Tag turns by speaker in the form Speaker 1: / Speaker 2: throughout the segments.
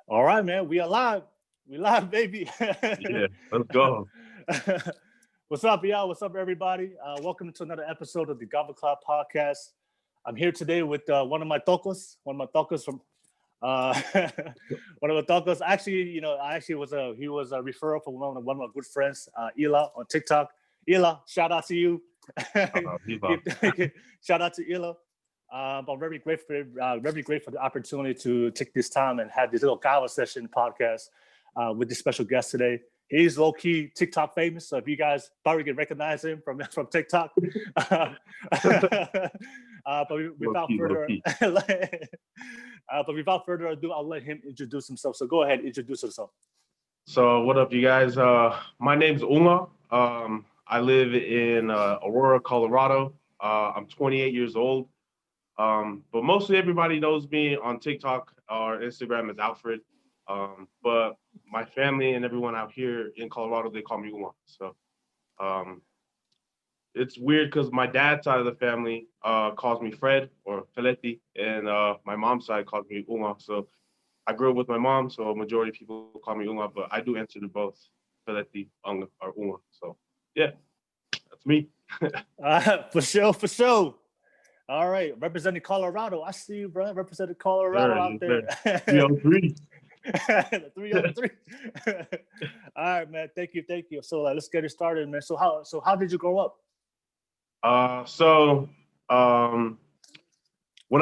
Speaker 1: All right, man. We are live. We live, baby.
Speaker 2: Yeah, let's go.
Speaker 1: What's up, y'all? What's up, everybody? Welcome to another episode of the Kava podcast. I'm here today with one of my tocos from uh, one of my tocos. Actually, I actually he was a referral from one of my good friends, Ila on TikTok. Ila, shout out to you.
Speaker 2: Viva.
Speaker 1: Shout out to Ila. I'm very grateful for the opportunity to take this time and have this little Kava session podcast with this special guest today. He's low key TikTok famous, so if you guys probably can recognize him from TikTok. But without further, without further ado, I'll let him introduce himself. So go ahead, introduce yourself.
Speaker 2: So what up, you guys? My name's Unga. I live in Aurora, Colorado. I'm 28 years old. But mostly everybody knows me on TikTok or Instagram as Alfred. But my family and everyone out here in Colorado, they call me Unga. So it's weird because my dad's side of the family calls me Fred or Feletti, and my mom's side calls me Unga. So I grew up with my mom, so a majority of people call me Unga, but I do answer to both Feletti or Unga. So yeah, that's me.
Speaker 1: For sure. All right, representing Colorado. I see you, bro. Representing Colorado out there.
Speaker 2: 303.
Speaker 1: 303. All right, man. Thank you. So let's get it started, man. So how did you grow up?
Speaker 2: When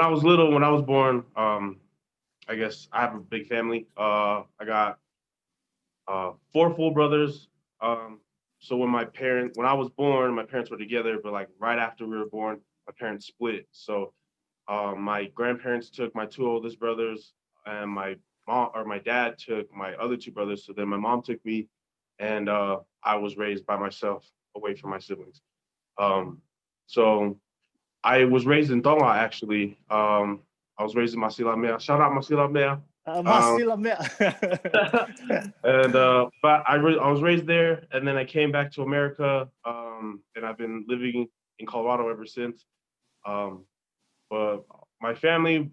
Speaker 2: I was little, when I was born, I guess I have a big family. I got 4 full brothers. So when I was born, my parents were together, but like right after we were born, my parents split. So my grandparents took my 2 oldest brothers, and my dad took my other 2 brothers. So then my mom took me, and I was raised by myself, away from my siblings. So I was raised in Tonga, actually. I was raised in Masila Mea. Shout out Masila Mea. And but I was raised there, and then I came back to America, and I've been living in Colorado ever since. But my family,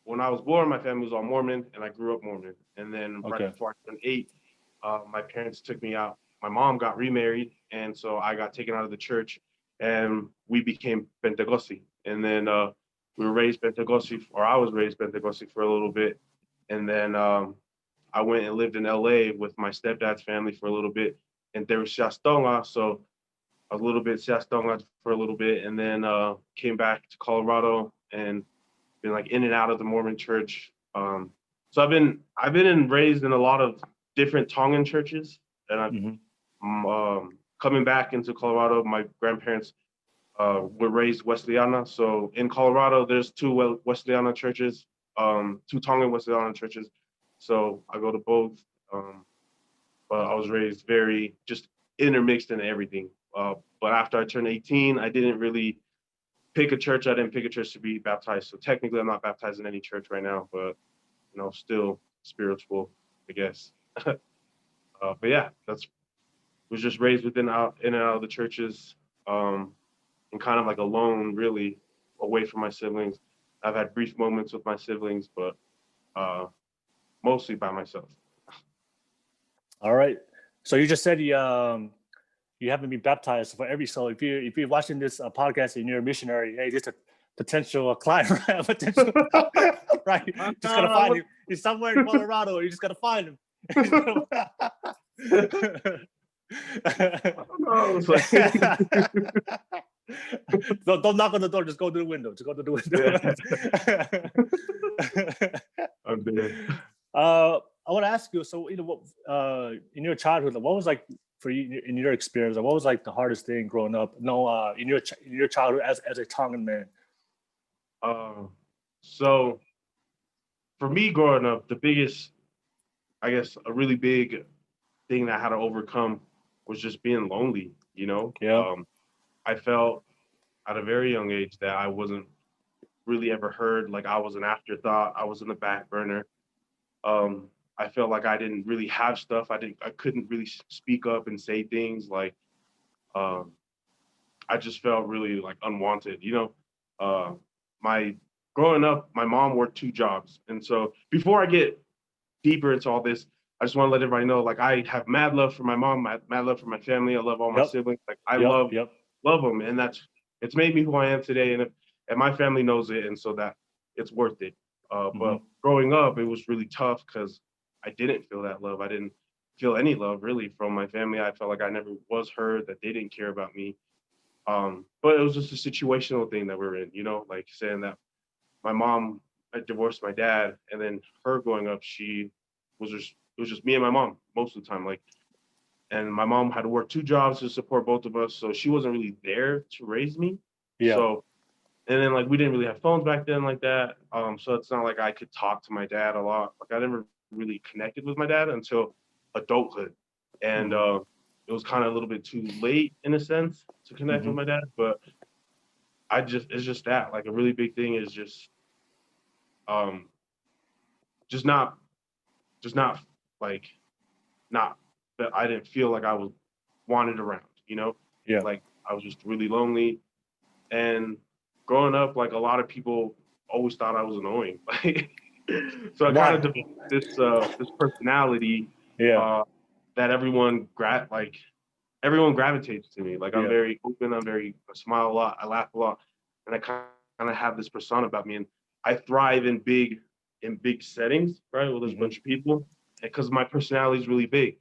Speaker 2: when I was born, my family was all Mormon, and I grew up Mormon. And then right before I turned 8, my parents took me out. My mom got remarried, and so I got taken out of the church, and we became Pentecosti. And then we were raised Pentecosti, or I was raised Pentecosti for a little bit. And then I went and lived in LA with my stepdad's family for a little bit, and there was Tonga, so a little bit Tonga for a little bit, and then came back to Colorado and been like in and out of the Mormon church. So I've been raised in a lot of different Tongan churches, and I'm coming back into Colorado. My grandparents were raised Wesleyana, so in Colorado there's 2 Wesleyana churches, 2 Tongan Wesleyana churches. So I go to both, but I was raised very just intermixed in everything. But after I turned 18, I didn't really pick a church. I didn't pick a church to be baptized. So technically, I'm not baptized in any church right now, but still spiritual, I guess. But yeah, was just raised in and out of the churches, and kind of like alone, really, away from my siblings. I've had brief moments with my siblings, but mostly by myself.
Speaker 1: All right. So you just said you haven't been baptized for every. So if you're watching this podcast and you're a missionary, hey, this is a potential client, right? Potential, right? Just gotta find him. He's somewhere in Colorado. You just gotta find him. Don't knock on the door. Just go to the window.
Speaker 2: I'm there.
Speaker 1: I want to ask you. So what in your childhood, what was like for you in your experience? What was like the hardest thing growing up? No, in your childhood as a Tongan man.
Speaker 2: So for me growing up, the biggest, I guess, a really big thing that I had to overcome was just being lonely.
Speaker 1: Yeah.
Speaker 2: I felt at a very young age that I wasn't really ever heard. Like I was an afterthought. I was in the back burner. I felt like I didn't really have stuff. I couldn't really speak up and say things. Like I just felt really like unwanted. My growing up, my mom worked 2 jobs. And so before I get deeper into all this, I just want to let everybody know, like, I have mad love for my mom, mad love for my family. I love all my
Speaker 1: Yep.
Speaker 2: siblings. Like, I
Speaker 1: Yep.
Speaker 2: love
Speaker 1: Yep.
Speaker 2: them, and it's made me who I am today, and my family knows it, and so that it's worth it.
Speaker 1: Mm-hmm.
Speaker 2: But growing up, it was really tough because I didn't feel that love. I didn't feel any love really from my family. I felt like I never was heard, that they didn't care about me. But it was just a situational thing that we're in, like saying that my mom had divorced my dad, and then her growing up, it was just me and my mom most of the time. Like, and my mom had to work 2 jobs to support both of us, so she wasn't really there to raise me.
Speaker 1: Yeah.
Speaker 2: So, and then like we didn't really have phones back then like that. So it's not like I could talk to my dad a lot. Like I never really connected with my dad until adulthood, and it was kind of a little bit too late in a sense to connect with my dad. But it's just that, like, a really big thing is um just not just not like not that I didn't feel like I was wanted around,
Speaker 1: Yeah.
Speaker 2: like I was just really lonely. And growing up, like, a lot of people always thought I was annoying. Like, so I kind
Speaker 1: Why?
Speaker 2: of developed this personality
Speaker 1: Yeah.
Speaker 2: uh that everyone gravitates to me. Like, I'm
Speaker 1: Yeah.
Speaker 2: very open, I smile a lot, I laugh a lot, and I kind of have this persona about me, and I thrive in big settings, right? Well, there's a bunch of people, because my personality is really big.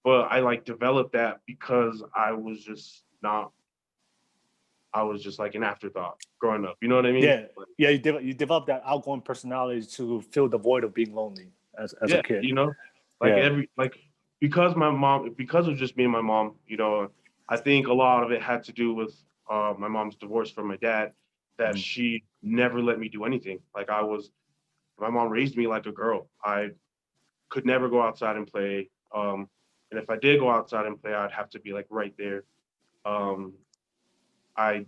Speaker 2: But I like developed that because I was just like an afterthought growing up. You know what I mean?
Speaker 1: Yeah. Yeah. You develop that outgoing personality to fill the void of being lonely as a
Speaker 2: Yeah,
Speaker 1: kid.
Speaker 2: like
Speaker 1: Yeah.
Speaker 2: because because it was just me and my mom, I think a lot of it had to do with my mom's divorce from my dad, that she never let me do anything. Like, my mom raised me like a girl. I could never go outside and play. And if I did go outside and play, I'd have to be like right there. Um, I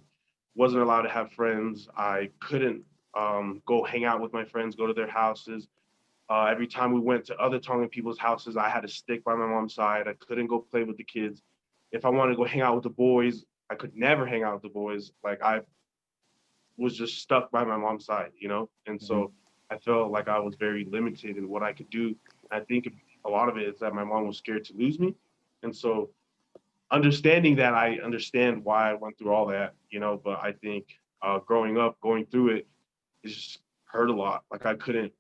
Speaker 2: wasn't allowed to have friends. I couldn't go hang out with my friends, go to their houses. Every time we went to other Tongan people's houses, I had to stick by my mom's side. I couldn't go play with the kids. If I wanted to go hang out with the boys, I could never hang out with the boys. Like, I was just stuck by my mom's side. And so I felt like I was very limited in what I could do. I think a lot of it is that my mom was scared to lose me. And so understanding that, I understand why I went through all that. But I think growing up, going through it just hurt a lot. Like, I couldn't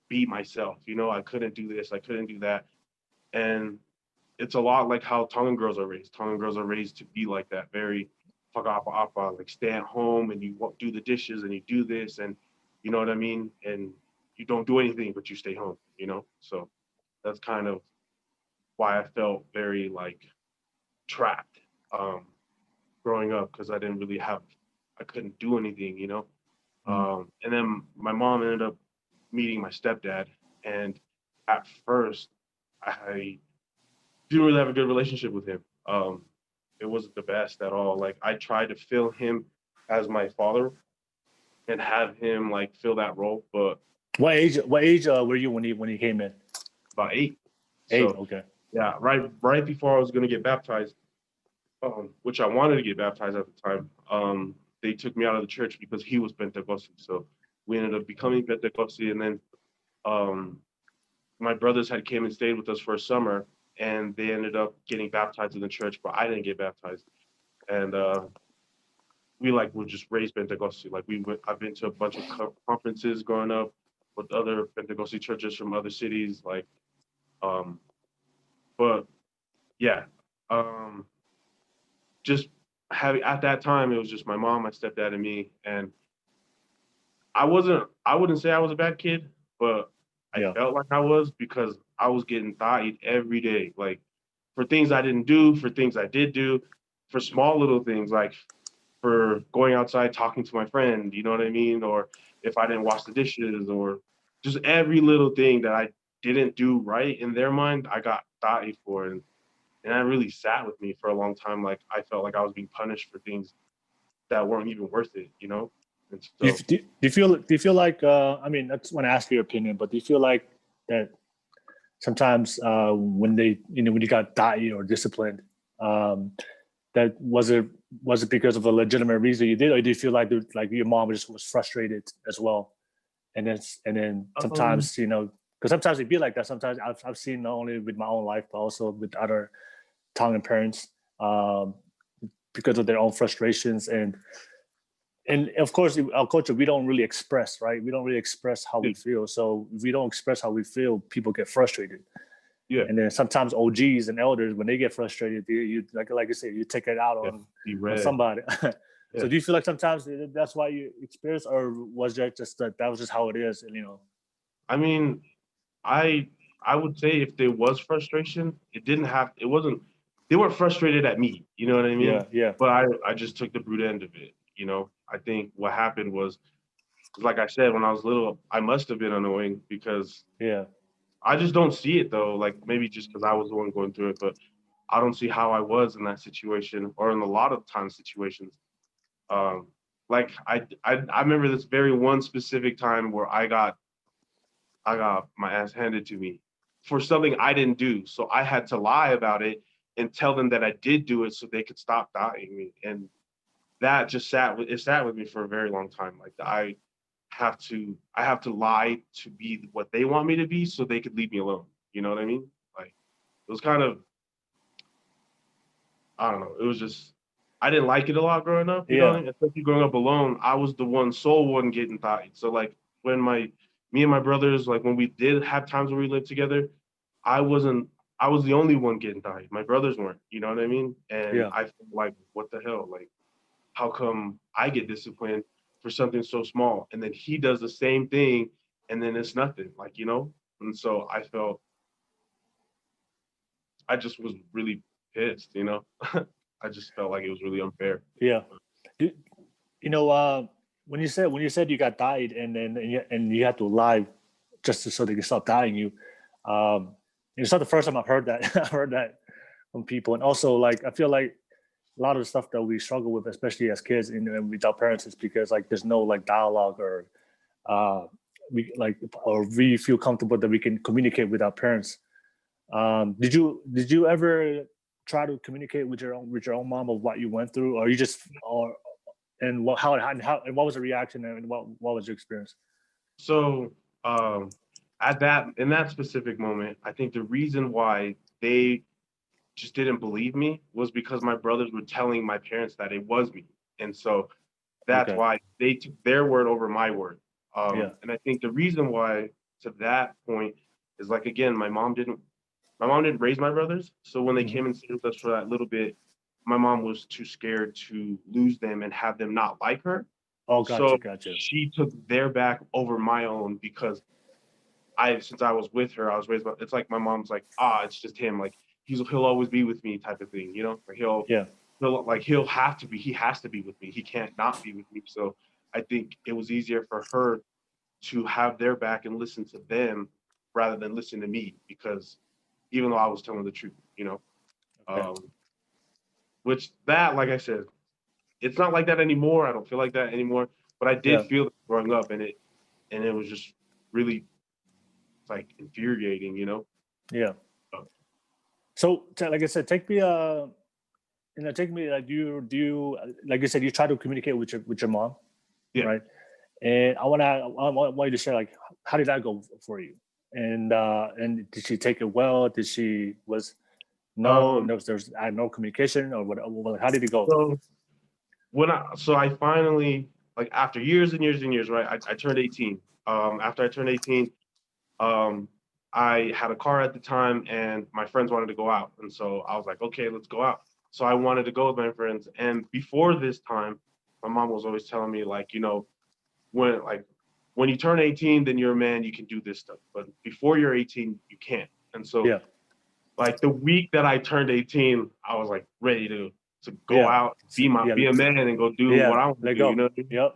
Speaker 2: be myself, I couldn't do this, I couldn't do that. And it's a lot like how Tongan girls are raised. Tongan girls are raised to be like that, very whakaapa, like, stay at home and you do the dishes and you do this, and you know what I mean? And you don't do anything, but you stay home. So that's kind of why I felt very, like, trapped growing up, because I couldn't do anything. And then my mom ended up meeting my stepdad, and at first I didn't really have a good relationship with him. It wasn't the best at all. Like, I tried to fill him as my father and have him, like, fill that role, but
Speaker 1: What age? Were you when he came in?
Speaker 2: about 8.
Speaker 1: 8.
Speaker 2: So
Speaker 1: Okay.
Speaker 2: yeah, right before I was gonna get baptized, which I wanted to get baptized at the time. They took me out of the church because he was Pentecost. So we ended up becoming Pentecost, and then um, my brothers had came and stayed with us for a summer, and they ended up getting baptized in the church, but I didn't get baptized. And we, like, were just raised Pentecost. Like, I've been to a bunch of conferences growing up with other Pentecost churches from other cities. Like, um, but yeah, just having at that time, it was just my mom, my stepdad, and me. And I wouldn't say I was a bad kid, but I
Speaker 1: Yeah.
Speaker 2: felt like I was, because I was getting thought every day, like, for things I didn't do, for things I did do, for small little things, like for going outside talking to my friend, you know what I mean? Or if I didn't wash the dishes, or just every little thing that I didn't do right in their mind, I got thought for. And that really sat with me for a long time. Like, I felt like I was being punished for things that weren't even worth it. And so
Speaker 1: Do you feel like I mean, I just want to ask your opinion, but do you feel like that sometimes when they when you got diet or disciplined, um, that was it because of a legitimate reason you did, or do you feel like your mom just was frustrated as well? And then sometimes, you know, because sometimes it'd be like that. Sometimes I've seen not only with my own life, but also with other Tongan parents, because of their own frustrations. And of course, in our culture, we don't really express, right? We don't really express how we feel. So if we don't express how we feel, people get frustrated.
Speaker 2: Yeah.
Speaker 1: And then sometimes OGs and elders, when they get frustrated, you like you said, you take it out on somebody. So do you feel like sometimes that's why you experience, or was that just that was just how it is? And, you know,
Speaker 2: I mean, I would say if there was frustration, it wasn't, they weren't frustrated at me, you know what I mean?
Speaker 1: Yeah.
Speaker 2: But I just took the brute end of it, you know? I think what happened was, like I said, when I was little, I must have been annoying because I just don't see it though. Like maybe just because I was the one going through it, but I don't see how I was in that situation or in a lot of times situations. Like I remember this very one specific time where I got my ass handed to me for something I didn't do. So I had to lie about it and tell them that I did do it so they could stop doubting me. And that just sat with me for a very long time. Like I have to lie to be what they want me to be so they could leave me alone. You know what I mean? Like it was kind of, I don't know. It was just, I didn't like it a lot growing up, you know what I mean? Especially growing up alone, I was the sole one getting thought. So like when me and my brothers, like when we did have times where we lived together, I was the only one getting thought. My brothers weren't, you know what I mean? And I felt like, what the hell? Like, how come I get disciplined for something so small? And then he does the same thing and then it's nothing, like, you know? And so I just was really pissed, you know? I just felt like it was really unfair.
Speaker 1: Yeah. You know, when you said you got died and you had to lie just so they can stop dying you, it's not the first time I've heard that. I've heard that from people. And also, like, I feel like a lot of the stuff that we struggle with, especially as kids and with our parents, is because like there's no like dialogue or we feel comfortable that we can communicate with our parents. Did you ever try to communicate with your own mom of what you went through, or you just and what and what was the reaction and what was your experience?
Speaker 2: So in that specific moment, I think the reason why they just didn't believe me was because my brothers were telling my parents that it was me, and so that's why they took their word over my word. And I think the reason why to that point is like again, my mom didn't raise my brothers, so when they came and stayed with us for that little bit, my mom was too scared to lose them and have them not like her.
Speaker 1: Oh,
Speaker 2: gotcha.
Speaker 1: Gotcha.
Speaker 2: She took their back over my own because since I was with her, I was raised by, it's like my mom's like, it's just him. Like he'll always be with me type of thing, you know? Like he has to be with me. He can't not be with me. So I think it was easier for her to have their back and listen to them rather than listen to me, because even though I was telling the truth, you know, which that, like I said, it's not like that anymore. I don't feel like that anymore, but I did feel it growing up, and it was just really like infuriating, you know?
Speaker 1: Yeah. So like I said, take me take me like do you like you said you try to communicate with your mom, right? And I want you to share like how did that go for you? And did she take it well? Did she there's no communication or what? How did it go?
Speaker 2: So I finally, like after years and years and years, right? I turned 18. After I turned 18, I had a car at the time and my friends wanted to go out. And so I was like, okay, let's go out. So I wanted to go with my friends. And before this time, my mom was always telling me like, you know, when you turn 18, then you're a man, you can do this stuff. But before you're 18, you can't. And so like the week that I turned 18, I was like ready to go out, be a man and go do what I want to do, you know?
Speaker 1: Yep.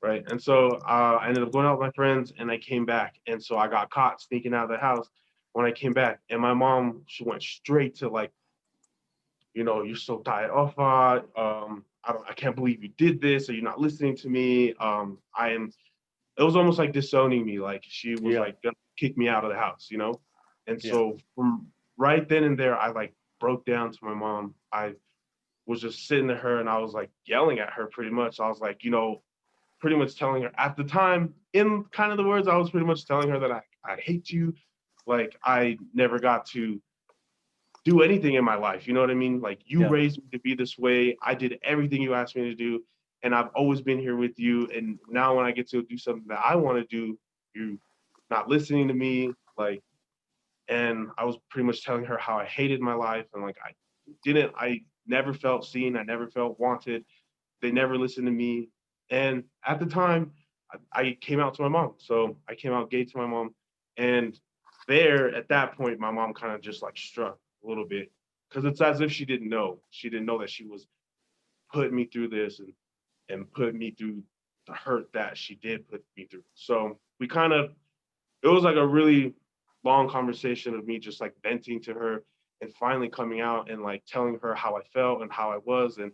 Speaker 2: Right. And so I ended up going out with my friends and I came back. And so I got caught sneaking out of the house when I came back. And my mom, she went straight to like, you know, you're so tired off. I can't believe you did this. Or you're not listening to me. It was almost like disowning me. Like she was like gonna kick me out of the house, you know? And so from right then and there, I like broke down to my mom. was just sitting to her and I was like yelling at her pretty much. I was like, pretty much telling her at the time, in kind of the words, I was pretty much telling her that I hate you. Like, I never got to do anything in my life. You know what I mean? Like, you
Speaker 1: Yeah.
Speaker 2: raised me to be this way. I did everything you asked me to do. And I've always been here with you. And now when I get to do something that I want to do, you're not listening to me. Like, and I was pretty much telling her how I hated my life. And like, I never felt seen. I never felt wanted. They never listened to me. And at the time, I came out to my mom. So I came out gay to my mom. And there, at that point, my mom kind of just like struck a little bit, because it's as if she didn't know. She didn't know that she was putting me through this and put me through the hurt that she did put me through. So we kind of, it was like a really long conversation of me just like venting to her and finally coming out and like telling her how I felt and how I was and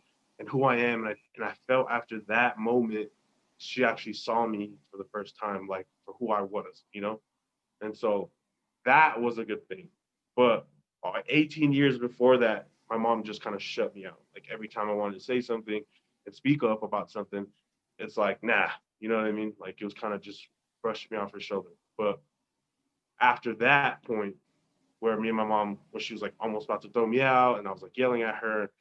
Speaker 2: who I am. And I felt after that moment, she actually saw me for the first time, like for who I was, And so that was a good thing. But 18 years before that, my mom just kind of shut me out. Like every time I wanted to say something and speak up about something, it's like, nah, you know what I mean? Like it was kind of just brushed me off her shoulder. But after that point, where me and my mom, when she was like almost about to throw me out, and I was like yelling at her,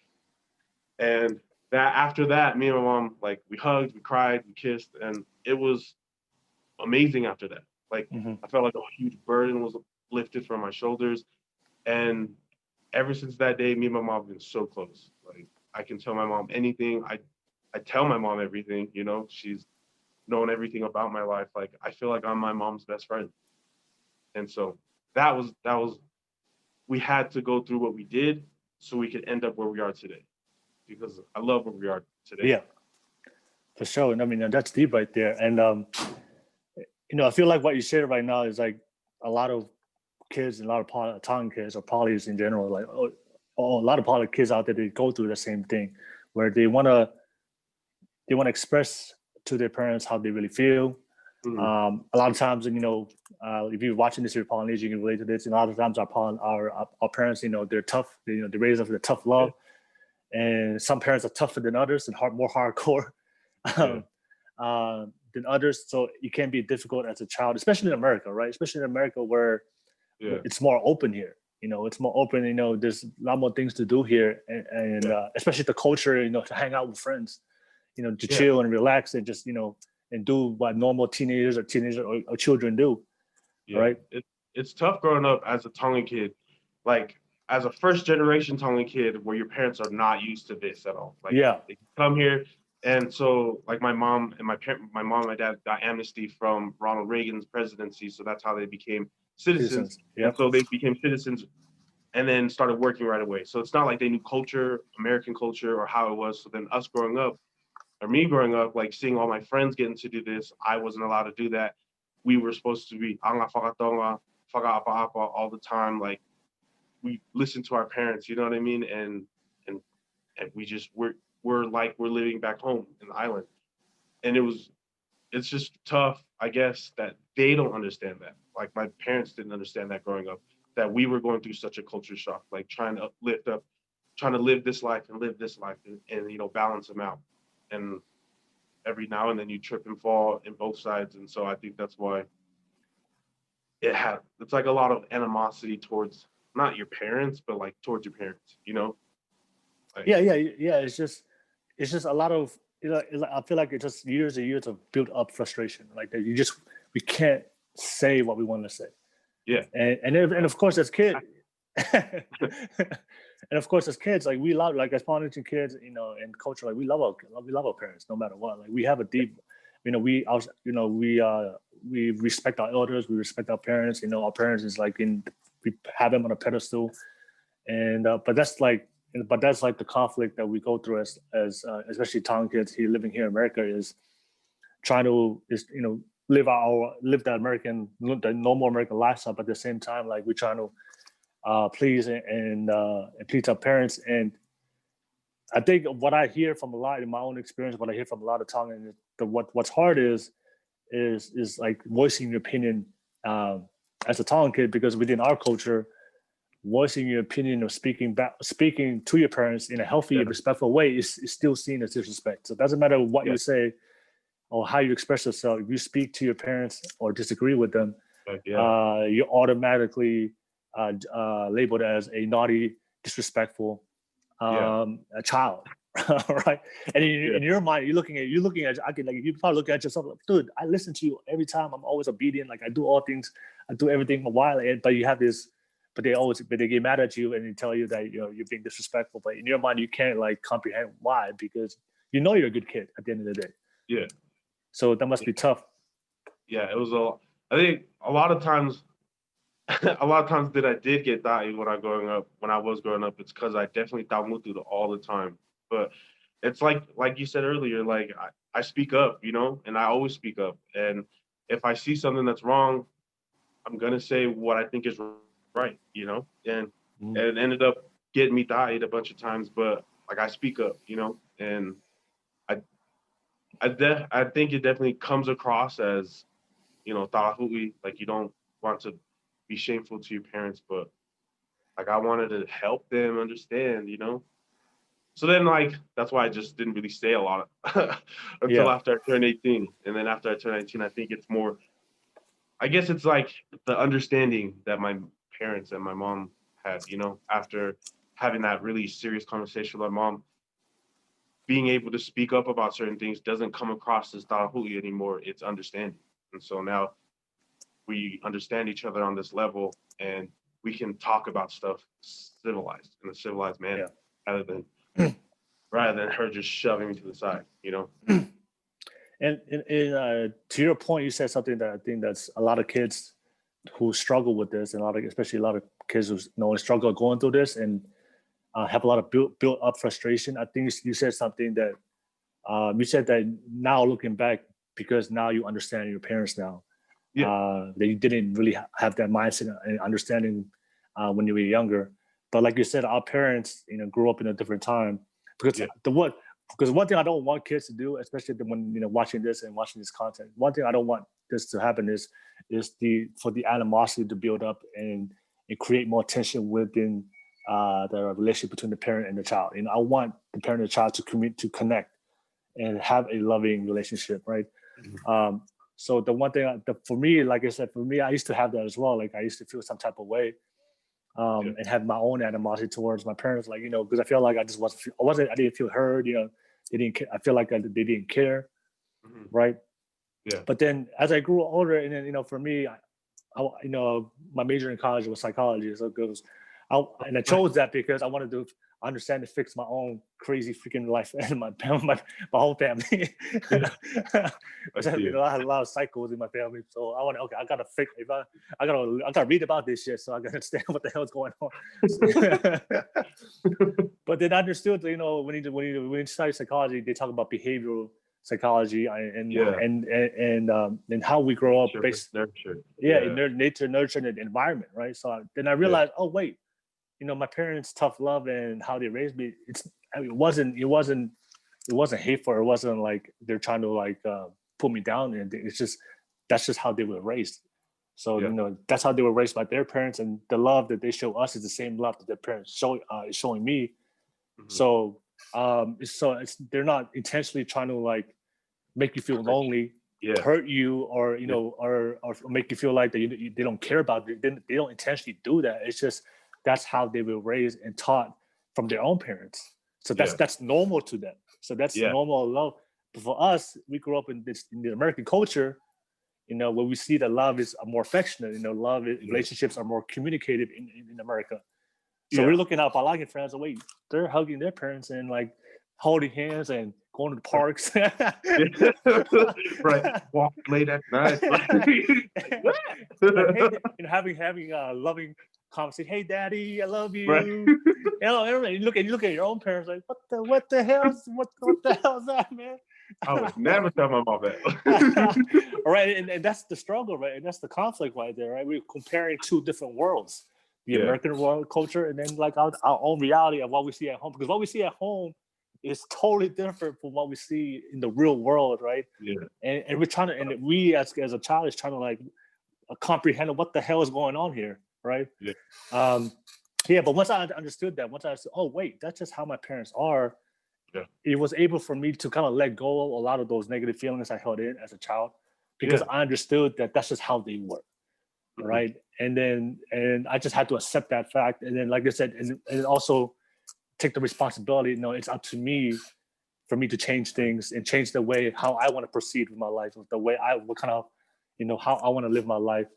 Speaker 2: and that after that, me and my mom, like we hugged, we cried, we kissed, and it was amazing after that. Like I felt like a huge burden was lifted from my shoulders. And ever since that day, me and my mom have been so close. Like I can tell my mom anything. I tell my mom everything, she's known everything about my life. Like I feel like I'm my mom's best friend. And so that was we had to go through what we did so we could end up where we are today. Because I love where we are today.
Speaker 1: Yeah, for sure. And I mean, that's deep right there. And I feel like what you said right now is like a lot of kids and a lot of Tongan kids or polys in general, like a lot of poly kids out there, they go through the same thing where they want to express to their parents how they really feel.
Speaker 2: Mm-hmm.
Speaker 1: A lot of times, if you're watching this, you're Polynesian, you can relate to this. And a lot of times our parents, they're tough. They raise us with a tough love. And some parents are tougher than others and more hardcore than others. So it can be difficult as a child, especially in America, right? Especially in America where it's more open here. It's more open. There's a lot more things to do here, and especially the culture. To hang out with friends, to chill and relax and just and do what normal teenagers or children do.
Speaker 2: Yeah,
Speaker 1: right?
Speaker 2: It's tough growing up as a Tongan kid, like as a first generation Tongan kid, where your parents are not used to this at all. Like they come here, and so like my mom and my dad got amnesty from Ronald Reagan's presidency, so that's how they became citizens. And so they became citizens and then started working right away. So it's not like they knew culture, American culture, or how it was. So then us growing up, or me growing up, like seeing all my friends getting to do this, I wasn't allowed to do that. We were supposed to be anga whakatonga, whakaapa-apa all the time. Like we listened to our parents, you know what I mean? And we just we're like we're living back home in the island. And it's just tough, I guess, that they don't understand that. Like my parents didn't understand that growing up, that we were going through such a culture shock, like trying to live this life and live this life and balance them out. And every now and then you trip and fall in both sides. And so I think that's why it's like a lot of animosity towards not your parents, but like towards your parents, Like,
Speaker 1: yeah. It's just a lot of, I feel like it's just years and years of built up frustration, like that we can't say what we want to say.
Speaker 2: Yeah.
Speaker 1: And of course as kids, and of course as kids, like we love, like as Polynesian kids, in culture, like we love our parents no matter what. Like we have a deep, we respect our elders, we respect our parents. Our parents is like we have them on a pedestal, and but that's like the conflict that we go through as especially Tongan kids here living here in America, is trying to live the normal American lifestyle, but at the same time, like we're trying to please and please our parents. And I think what I hear from a lot in my own experience, what I hear from a lot of Tongan, is what's hard is like voicing your opinion as a Tongan kid, because within our culture, voicing your opinion or speaking to your parents in a healthy, respectful way is still seen as disrespect. So it doesn't matter what you say or how you express yourself. If you speak to your parents or disagree with them, you're automatically labeled as a naughty, disrespectful a child, right? And in your mind, you're looking at. I can you probably look at yourself like, dude, I listen to you every time. I'm always obedient. Like I do all things, I do everything a while. But you have this, but they get mad at you and they tell you that you're being disrespectful. But in your mind, you can't like comprehend why, because you're a good kid at the end of the day.
Speaker 2: Yeah.
Speaker 1: So that must be tough.
Speaker 2: Yeah, it was I think a lot of times that I did get da'i when I was growing up, it's because I definitely tamutu all the time. But it's like you said earlier, like I speak up, and I always speak up. And if I see something that's wrong, I'm gonna say what I think is right, And it ended up getting me da'i'd a bunch of times, but like I speak up, and I think it definitely comes across as, ta'ahu'i, like you don't want to be shameful to your parents, but like I wanted to help them understand, So then like that's why I just didn't really say a lot until after I turned 18. And then after I turned 19, I think it's more, I guess it's like the understanding that my parents and my mom had, after having that really serious conversation with my mom, being able to speak up about certain things doesn't come across as ta'ahu'i anymore. It's understanding. And so now we understand each other on this level, and we can talk about stuff civilized in a civilized manner, rather than her just shoving me to the side,
Speaker 1: And to your point, you said something that I think that's a lot of kids who struggle with this, and especially a lot of kids who struggle going through this and have a lot of built up frustration. I think you said something that you said that now looking back, because now you understand your parents now. That you didn't really have that mindset and understanding when you were younger. But like you said, our parents, grew up in a different time. Because because one thing I don't want kids to do, especially when watching this and watching this content, one thing I don't want this to happen is for the animosity to build up and create more tension within the relationship between the parent and the child. I want the parent and the child to connect and have a loving relationship, right? So the one thing for me, like I said, I used to have that as well. Like I used to feel some type of way, and have my own animosity towards my parents, like because I feel like I didn't feel heard. They didn't care. I feel like they didn't care, right?
Speaker 2: Yeah.
Speaker 1: But then as I grew older, and then for me, my major in college was psychology, so it goes. I chose that because I wanted to understand and fix my own crazy freaking life and my whole family. I had a lot of cycles in my family, so I gotta fix. I gotta read about this shit, so I gotta understand what the hell's going on. But then I understood, when you study psychology, they talk about behavioral psychology and how we grow up based in nature, nurture, and environment, right? So then I realized, oh wait. My parents' tough love and how they raised me. It wasn't hateful. It wasn't like they're trying to put me down. And that's just how they were raised. So that's how they were raised by their parents, and the love that they show us is the same love that their parents is showing me. So they're not intentionally trying to make you feel lonely, hurt you, or or make you feel like that they don't care about you. They don't intentionally do that. It's just that's how they were raised and taught from their own parents. So that's normal to them. So that's normal love. But for us, we grew up in the American culture, where we see that love is more affectionate. Relationships are more communicative in America. So we're looking at Palagan friends, wait, they're hugging their parents and holding hands and going to the parks.
Speaker 2: Right. Walk late at night.
Speaker 1: Having loving conversation. Hey, Daddy, I love you.
Speaker 2: Right.
Speaker 1: You look at your own parents like, what the hell is that, man?
Speaker 2: I would never tell my mom that.
Speaker 1: Right, and that's the struggle, right? And that's the conflict right there, right? We're comparing two different worlds, the American world culture, and then our own reality of what we see at home. Because what we see at home is totally different from what we see in the real world, right?
Speaker 2: Yeah.
Speaker 1: And we're trying to, and we as a child is trying to comprehend what the hell is going on here, right?
Speaker 2: Yeah.
Speaker 1: Yeah, but once I understood that, once I said, oh wait, that's just how my parents are.
Speaker 2: Yeah.
Speaker 1: It was able for me to kind of let go of a lot of those negative feelings I held in as a child, because I understood that that's just how they were, right? And I just had to accept that fact. And then, like I said, and also take the responsibility. It's up to me for me to change things and change the way how I want to proceed with my life, with the way what kind of, how I want to live my life.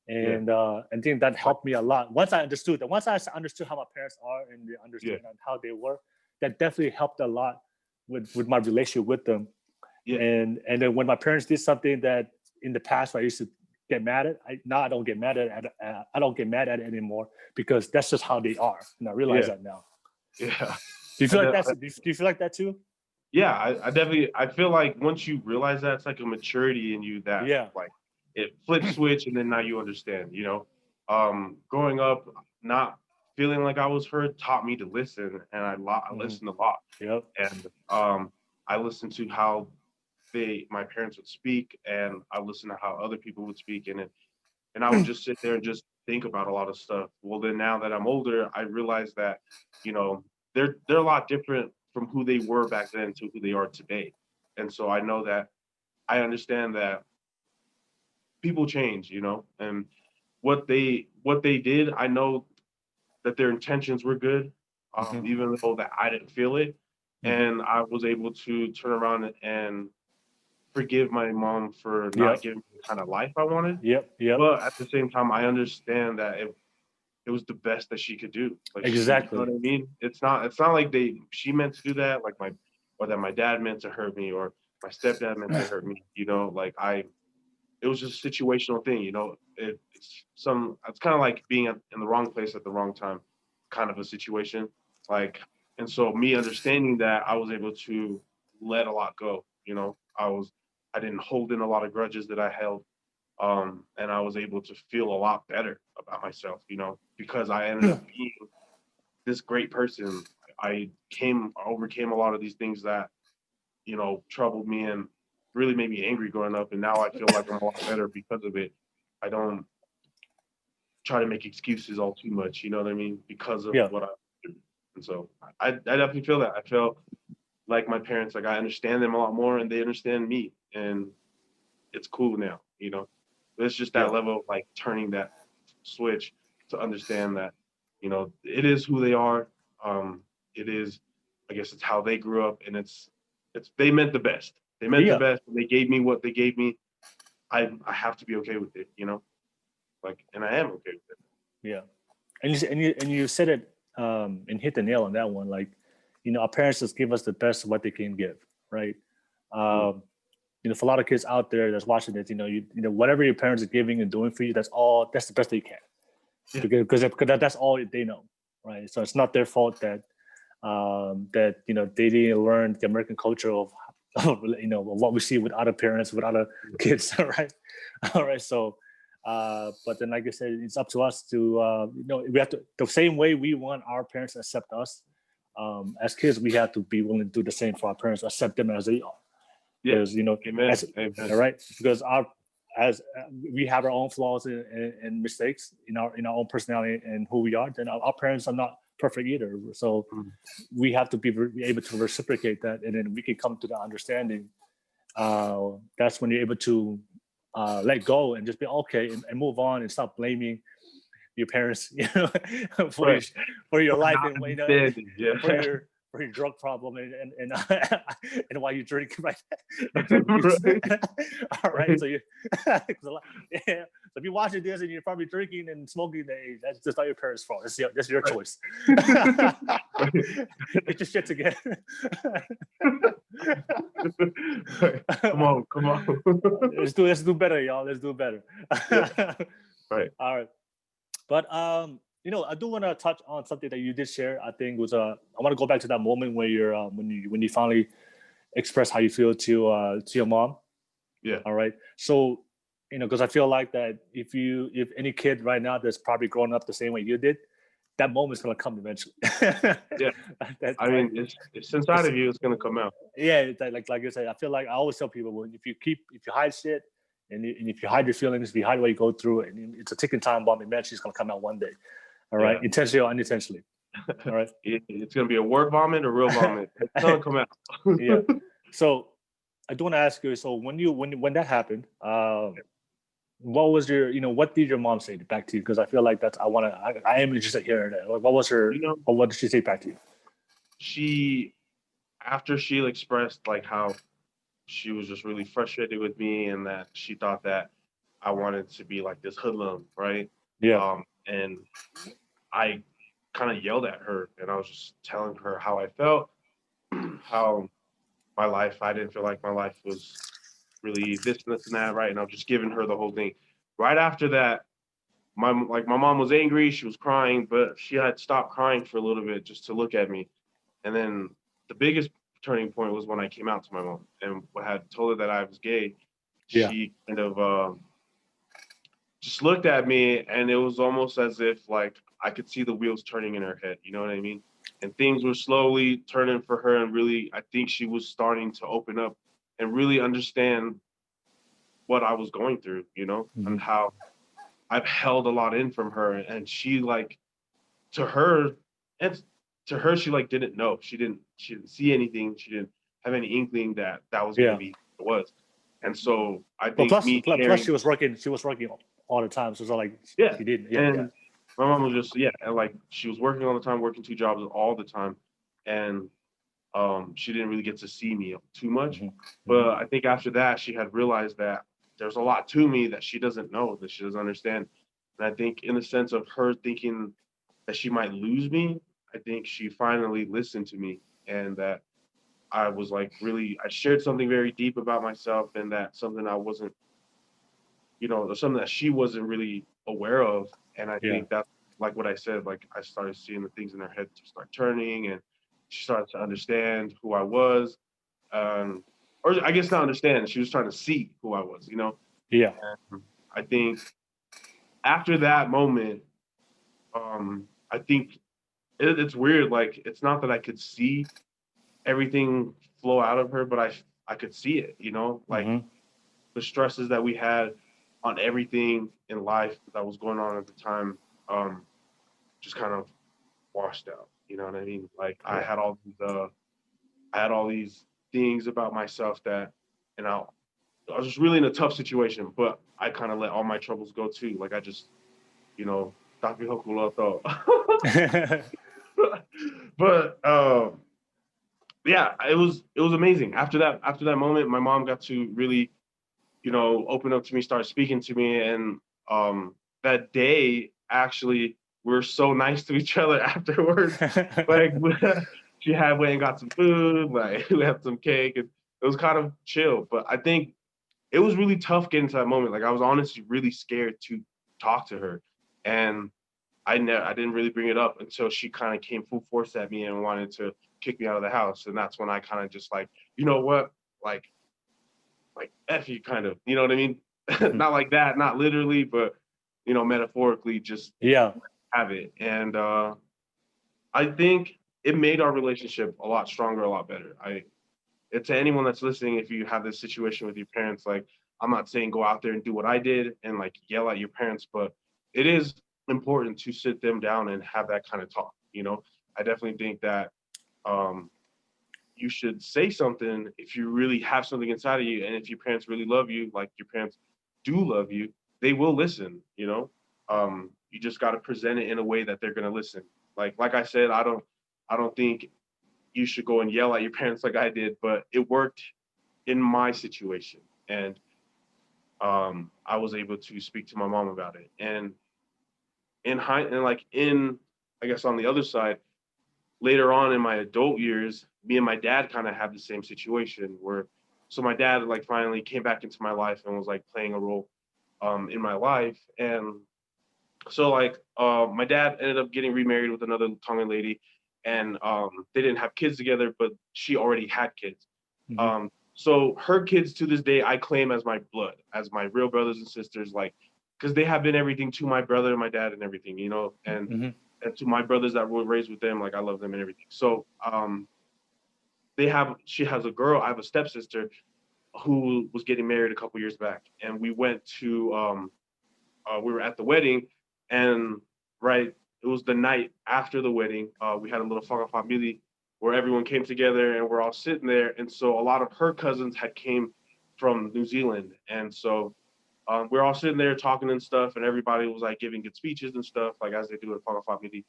Speaker 1: And I think that helped me a lot. Once I understood how my parents are and they understood how they were, that definitely helped a lot with my relationship with them.
Speaker 2: Yeah.
Speaker 1: And then when my parents did something that in the past I used to get mad at, now I don't get mad at it. I don't get mad at it anymore, because that's just how they are, and I realize that now.
Speaker 2: Yeah.
Speaker 1: Do you feel like that? Do you feel like that too?
Speaker 2: Yeah, I definitely, I feel like once you realize that, it's like a maturity in you that like it flips switch, and then now you understand, growing up, not feeling like I was heard taught me to listen, and I listened a lot.
Speaker 1: Yep.
Speaker 2: And I listened to how my parents would speak, and I listened to how other people would speak, and I would just sit there and just think about a lot of stuff. Well, then now that I'm older, I realize that, they're a lot different from who they were back then to who they are today. And so I know that I understand that people change, and what they did, I know that their intentions were good, even though that I didn't feel it. And I was able to turn around and forgive my mom for not giving me the kind of life I wanted.
Speaker 1: Yep.
Speaker 2: But at the same time, I understand that it was the best that she could do. Like,
Speaker 1: exactly.
Speaker 2: You know what I mean? It's not like she meant to do that, or that my dad meant to hurt me, or my stepdad meant to hurt me. It was just a situational thing. It's kind of like being in the wrong place at the wrong time, kind of a situation. And so me understanding that, I was able to let a lot go. I didn't hold in a lot of grudges that I held. And I was able to feel a lot better about myself, because I ended up being this great person. I overcame a lot of these things that, troubled me and really made me angry growing up. And now I feel like I'm a lot better because of it. I don't try to make excuses all too much, you know what I mean? Because of what I do. And so I definitely feel that. I feel like my parents, like I understand them a lot more, and they understand me, and it's cool now, It's just that level of like turning that switch to understand that, it is who they are. It is, I guess it's how they grew up, and they meant the best. They meant the best. And they gave me what they gave me. I have to be okay with it, and I am okay with it.
Speaker 1: Yeah. And you said it and hit the nail on that one. Like, our parents just give us the best of what they can give, right? For a lot of kids out there that's watching this, whatever your parents are giving and doing for you, that's the best they can. Yeah. Because that's all they know, right? So it's not their fault that they didn't learn the American culture of what we see with other parents, with other kids, right? All right. So, but then, like I said, it's up to us to, we have to, the same way we want our parents to accept us, as kids, we have to be willing to do the same for our parents, accept them as they are. Because,
Speaker 2: Amen.
Speaker 1: All right, because as we have our own flaws and mistakes in our own personality and who we are, then our parents are not perfect either. So we have to be able to reciprocate that, and then we can come to the understanding. That's when you're able to let go and just be okay and move on and stop blaming your parents, for your life and for your drug problem and and why you drink, right? All right, so so if you're watching this and you're probably drinking and smoking, that's just not your parents' fault. That's your choice. Get your shit together.
Speaker 2: Come on.
Speaker 1: Let's do better, y'all. Let's do better.
Speaker 2: Right.
Speaker 1: All right. But I do want to touch on something that you did share. I think was I want to go back to that moment where when you finally express how you feel to your mom.
Speaker 2: Yeah.
Speaker 1: All right. So because I feel like that if any kid right now that's probably growing up the same way you did, that moment's gonna come eventually.
Speaker 2: Yeah. I mean, it's inside of you. It's gonna come out.
Speaker 1: Yeah. Like I said, I feel like I always tell people, if you hide shit. And if you hide your feelings, if you hide what you go through, and it's a ticking time bomb, eventually it's going to come out one day. All right,
Speaker 2: Yeah.
Speaker 1: intentionally or unintentionally. All right.
Speaker 2: It's gonna be a word vomit or real vomit. It's gonna come out.
Speaker 1: Yeah. So I do want to ask you. So when that happened, what was your, what did your mom say back to you? Because I feel like I am interested here. Like, what was her,
Speaker 2: You know,
Speaker 1: or what did she say back to you?
Speaker 2: after she expressed like how she was just really frustrated with me and that she thought that I wanted to be like this hoodlum, right?
Speaker 1: Yeah.
Speaker 2: And I kind of yelled at her and I was just telling her how I felt, how I didn't feel like my life was really this and this and that, right? And I was just giving her the whole thing. Right after that, my mom was angry, she was crying, but she had stopped crying for a little bit just to look at me. And then the biggest turning point was when I came out to my mom and had told her that I was gay.
Speaker 1: Yeah.
Speaker 2: She kind of just looked at me, and it was almost as if like I could see the wheels turning in her head. You know what I mean? And things were slowly turning for her, and really, I think she was starting to open up and really understand what I was going through. And how I've held a lot in from her, and she like to her and to her she like didn't know. She didn't see anything. She didn't have any inkling that that was going to
Speaker 1: Yeah.
Speaker 2: be what it was. And so I
Speaker 1: But
Speaker 2: think
Speaker 1: plus,
Speaker 2: me
Speaker 1: plus
Speaker 2: sharing,
Speaker 1: she was working all the time. So it's not like
Speaker 2: yeah.
Speaker 1: she didn't. Yeah. Yeah.
Speaker 2: And my mom was just, yeah, and like she was working all the time, working two jobs all the time. And she didn't really get to see me too much. But I think after that, she had realized that there's a lot to me that she doesn't know, that she doesn't understand. And I think in the sense of her thinking that she might lose me, I think she finally listened to me, and that I was like really, I shared something very deep about myself, and that something I wasn't, something that she wasn't really aware of. And I
Speaker 1: Yeah.
Speaker 2: think that's like what I said, like I started seeing the things in her head to start turning, and she started to understand who I was. Or I guess not understand, she was trying to see who I was.
Speaker 1: Yeah.
Speaker 2: And I think after that moment, I think it's weird. Like, it's not that I could see everything flow out of her, but I could see it. Like
Speaker 1: Mm-hmm.
Speaker 2: the stresses that we had on everything in life that was going on at the time, just kind of washed out. You know what I mean? Like
Speaker 1: Yeah.
Speaker 2: I had all these things about myself that, and I was just really in a tough situation, but I kind of let all my troubles go too. Like I just, tapi hokuloto. But yeah, it was amazing. After that moment, my mom got to really, open up to me, start speaking to me, and that day actually we were so nice to each other afterwards. Like she had went and got some food, like we had some cake, and it was kind of chill. But I think it was really tough getting to that moment. Like I was honestly really scared to talk to her, and I didn't really bring it up until she kind of came full force at me and wanted to kick me out of the house, and that's when I kind of just like, you know what, like F you, kind of, you know what I mean? Not like that, not literally, but metaphorically, just
Speaker 1: Yeah.
Speaker 2: have it. And I think it made our relationship a lot stronger, a lot better. To anyone that's listening, if you have this situation with your parents, like I'm not saying go out there and do what I did and like yell at your parents, but it is important to sit them down and have that kind of talk. I definitely think that um, you should say something if you really have something inside of you, and if your parents really love you, like your parents do love you, they will listen. You just got to present it in a way that they're going to listen. Like I said, I don't think you should go and yell at your parents like I did, but it worked in my situation. And I was able to speak to my mom about it. And I guess on the other side, later on in my adult years, me and my dad kind of have the same situation where, so my dad like finally came back into my life and was like playing a role in my life. And so like my dad ended up getting remarried with another Tongan lady, and they didn't have kids together, but she already had kids.
Speaker 1: Mhm.
Speaker 2: So her kids to this day I claim as my blood, as my real brothers and sisters, like because they have been everything to my brother and my dad and everything.
Speaker 1: Mhm.
Speaker 2: And to my brothers that were raised with them, like I love them and everything. So she has a girl, I have a stepsister who was getting married a couple years back, and we went to we were at the wedding, and right, it was the night after the wedding. We had a little family where everyone came together and we're all sitting there. And so a lot of her cousins had came from New Zealand. And so we're all sitting there talking and stuff, and everybody was like giving good speeches and stuff, like as they do at Tonga family.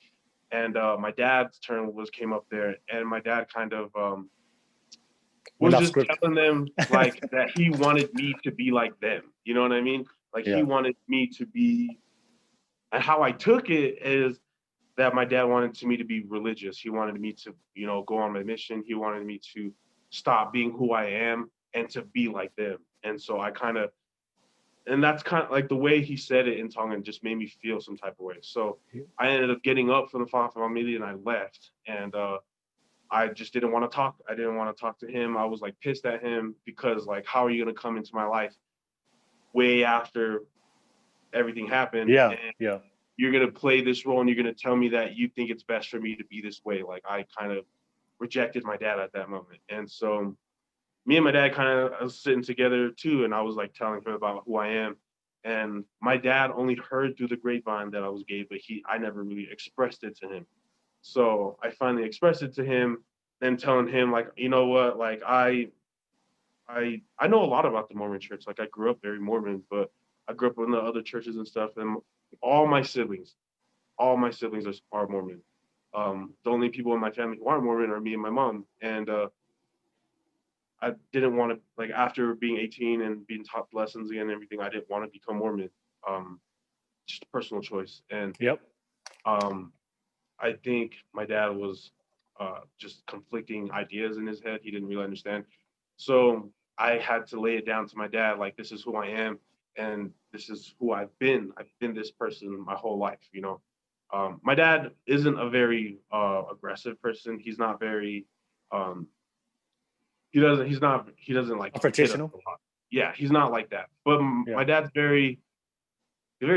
Speaker 2: And my dad's turn came up there, and my dad kind of was just telling them like that he wanted me to be like them. You know what I mean? Like he wanted me to be, and how I took it is that my dad wanted me to be religious. He wanted me to, go on my mission. He wanted me to stop being who I am and to be like them. And so and that's kind of like the way he said it in Tongan just made me feel some type of way. So I ended up getting up from the family and I left. And I just didn't want to talk. I didn't want to talk to him. I was like pissed at him because like, how are you going to come into my life way after everything happened?
Speaker 1: Yeah.
Speaker 2: And you're going to play this role and you're going to tell me that you think it's best for me to be this way. Like I kind of rejected my dad at that moment. And so me and my dad kind of was sitting together too. And I was like telling him about who I am. And my dad only heard through the grapevine that I was gay, but I never really expressed it to him. So I finally expressed it to him and telling him like, you know what, like I know a lot about the Mormon church. Like I grew up very Mormon, but I grew up in the other churches and stuff. And all my siblings are Mormon. The only people in my family who aren't Mormon are me and my mom. And I didn't want to, like, after being 18 and being taught lessons again and everything, I didn't want to become Mormon. Just a personal choice. And I think my dad was just conflicting ideas in his head. He didn't really understand. So I had to lay it down to my dad, like, this is who I am. And this is who I've been. I've been this person my whole life, My dad isn't a very aggressive person. He's not very, he doesn't like
Speaker 1: confrontational.
Speaker 2: Yeah, he's not like that. But my dad's very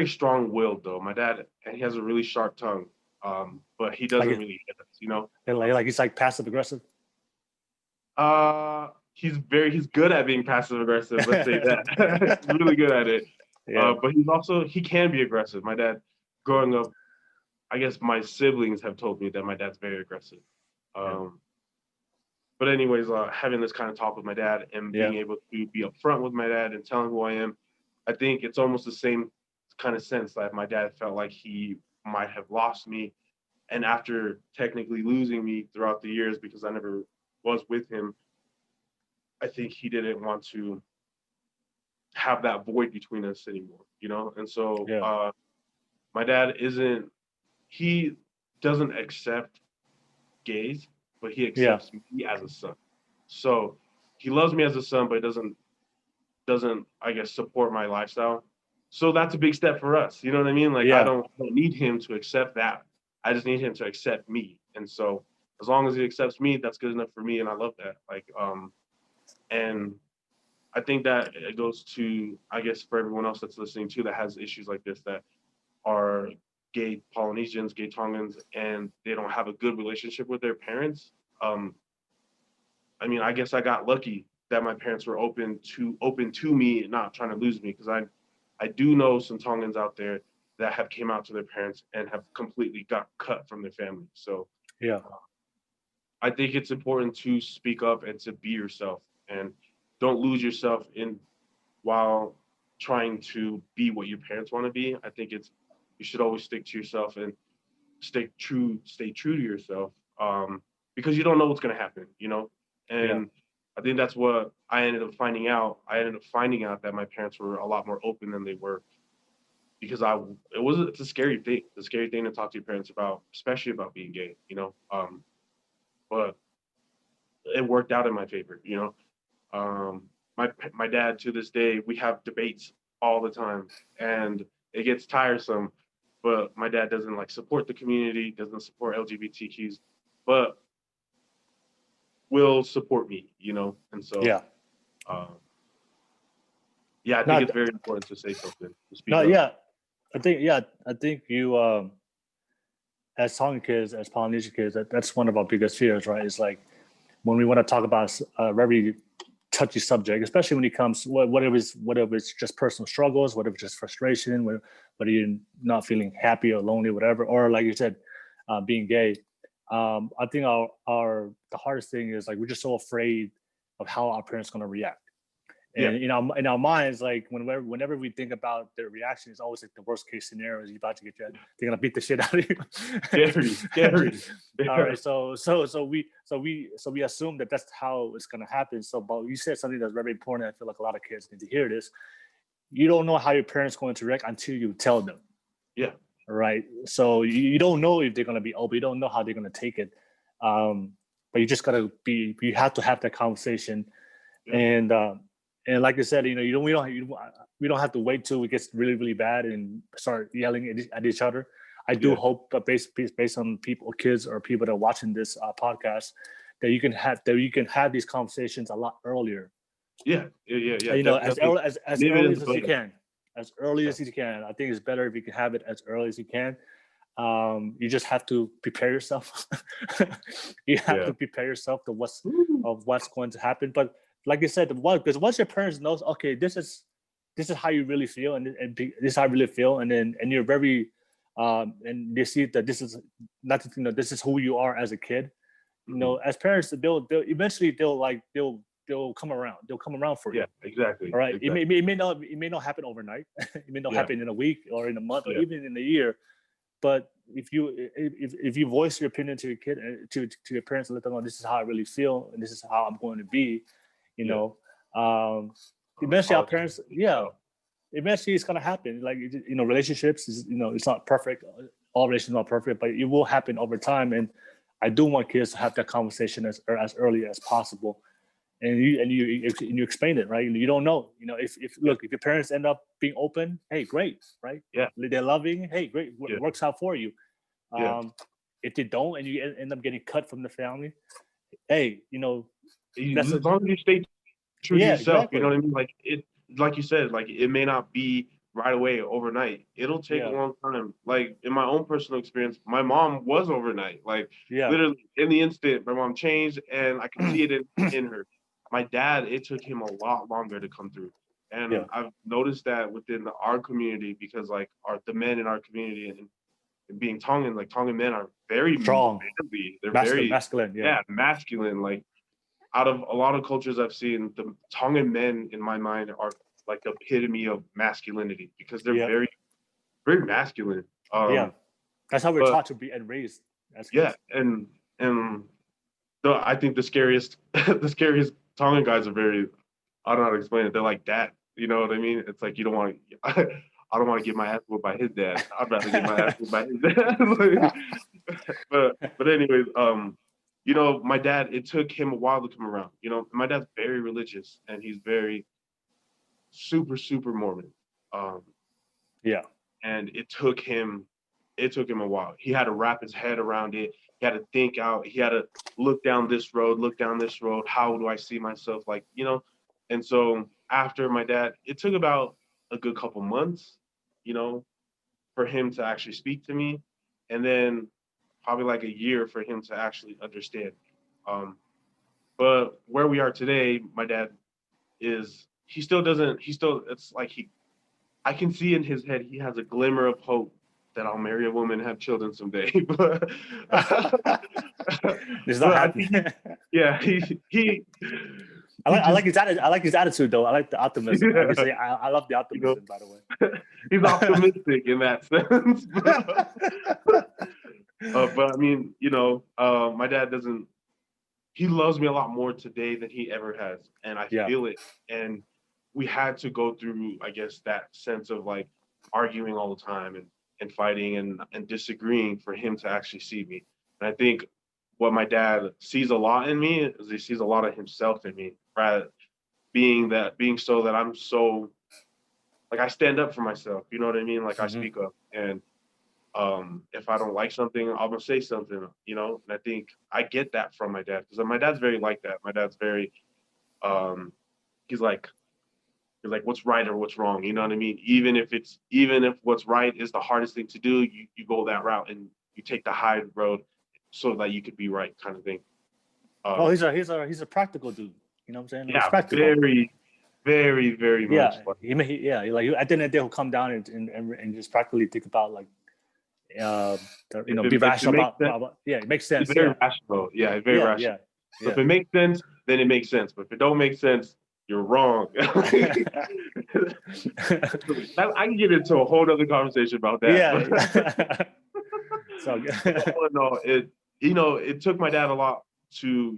Speaker 2: strong-willed though. My dad, and he has a really sharp tongue. But he doesn't really hit us,
Speaker 1: Like he's like passive aggressive.
Speaker 2: He's good at being passive aggressive. Let's say that. He's really good at it. But he can be aggressive. My dad, growing up, I guess my siblings have told me that my dad's very aggressive. But anyways, having this kind of talk with my dad and being able to be upfront with my dad and tell him who I am, I think it's almost the same kind of sense that my dad felt like he might have lost me. And after technically losing me throughout the years, because I never was with him, I think he didn't want to have that void between us anymore, And so my dad he doesn't accept gays, but he accepts me as a son. So he loves me as a son, but doesn't I guess support my lifestyle. So that's a big step for us. You know what I mean? Like I don't need him to accept that. I just need him to accept me. And so as long as he accepts me, that's good enough for me. And I love that. And I think that it goes to, I guess, for everyone else that's listening too, that has issues like this, that are gay Polynesians, gay Tongans, and they don't have a good relationship with their parents. I mean, I guess I got lucky that my parents were open to me and not trying to lose me, because I do know some Tongans out there that have came out to their parents and have completely got cut from their family. So I think it's important to speak up and to be yourself, and don't lose yourself while trying to be what your parents want to be. I think you should always stick to yourself and stay true to yourself, because you don't know what's going to happen, And I think that's what I ended up finding out. I ended up finding out that my parents were a lot more open than they were, because it's a scary thing. It's a scary thing to talk to your parents about, especially about being gay, But it worked out in my favor, My dad, to this day, we have debates all the time, and it gets tiresome. But my dad doesn't support the community, doesn't support LGBTQs, but will support me, And so I think it's very important to say something. To speak up.
Speaker 1: I think you as Tongan kids, as Polynesian kids, that's one of our biggest fears, right? It's like when we want to talk about a very touchy subject, especially when it comes whatever it's just personal struggles, whatever it's just frustration, whether you're not feeling happy or lonely, whatever, or like you said, being gay. I think the hardest thing is like we're just so afraid of how our parents are going to react. And in our minds, like whenever we think about their reaction, it's always like the worst case scenario is you're about to get they're gonna beat the shit out of you.
Speaker 2: Scary.
Speaker 1: All right, so we assume that that's how it's gonna happen. So, but you said something that's very important. I feel like a lot of kids need to hear this. You don't know how your parents going to react until you tell them.
Speaker 2: Yeah.
Speaker 1: Right. So you don't know if they're gonna be open. You don't know how they're gonna take it. But you just gotta be. You have to have that conversation, and like I said, we don't have to wait till it gets really, really bad and start yelling at each other. I do hope that based on kids or people that are watching this podcast, that you can have these conversations a lot earlier.
Speaker 2: Yeah.
Speaker 1: As early as you can. As early as you can. I think it's better if you can have it as early as you can. You just have to prepare yourself. You have to prepare yourself to what's going to happen. But like you said, because once your parents knows, okay, this is how you really feel, and this is how I really feel, and you're very, and they see that this is not, this is who you are as a kid. As parents, they'll eventually they'll come around. They'll come around for you.
Speaker 2: Yeah, exactly.
Speaker 1: All right.
Speaker 2: Exactly.
Speaker 1: It may not happen overnight. It may not happen in a week or in a month or even in a year. But if you voice your opinion to your kid, to your parents, and let them know this is how I really feel and this is how I'm going to be. Eventually our parents, eventually it's gonna happen. Like relationships is, it's not perfect. All relationships are not perfect, but it will happen over time. And I do want kids to have that conversation as early as possible. And you explain it, right? You don't know, if your parents end up being open, hey, great, right?
Speaker 2: Yeah,
Speaker 1: they're loving. Hey, great, works out for you. If they don't, and you end up getting cut from the family, hey,
Speaker 2: as long as you stay true to yourself,
Speaker 1: exactly.
Speaker 2: You know what I mean? Like you said, like it may not be right away overnight. It'll take a long time. Like in my own personal experience, my mom was overnight. Like literally in the instant, my mom changed, and I could see it in her. My dad, it took him a lot longer to come through, and I've noticed that within our community, because like the men in our community and being Tongan, like Tongan men are very
Speaker 1: strong.
Speaker 2: They're
Speaker 1: masculine,
Speaker 2: very
Speaker 1: masculine.
Speaker 2: Masculine. Like out of a lot of cultures I've seen, the Tongan men, in my mind, are like the epitome of masculinity because they're very, very masculine.
Speaker 1: That's how we're taught to be and raised.
Speaker 2: And I think the scariest Tongan guys are very, I don't know how to explain it. They're like that. You know what I mean? It's like you don't want to. I don't want to get my ass whooped by his dad. I'd rather get my ass whooped by his dad. but anyways, my dad, it took him a while to come around. My dad's very religious and he's very super, super Mormon. And it took him a while. He had to wrap his head around it. He had to think out. He had to look down this road. How do I see myself? And so after my dad, it took about a good couple months, for him to actually speak to me. And then probably like a year for him to actually understand. But where we are today, my dad it's like I can see in his head, he has a glimmer of hope that I'll marry a woman and have children someday. But
Speaker 1: it's not happening. I like his attitude though. I like the optimism. I love the optimism, by the way.
Speaker 2: He's optimistic in that sense. But I mean, my dad he loves me a lot more today than he ever has. And I feel it. And we had to go through, I guess, that sense of like arguing all the time and fighting and disagreeing for him to actually see me. And I think what my dad sees a lot in me is he sees a lot of himself in me, rather being so that I'm so, like, I stand up for myself, you know what I mean? Like I speak up, and if I don't like something, I'm gonna say something, and I think I get that from my dad, because my dad's very like that. My dad's very, he's like, what's right or what's wrong, you know what I mean? Even if what's right is the hardest thing to do, you go that route and you take the high road so that you could be right, kind of thing.
Speaker 1: He's a practical dude. You know what I'm saying? Like, it's
Speaker 2: Yeah,
Speaker 1: practical.
Speaker 2: very, very, very much.
Speaker 1: Yeah,
Speaker 2: Like,
Speaker 1: like at the end of the day, he'll come down and just practically think about like, be
Speaker 2: if it
Speaker 1: rational
Speaker 2: makes sense,
Speaker 1: yeah, it makes
Speaker 2: it's
Speaker 1: sense.
Speaker 2: very
Speaker 1: Yeah,
Speaker 2: rational. Yeah, it's very
Speaker 1: yeah,
Speaker 2: rational.
Speaker 1: yeah,
Speaker 2: So if
Speaker 1: yeah.
Speaker 2: it makes sense, then it makes sense. But if it don't make sense, you're wrong. I can get into a whole other conversation about that.
Speaker 1: Yeah. So
Speaker 2: All in all, it took my dad a lot to,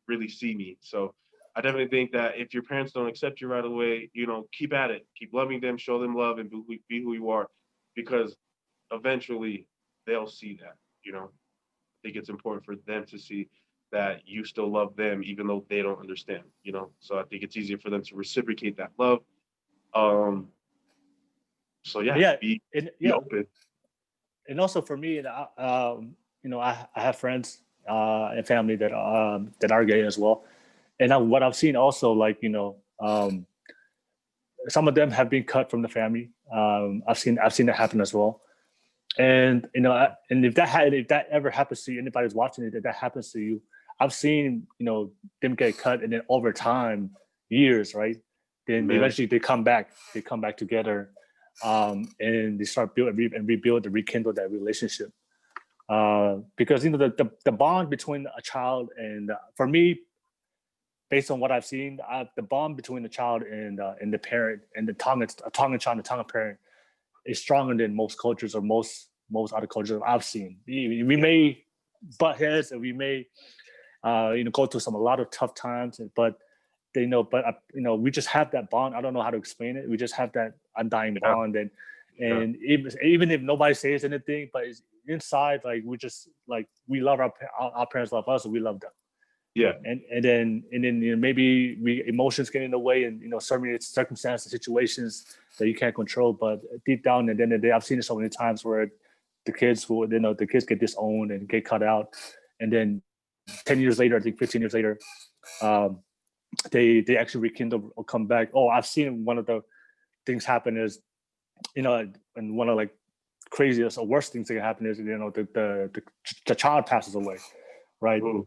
Speaker 2: really see me. So I definitely think that if your parents don't accept you right away, keep at it, keep loving them, show them love, and be who you are, because eventually they'll see that. I think it's important for them to see that you still love them, even though they don't understand. So I think it's easier for them to reciprocate that love. Um, so yeah,
Speaker 1: yeah,
Speaker 2: be open.
Speaker 1: and also for me, I have friends and family that are gay as well, and what I've seen also, like, some of them have been cut from the family. I've seen that happen as well. And and if that ever happens to you, anybody's watching it, if that happens to you, I've seen them get cut, and then over time, years, right? Then
Speaker 2: Man.
Speaker 1: eventually they come back together, and they start rebuild and rekindle that relationship. Because the bond between a child and for me, based on what I've seen, the bond between the child and the parent and the Tongan child, the Tongan parent, is stronger than most cultures or most other cultures I've seen. We may butt heads, and we may go through a lot of tough times, but we just have that bond. I don't know how to explain it. We just have that undying bond, and even if nobody says anything, but it's inside, like we love our parents love us, and we love them.
Speaker 2: Yeah.
Speaker 1: And then maybe emotions get in the way, and certain circumstances, situations that you can't control. But deep down, at the end of the day, I've seen it so many times where the kids get disowned and get cut out, and then 10 years later, I think 15 years later, they actually rekindle or come back. Oh, I've seen one of the things happen is, and one of like craziest or worst things that can happen is, the child passes away, right?
Speaker 2: Ooh,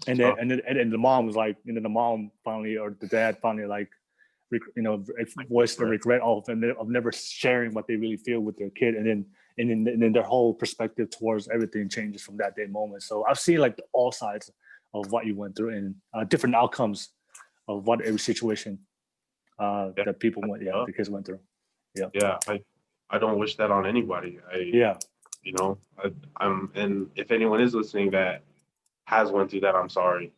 Speaker 1: and then the mom was like, the mom finally, or the dad finally, like, voiced the regret of never sharing what they really feel with their kid, and then their whole perspective towards everything changes from that day moment. So I've seen like all sides of what you went through, and different outcomes of what every situation that people went, the kids went through.
Speaker 2: Yeah, I don't wish that on anybody. And if anyone is listening that has went through that, I'm sorry.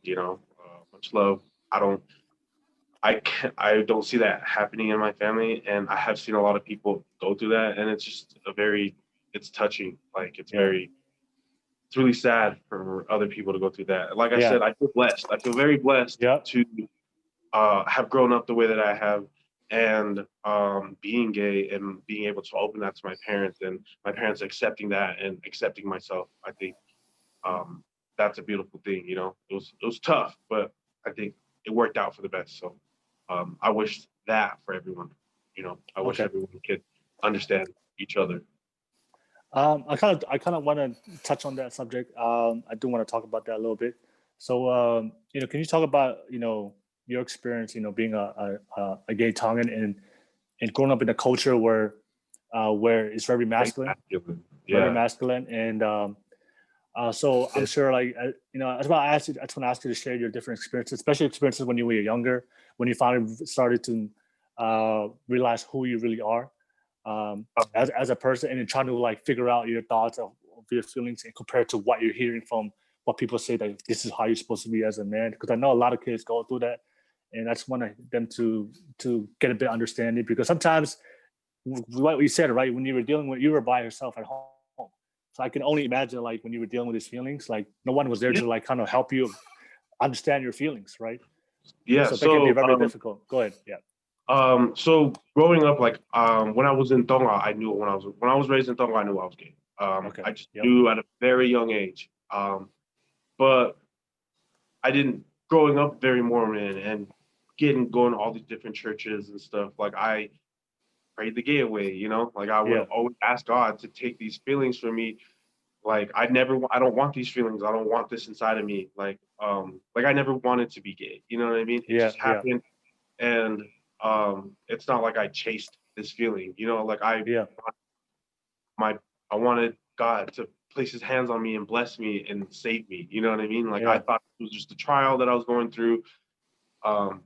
Speaker 2: Much love. I don't see that happening in my family, and I have seen a lot of people go through that, and it's just it's touching. Like, it's really sad for other people to go through that. Like I said, I feel blessed. I feel very blessed to have grown up the way that I have, and being gay and being able to open that to my parents, and my parents accepting that and accepting myself. I think that's a beautiful thing. It was tough, but I think it worked out for the best. So I wish that for everyone. I wish everyone could understand each other.
Speaker 1: I kind of want to touch on that subject. I do want to talk about that a little bit. So, can you talk about your experience, being a gay Tongan, and growing up in a culture where it's very masculine, very masculine, and so I'm sure, like, that's why I just want to ask you to share your different experiences, especially experiences when you were younger, when you finally started to realize who you really are as a person, and then trying to like figure out your thoughts of your feelings, and compared to what you're hearing from what people say that this is how you're supposed to be as a man. Because I know a lot of kids go through that, and I just want them to get a bit of understanding, because sometimes what we said, right, when you were by yourself at home. So I can only imagine, like, when you were dealing with these feelings, like no one was there to like kind of help you understand your feelings, right?
Speaker 2: Yeah.
Speaker 1: So that can be very difficult. Go ahead. Yeah.
Speaker 2: So growing up, like, when I was in Tonga, I knew when I was raised in Tonga, I knew I was gay. I just knew at a very young age. But I didn't, growing up very Mormon and going to all these different churches and stuff, like, I prayed the gay away, like I would always ask God to take these feelings from me, Like I don't want these feelings. I don't want this inside of me. Like I never wanted to be gay. You know what I mean? It
Speaker 1: Yeah,
Speaker 2: just
Speaker 1: yeah,
Speaker 2: happened, and it's not like I chased this feeling. You know, like
Speaker 1: yeah,
Speaker 2: my I wanted God to place His hands on me and bless me and save me. You know what I mean? Like I
Speaker 1: yeah,
Speaker 2: thought it was just a trial that I was going through, um,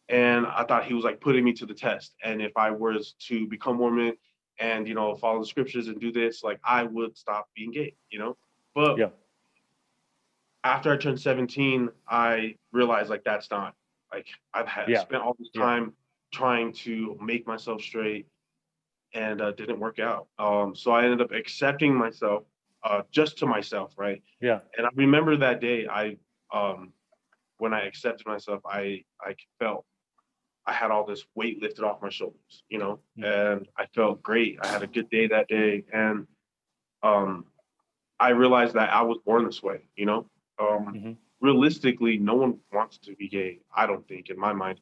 Speaker 2: and I thought He was like putting me to the test. And if I was to become Mormon and follow the scriptures and do this, like I would stop being gay. But
Speaker 1: yeah,
Speaker 2: after I turned 17, I realized like that's not like I've had
Speaker 1: yeah,
Speaker 2: spent all this
Speaker 1: yeah,
Speaker 2: time trying to make myself straight and didn't work out. So I ended up accepting myself just to myself, right?
Speaker 1: yeah,
Speaker 2: And I remember that day, um, when I accepted myself, I felt I had all this weight lifted off my shoulders,
Speaker 1: mm,
Speaker 2: and I felt great. I had a good day that day, and um, I realized that I was born this way. Um,
Speaker 1: mm-hmm.
Speaker 2: Realistically, no one wants to be gay. I don't think, in my mind.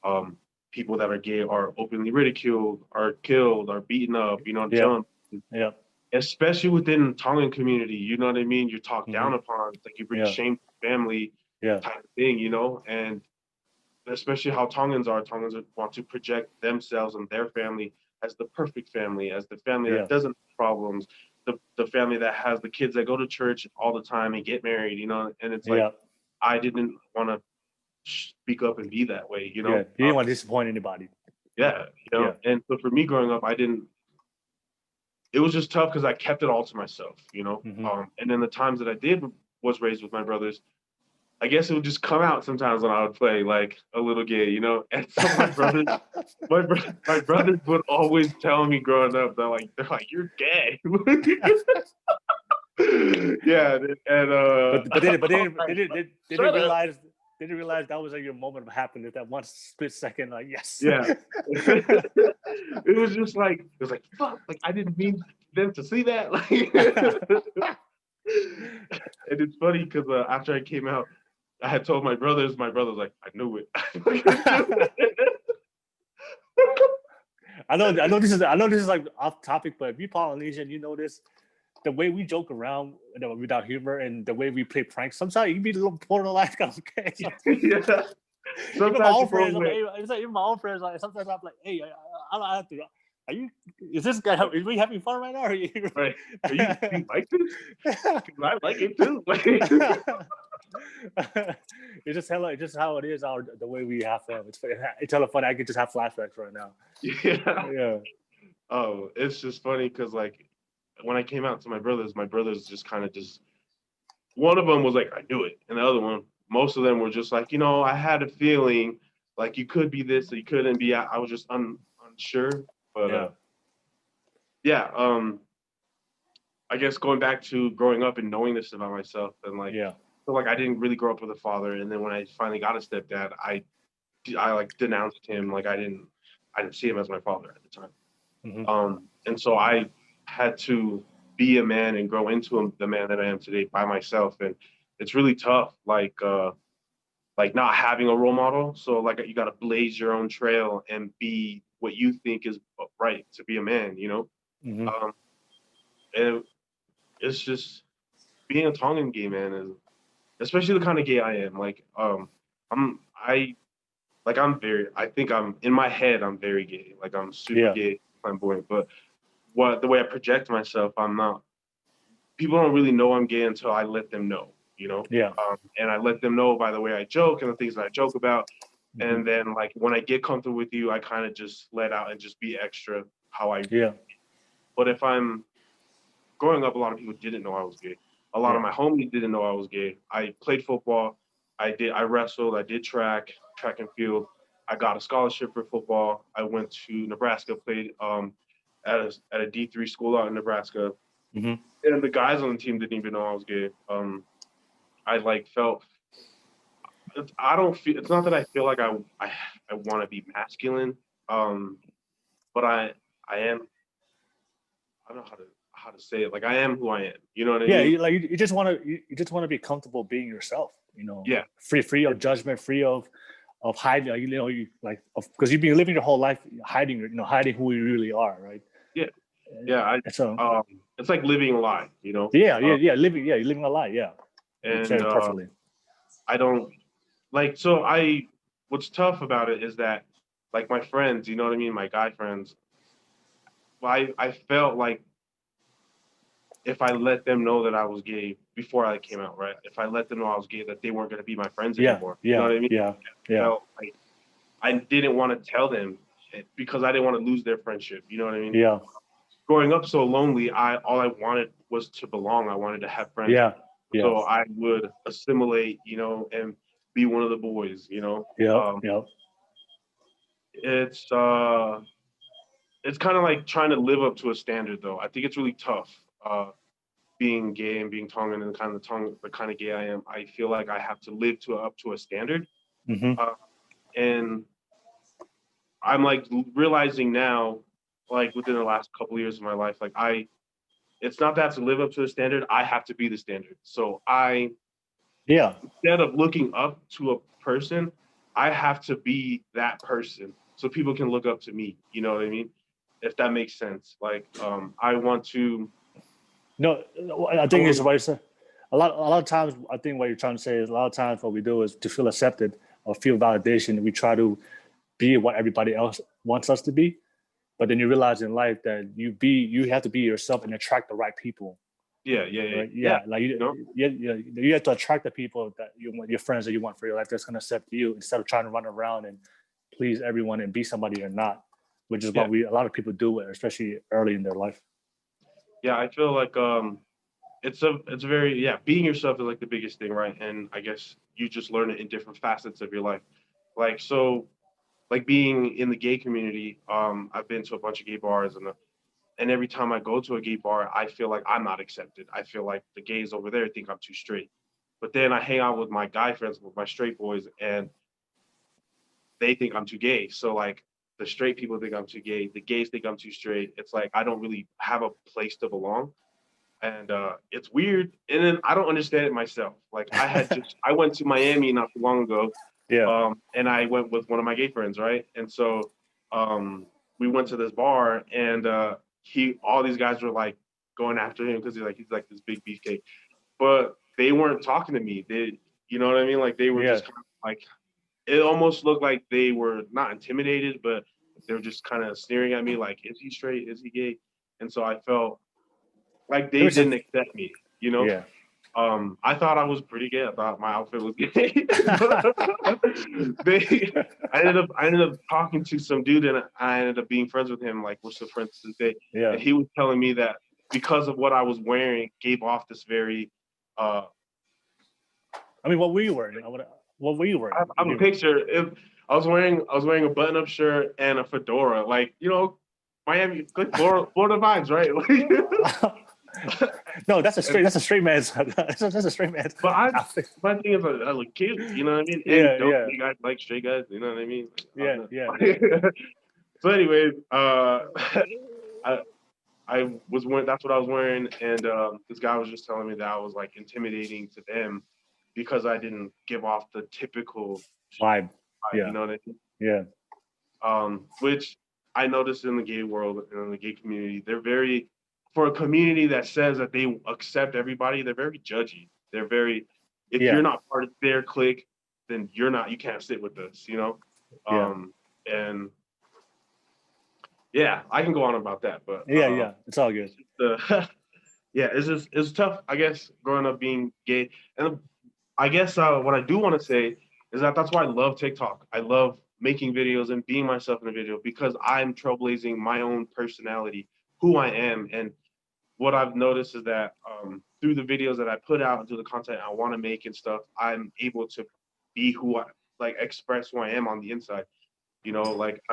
Speaker 2: Um, People that are gay are openly ridiculed, are killed, are beaten up,
Speaker 1: Yeah,
Speaker 2: jumped.
Speaker 1: yeah,
Speaker 2: Especially within Tongan community, you know what I mean? You're talked
Speaker 1: mm-hmm.
Speaker 2: down upon. It's like you bring
Speaker 1: Yeah,
Speaker 2: shame to family
Speaker 1: yeah,
Speaker 2: type of thing. And especially how Tongans are. Tongans want to project themselves and their family as the perfect family, as the family
Speaker 1: yeah,
Speaker 2: that doesn't have problems, the family that has the kids that go to church all the time and get married. And it's like
Speaker 1: yeah,
Speaker 2: I didn't want to speak up and be that way.
Speaker 1: yeah. You didn't want to disappoint anybody.
Speaker 2: Yeah,
Speaker 1: Yeah,
Speaker 2: and so for me growing up, it was just tough because I kept it all to myself.
Speaker 1: mm-hmm.
Speaker 2: And then the times that I did was raised with my brothers, I guess it would just come out sometimes when I would play like a little gay. And so my brothers would always tell me growing up that they're like you're gay. Yeah, and
Speaker 1: but they
Speaker 2: I was like,
Speaker 1: they didn't
Speaker 2: shut up.
Speaker 1: realize that was like your moment of happiness, that one split second, like yes.
Speaker 2: Yeah. It was just like it was like fuck, like I didn't mean them to see that. Like, and it's funny because after I came out, I had told my brothers. My brothers like, I knew it. I knew it.
Speaker 1: I know this is like off topic, but if you Polynesian, you know this. The way we joke around without humor and the way we play pranks, sometimes you be a little borderline kind of okay.
Speaker 2: Yeah.
Speaker 1: Even my
Speaker 2: Sometimes
Speaker 1: own
Speaker 2: the wrong
Speaker 1: friends, I'm
Speaker 2: way.
Speaker 1: like, it's like, even my own friends, like sometimes I'm like, hey, I don't have to. Are you? Is this guy? Is we having fun right now? Or are you?
Speaker 2: Right? Are you like this? Because I like it too.
Speaker 1: It's just hella, it's just how it is. The way we have fun. It's hella funny. I could just have flashbacks right now.
Speaker 2: Yeah.
Speaker 1: Yeah.
Speaker 2: Oh, it's just funny because like when I came out to my brothers just kind of just one of them was like, I knew it, and the other one, most of them were just like, I had a feeling like you could be this, or you couldn't be. I was just unsure, but
Speaker 1: Yeah.
Speaker 2: yeah. I guess going back to growing up and knowing this about myself, and like,
Speaker 1: Yeah.
Speaker 2: so like I didn't really grow up with a father, and then when I finally got a stepdad, I like denounced him, like I didn't see him as my father at the time.
Speaker 1: Mm-hmm.
Speaker 2: And so I had to be a man and grow into the man that I am today by myself, and it's really tough, like not having a role model. So like you got to blaze your own trail and be what you think is right to be a man.
Speaker 1: Mm-hmm.
Speaker 2: And it's just being a Tongan gay man is, especially the kind of gay I am. Like I I'm very. I think I'm in my head. I'm very gay. Like I'm super
Speaker 1: Yeah.
Speaker 2: gay, flamboyant. But the way I project myself, I'm not. People don't really know I'm gay until I let them know.
Speaker 1: Yeah.
Speaker 2: And I let them know by the way I joke and the things that I joke about.
Speaker 1: Mm-hmm.
Speaker 2: And then like when I get comfortable with you, I kind of just let out and just be extra how I.
Speaker 1: Yeah.
Speaker 2: But if I'm growing up, a lot of people didn't know I was gay. A lot of
Speaker 1: Yeah.
Speaker 2: my homies didn't know I was gay. I played football. I wrestled. I did track and field. I got a scholarship for football. I went to Nebraska, played at a D3 school out in Nebraska.
Speaker 1: Mm-hmm.
Speaker 2: And the guys on the team didn't even know I was gay. I like felt. I don't feel. It's not that I feel like I want to be masculine. But I am. I don't know how to say it. Like I am who I am. You know what I
Speaker 1: Yeah.
Speaker 2: mean?
Speaker 1: You just want to be comfortable being yourself.
Speaker 2: Yeah.
Speaker 1: Free of judgment, free of hiding. Because you've been living your whole life hiding who you really are, right?
Speaker 2: Yeah. Yeah,
Speaker 1: So
Speaker 2: it's like living a lie, you know.
Speaker 1: you're living a lie. Yeah, you said
Speaker 2: And
Speaker 1: it perfectly.
Speaker 2: I don't like. So what's tough about it is that, like my friends, you know what I mean, my guy friends. I felt like if I let them know that I was gay before I came out, right? If I let them know I was gay, that they weren't going to be my friends anymore. You know what I mean?
Speaker 1: Yeah.
Speaker 2: Felt like I didn't want to tell them because I didn't want to lose their friendship. You know what I mean?
Speaker 1: Yeah.
Speaker 2: Growing up so lonely, all I wanted was to belong. I wanted to have friends.
Speaker 1: Yeah. Yeah.
Speaker 2: So I would assimilate, you know, and be one of the boys, you know.
Speaker 1: Yeah.
Speaker 2: It's kind of like trying to live up to a standard, though. I think it's really tough. Being gay and being Tongan and the kind of gay I am, I feel like I have to live up to a standard.
Speaker 1: Mm-hmm.
Speaker 2: And I'm like realizing now, like within the last couple of years of my life, like it's not that to live up to the standard, I have to be the standard. So instead of looking up to a person, I have to be that person so people can look up to me. You know what I mean? If that makes sense. Like, I want to.
Speaker 1: No, I think it's what you said. A lot of times, I think what you're trying to say is a lot of times what we do is to feel accepted or feel validation. We try to be what everybody else wants us to be, but then you realize in life that you have to be yourself and attract the right people.
Speaker 2: Yeah.
Speaker 1: Right? Like you have to attract the people that you want, your friends that you want for your life that's going to accept you instead of trying to run around and please everyone and be somebody you're not, which is what a lot of people do, especially early in their life.
Speaker 2: Yeah, I feel like it's very being yourself is like the biggest thing, right? And I guess you just learn it in different facets of your life. Like so, like being in the gay community, I've been to a bunch of gay bars and every time I go to a gay bar, I feel like I'm not accepted. I feel like the gays over there think I'm too straight. But then I hang out with my guy friends, with my straight boys, and they think I'm too gay. So like the straight people think I'm too gay, the gays think I'm too straight. It's like I don't really have a place to belong. And it's weird. And then I don't understand it myself. Like I went to Miami not too long ago. And I went with one of my gay friends, right? And so we went to this bar and all these guys were like going after him because he's like this big beefcake. But they weren't talking to me. You know what I mean? Like they were just kind of like, it almost looked like they were not intimidated, but they were just kind of staring at me like, is he straight? Is he gay? And so I felt like they didn't accept me, you know?
Speaker 1: Yeah.
Speaker 2: I thought I was pretty gay. I thought my outfit was gay. I ended up talking to some dude and I ended up being friends with him. Like we're still friends to this day.
Speaker 1: Yeah.
Speaker 2: And he was telling me that because of what I was wearing gave off this very
Speaker 1: I mean, what were you wearing? What were you wearing?
Speaker 2: I have a picture. I was wearing a button-up shirt and a fedora. Like, you know, Miami, like Florida vibes, right?
Speaker 1: No, that's a straight man's. That's a straight man's.
Speaker 2: But my thing is, I look cute. You know what I mean? And gay guys like straight guys. You know what I mean?
Speaker 1: Yeah.
Speaker 2: So, anyways, I was wearing. That's what I was wearing, and this guy was just telling me that I was like intimidating to them because I didn't give off the typical
Speaker 1: vibe. Yeah.
Speaker 2: You know what I mean?
Speaker 1: Yeah.
Speaker 2: Which I noticed in the gay world and in the gay community, they're very, for a community that says that they accept everybody, they're very judgy. They're very, if you're not part of their clique, then you can't sit with us, you know? And yeah, I can go on about that, but
Speaker 1: it's all good.
Speaker 2: It's tough, I guess, growing up being gay. And I guess what I do want to say is that that's why I love TikTok. I love making videos and being myself in a video because I'm trailblazing my own personality, who I am. And what I've noticed is that through the videos that I put out and through the content I want to make and stuff, I'm able to be express who I am on the inside. You know, like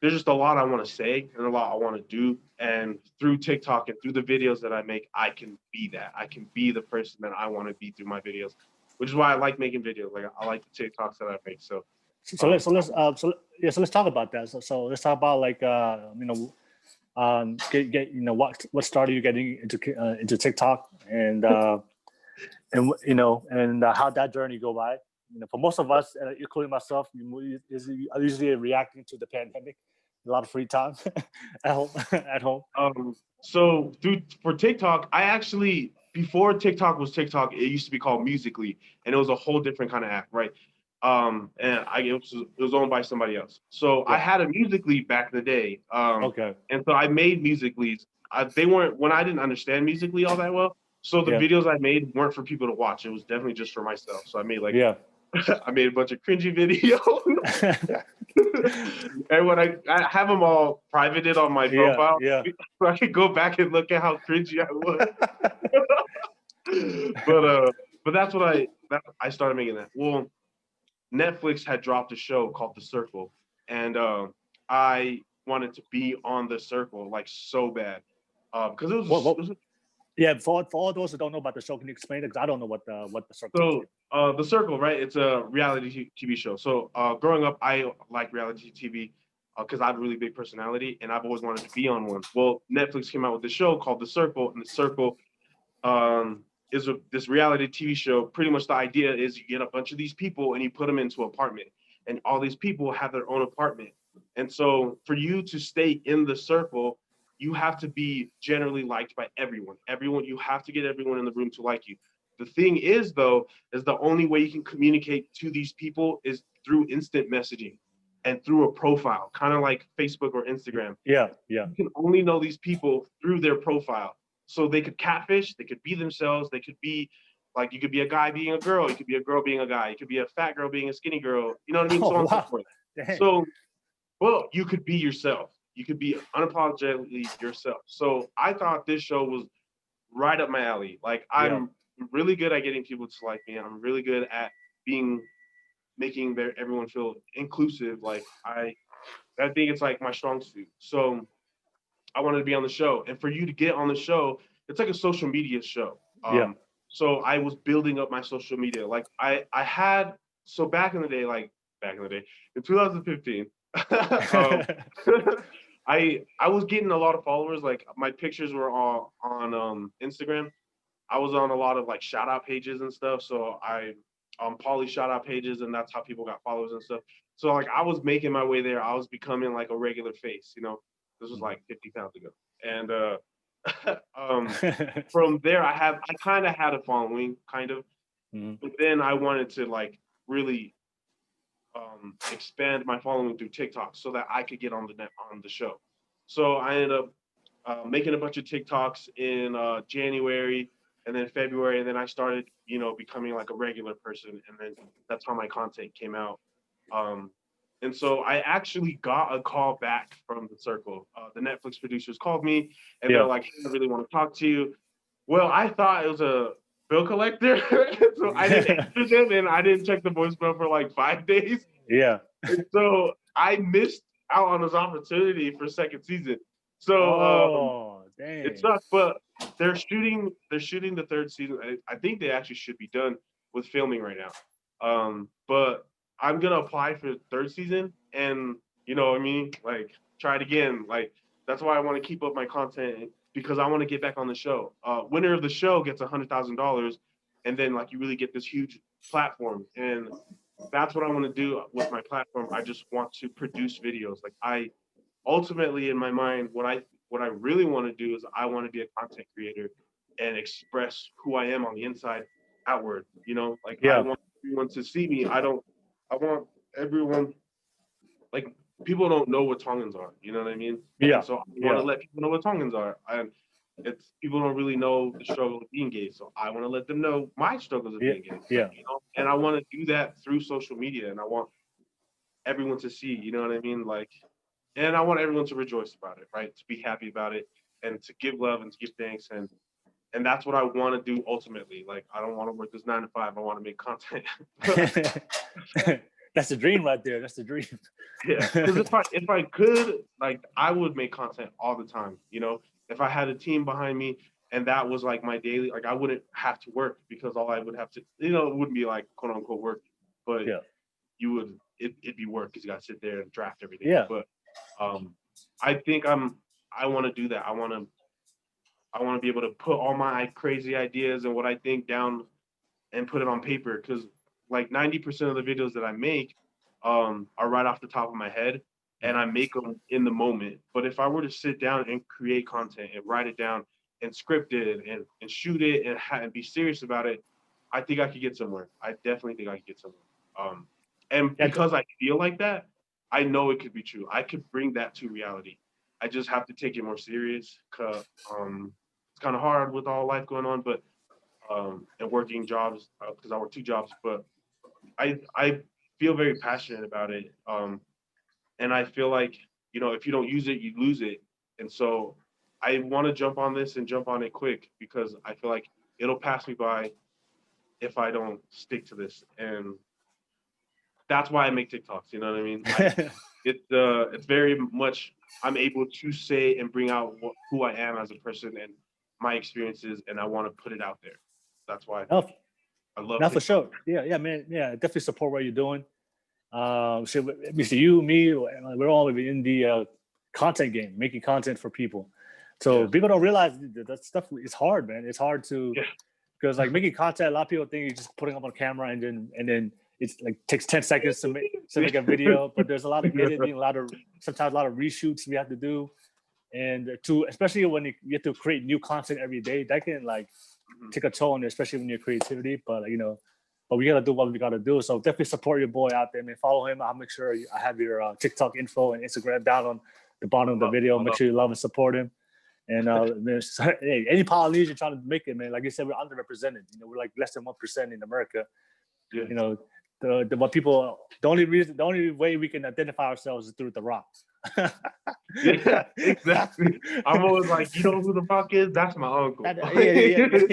Speaker 2: there's just a lot I want to say and a lot I want to do. And through TikTok and through the videos that I make, I can be that. I can be the person that I want to be through my videos, which is why I like making videos. Like I like the TikToks that I make. So
Speaker 1: let's talk about that. So let's talk about like what started you getting into TikTok and how that journey go by. You know, for most of us, including myself, is usually reacting to the pandemic. A lot of free time at home. At home.
Speaker 2: So for TikTok, I actually before TikTok was TikTok, it used to be called Musically, and it was a whole different kind of app, right? And it was owned by somebody else. So I had a Musically back in the day.
Speaker 1: Okay.
Speaker 2: And so I made Musicallys. They weren't when I didn't understand Musically all that well. So the videos I made weren't for people to watch. It was definitely just for myself. So I made I made a bunch of cringy videos. And when I have them all privated on my profile, so I could go back and look at how cringy I was. But that's what I started making that. Well, Netflix had dropped a show called The Circle, and I wanted to be on The Circle like so bad because it was
Speaker 1: yeah, for all those who don't know about the show, can you explain it? Because I don't know what the Circle is.
Speaker 2: So The Circle, right? It's a reality TV show. So growing up, I like reality TV because I have a really big personality, and I've always wanted to be on one. Well, Netflix came out with this show called The Circle, and The Circle is this reality TV show. Pretty much the idea is you get a bunch of these people and you put them into an apartment, and all these people have their own apartment. And so for you to stay in the circle, you have to be generally liked by everyone. You have to get everyone in the room to like you. The thing is, though, is the only way you can communicate to these people is through instant messaging and through a profile, kind of like Facebook or Instagram.
Speaker 1: Yeah.
Speaker 2: You can only know these people through their profile. So they could catfish, they could be themselves, they could be like, you could be a guy being a girl, you could be a girl being a guy, you could be a fat girl being a skinny girl, you know what I mean? So on and so forth. So, well, you could be yourself. You could be unapologetically yourself. So I thought this show was right up my alley. Like I'm really good at getting people to like me. I'm really good at making everyone feel inclusive. Like I think it's like my strong suit. So I wanted to be on the show. And for you to get on the show, it's like a social media show. So I was building up my social media. Like I had, so back in the day, in 2015, I was getting a lot of followers. Like my pictures were all on Instagram. I was on a lot of like shout out pages and stuff. So I Polly shout out pages, and that's how people got followers and stuff. So like I was making my way there. I was becoming like a regular face, you know. This was like 50 pounds ago. And from there I kind of had a following, kind of. But then I wanted to like really expand my following through TikTok so that I could get on the show. So I ended up making a bunch of TikToks in January and then February, and then I started, becoming like a regular person, and then that's how my content came out. And so I actually got a call back from the circle. The Netflix producers called me, and they're like, "I really want to talk to you." Well, I thought it was a bill collector, so I didn't answer them, and I didn't check the voicemail for like 5 days.
Speaker 1: Yeah.
Speaker 2: And so I missed out on this opportunity for second season. So
Speaker 1: dang.
Speaker 2: It sucks, but they're shooting the third season. I think they actually should be done with filming right now. But I'm gonna apply for the third season, and you know what I mean, like try it again. Like that's why I want to keep up my content, because I want to get back on the show. Winner of the show gets $100,000, and then like you really get this huge platform, and that's what I want to do with my platform. I just want to produce videos. Like I ultimately, in my mind, what I really want to do is I want to be a content creator and express who I am on the inside outward. I want everyone to see me. I want everyone, like, people don't know what Tongans are. You know what I mean?
Speaker 1: Yeah.
Speaker 2: And so I want to let people know what Tongans are. And it's people don't really know the struggle of being gay. So I want to let them know my struggles of being gay.
Speaker 1: Yeah.
Speaker 2: And I want to do that through social media, and I want everyone to see, you know what I mean? Like, and I want everyone to rejoice about it, right? To be happy about it, and to give love and to give thanks. And that's what I want to do ultimately. Like, I don't want to work this 9 to 5. I want to make content.
Speaker 1: That's the dream right there. That's the dream.
Speaker 2: Yeah, because if I could, like, I would make content all the time. If I had a team behind me and that was like my daily, like I wouldn't have to work, because all I would have to, it wouldn't be like quote unquote work, but it'd be work, because you got to sit there and draft everything.
Speaker 1: Yeah.
Speaker 2: But I think I want to do that. I want to be able to put all my crazy ideas and what I think down and put it on paper, because like 90% of the videos that I make are right off the top of my head. and I make them in the moment. But if I were to sit down and create content and write it down and script it and shoot it and be serious about it, I think I could get somewhere. I definitely think I could get somewhere. And because I feel like that, I know it could be true. I could bring that to reality. I just have to take it more serious. It's kind of hard with all life going on, but and working jobs because I work 2 jobs. But I feel very passionate about it. And I feel like, if you don't use it, you lose it. And so I want to jump on this and jump on it quick because I feel like it'll pass me by if I don't stick to this. And that's why I make TikToks. You know what I mean? It's very much I'm able to say and bring out who I am as a person and my experiences, and I want to put it out there. That's why I love.
Speaker 1: Not for sure. Yeah, man. Yeah, definitely support what you're doing. So you, me, we're all in the content game, making content for people. So people don't realize that stuff is hard, man. It's hard to because like making content. A lot of people think you're just putting up on camera and then it's like takes 10 seconds to make a video, but there's a lot of editing, sometimes a lot of reshoots we have to do, and especially when you have to create new content every day, that can like take a toll on you, especially when your creativity. But but we gotta do what we gotta do. So definitely support your boy out there, man. Follow him. I'll make sure I have your TikTok info and Instagram down on the bottom of the video. Make sure you love and support him. And hey, any Polynesian trying to make it, man. Like you said, we're underrepresented. We're like less than 1% in America. Yeah. The only way we can identify ourselves is through The Rock.
Speaker 2: Yeah, exactly. I'm always like, you know who The Rock is? That's my uncle.
Speaker 1: Yeah.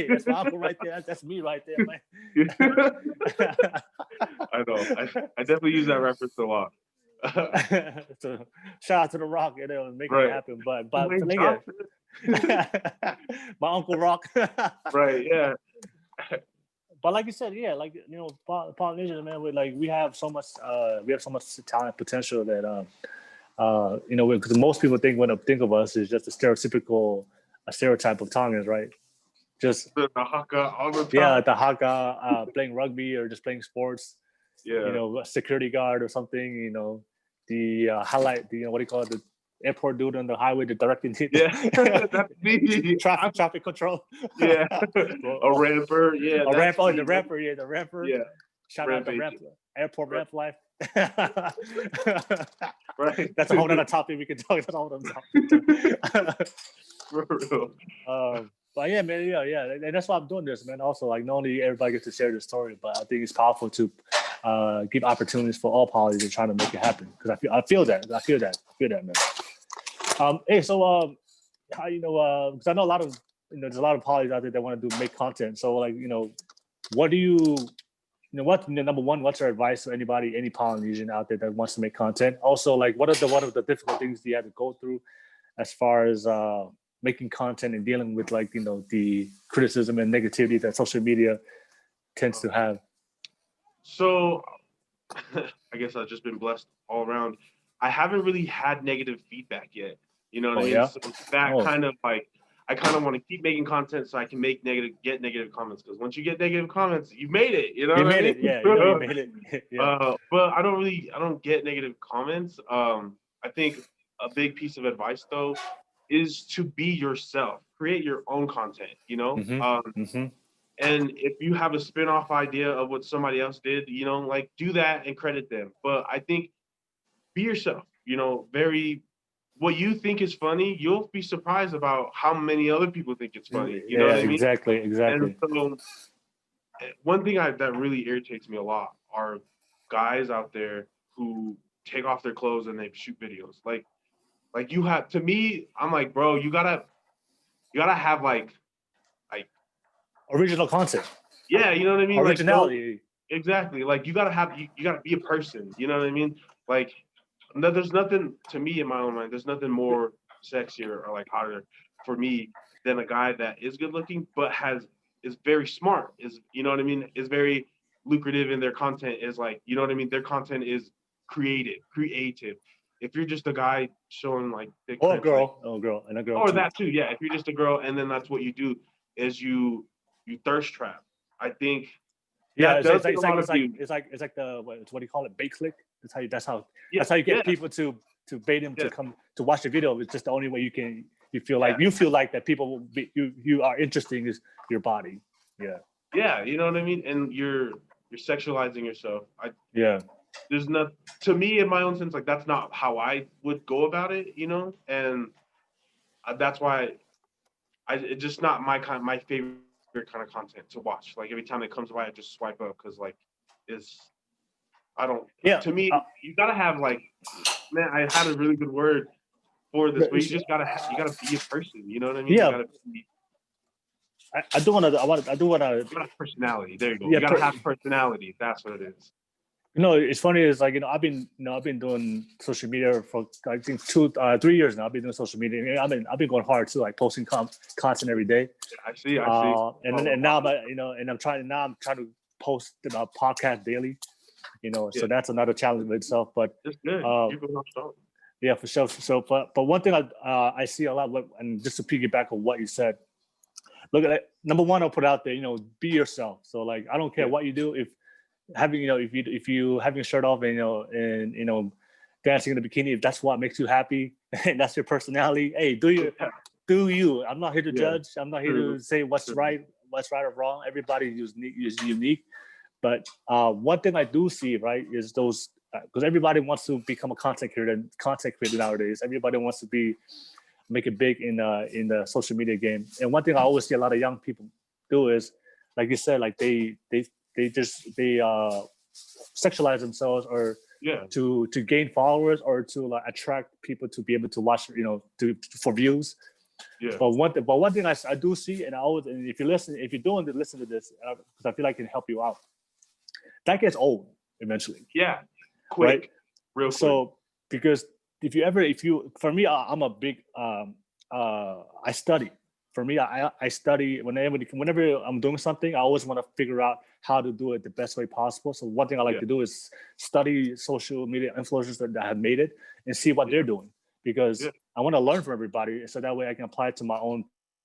Speaker 1: That's my uncle right there. That's me right there, man.
Speaker 2: I know. I definitely use that reference a lot.
Speaker 1: So shout out to The Rock, making it happen. But my Uncle Rock.
Speaker 2: Right, yeah.
Speaker 1: But like you said, Polynesians, man, we have so much talent potential that because most people think of us is just a stereotype of Tongans, right? Just
Speaker 2: the haka all the time.
Speaker 1: Yeah, the haka, playing rugby or just playing sports.
Speaker 2: Yeah.
Speaker 1: A security guard or something. The highlight. What do you call it? The airport dude on the highway, the directing.
Speaker 2: That's me.
Speaker 1: Traffic control.
Speaker 2: Yeah. A ramper. Yeah.
Speaker 1: A ramp. Oh, the rapper. Yeah, the rapper.
Speaker 2: Yeah.
Speaker 1: Shout out the ramp. Airport ramp life.
Speaker 2: Right.
Speaker 1: That's a whole other topic we can talk about.
Speaker 2: For real.
Speaker 1: But yeah, man, yeah, and that's why I'm doing this, man. Also, like, not only everybody gets to share their story, but I think it's powerful to give opportunities for all polys and trying to make it happen. Because I feel that, man. Hey, so how because I know a lot of there's a lot of polys out there that want to make content. So like, what do you number one, what's your advice to any Polynesian out there that wants to make content? Also, like, what are the difficult things you had to go through as far as making content and dealing with the criticism and negativity that social media tends to have?
Speaker 2: So I guess I've just been blessed all around. I haven't really had negative feedback yet. You know what I mean?
Speaker 1: Yeah?
Speaker 2: So that kind of like, I kind of want to keep making content so I can get negative comments, because once you get negative comments, you made it. You know what I mean?
Speaker 1: You made it. Yeah.
Speaker 2: But I don't get negative comments. I think a big piece of advice though is to be yourself, create your own content. And if you have a spin-off idea of what somebody else did, like, do that and credit them. But I think be yourself. What you think is funny, you'll be surprised about how many other people think it's funny. You know what I mean?
Speaker 1: Exactly.
Speaker 2: And so one thing that really irritates me a lot are guys out there who take off their clothes and they shoot videos. Like you have, to me, I'm like, bro, you gotta have like
Speaker 1: original content.
Speaker 2: Yeah, you know what I mean?
Speaker 1: Originality.
Speaker 2: Exactly. Like you gotta be a person. You know what I mean? Like, no, there's nothing, to me, in my own mind, there's nothing more sexier or like hotter for me than a guy that is good looking but is very smart, is very lucrative in their content, is like, you know what I mean? Their content is creative. If you're just a guy showing like big
Speaker 1: or a girl, and a girl,
Speaker 2: or too. That too, yeah. If you're just a girl and then that's what you do, is you thirst trap. I think.
Speaker 1: Yeah, it's like the what do you call it? Bait click. That's how you get people to to bait him to
Speaker 2: Yeah.
Speaker 1: come to watch the video. It's just the only way you feel
Speaker 2: Yeah.
Speaker 1: like that people will be you are interesting is your body. Yeah.
Speaker 2: Yeah, you know what I mean? And you're sexualizing yourself.
Speaker 1: Yeah.
Speaker 2: There's not, to me, in my own sense, like that's not how I would go about it, you know? And that's why it's just not my favorite kind of content to watch. Like every time it comes by, I just swipe up because like it's I don't.
Speaker 1: Yeah.
Speaker 2: To me, you gotta have like, man, I had a really good word for this, but you just gotta be a person. You know what I mean?
Speaker 1: Yeah.
Speaker 2: You gotta be.
Speaker 1: I do want to.
Speaker 2: You gotta have personality. There you go.
Speaker 1: Yeah,
Speaker 2: You gotta have personality. That's what it is.
Speaker 1: You know, it's funny is like, I've been doing social media for I think 3 years now. I've been doing social media. I've been going hard too, like posting content every day.
Speaker 2: I see.
Speaker 1: And now I'm trying to post a podcast daily. So that's another challenge in itself. But
Speaker 2: it's good. You're going off strong.
Speaker 1: Yeah, for sure. So, but one thing I see a lot, and just to piggyback on what you said, look at it. Number one, I'll put out there, be yourself. So like, I don't care what you do. If having, if you having a shirt off and dancing in a bikini, if that's what makes you happy and that's your personality, hey, do you. I'm not here to judge. I'm not here to say what's right or wrong. Everybody is unique. But one thing I do see, right, is those, because everybody wants to become a content creator nowadays. Everybody wants to make it big in the social media game. And one thing I always see a lot of young people do is, like you said, like they sexualize themselves or to gain followers or to like attract people to be able to watch, for views.
Speaker 2: Yeah.
Speaker 1: But one thing I do see, and if you're doing this, listen to this, because I feel like it can help you out. That gets old eventually.
Speaker 2: Yeah. Quick.
Speaker 1: Right?
Speaker 2: Real quick.
Speaker 1: So because for me, I'm a big I study. For me, I study whenever I'm doing something. I always want to figure out how to do it the best way possible. So one thing I like to do is study social media influencers that have made it and see what they're doing, because I want to learn from everybody, so that way I can apply it to my own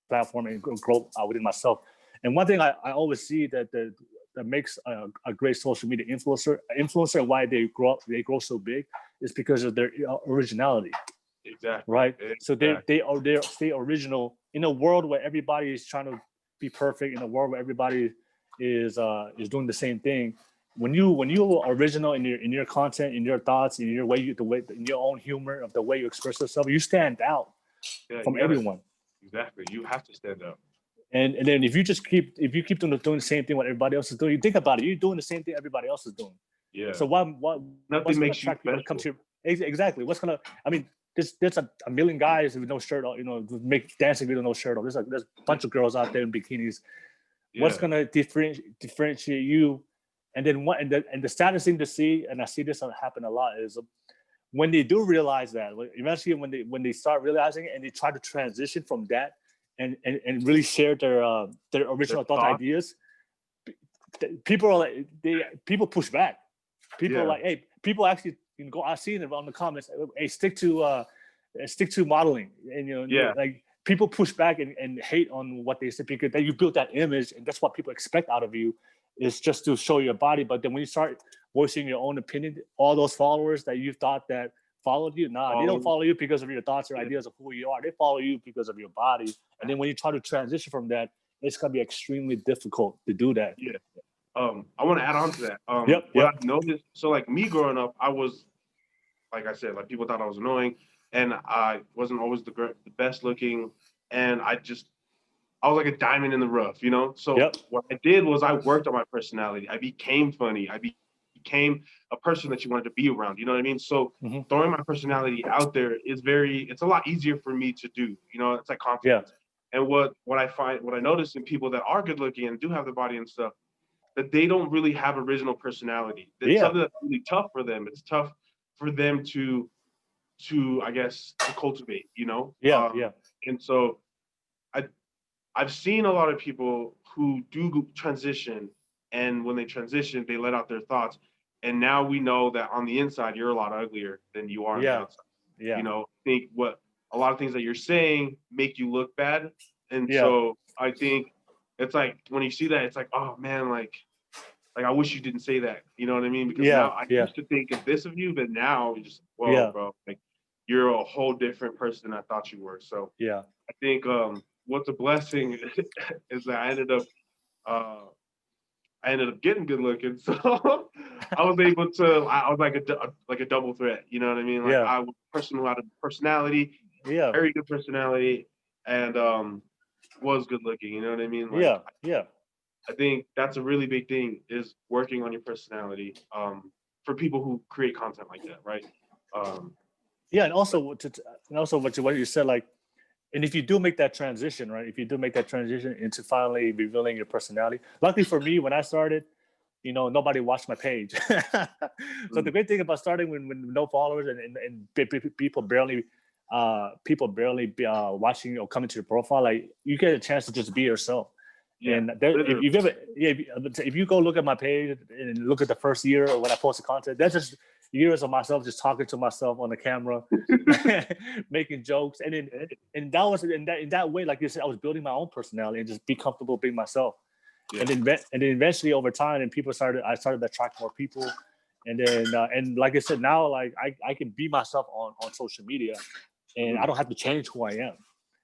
Speaker 1: platform and grow within myself. And one thing I always see that makes a great social media influencer and why they grow so big is because of their originality.
Speaker 2: Exactly.
Speaker 1: Right. So they stay original in a world where everybody is trying to be perfect, in a world where everybody is doing the same thing. When you are original in your content, in your thoughts, in your way, in your own humor of the way you express yourself, you stand out from everyone.
Speaker 2: Exactly. You have to stand out.
Speaker 1: And then if you keep doing the same thing what everybody else is doing, you think about it, you're doing the same thing everybody else is doing.
Speaker 2: Yeah.
Speaker 1: So
Speaker 2: nothing makes you special.
Speaker 1: Comes here? Exactly. There's a million guys with no shirt on, make dancing video no shirt on. There's a bunch of girls out there in bikinis. Yeah. What's gonna differentiate you? And then the saddest thing to see, and I see this happen a lot, is when they do realize that, eventually when they start realizing it and they try to transition from that and really share their original thought ideas, people are like people push back. People are like, hey, people actually go. I've seen it on the comments. Hey, stick to modeling, and like people push back and hate on what they say because you built that image, and that's what people expect out of you, is just to show your body. But then when you start voicing your own opinion, all those followers that you thought that followed you, they don't follow you because of your thoughts or ideas of who you are. They follow you because of your body. And then when you try to transition from that, it's gonna be extremely difficult to do that.
Speaker 2: Yeah. I want to add on to that. I've noticed, so like me growing up, I was, like I said, like people thought I was annoying, and I wasn't always the best looking, and I was like a diamond in the rough, So what I did was I worked on my personality. I became funny. I became a person that you wanted to be around. You know what I mean? So throwing my personality out there it's a lot easier for me to do. It's like confidence. Yeah. And what I notice in people that are good looking and do have the body and stuff, that they don't really have original personality. It's something that's really tough for them. It's tough for them to I guess, to cultivate, And so I've seen a lot of people who do transition, and when they transition, they let out their thoughts. And now we know that on the inside, you're a lot uglier than you are on the outside. Yeah. I think a lot of things that you're saying make you look bad. And so I think it's like, when you see that, it's like, oh man, like I wish you didn't say that. You know what I mean? Because now I used to think of this of you, but now it's just, whoa, bro. Like, you're a whole different person than I thought you were. So
Speaker 1: Yeah.
Speaker 2: I think what's a blessing is that I ended up getting good looking, so I was able to. I was like a double threat. You know what I mean? Like
Speaker 1: Yeah.
Speaker 2: I was a person who had a personality,
Speaker 1: Yeah.
Speaker 2: very good personality, and was good looking. You know what I mean? Like
Speaker 1: Yeah. Yeah.
Speaker 2: I think that's a really big thing is working on your personality. For people who create content like that, right? Um,
Speaker 1: Yeah, and also what you said, like, and if you do make that transition, right? If you do make that transition into finally revealing your personality, luckily for me, when I started, nobody watched my page. So the great thing about starting when no followers and people barely watching or coming to your profile, like you get a chance to just be yourself.
Speaker 2: yeah,
Speaker 1: And if you've ever, yeah, if you go look at my page and look at the first year when I posted content, that's just years of myself just talking to myself on the camera, making jokes, and that was in that way, like you said, I was building my own personality and just be comfortable being myself.
Speaker 2: yeah.
Speaker 1: And then eventually over time, and I started to attract more people, and then and like I said, now like I can be myself on social media, and I don't have to change who I am.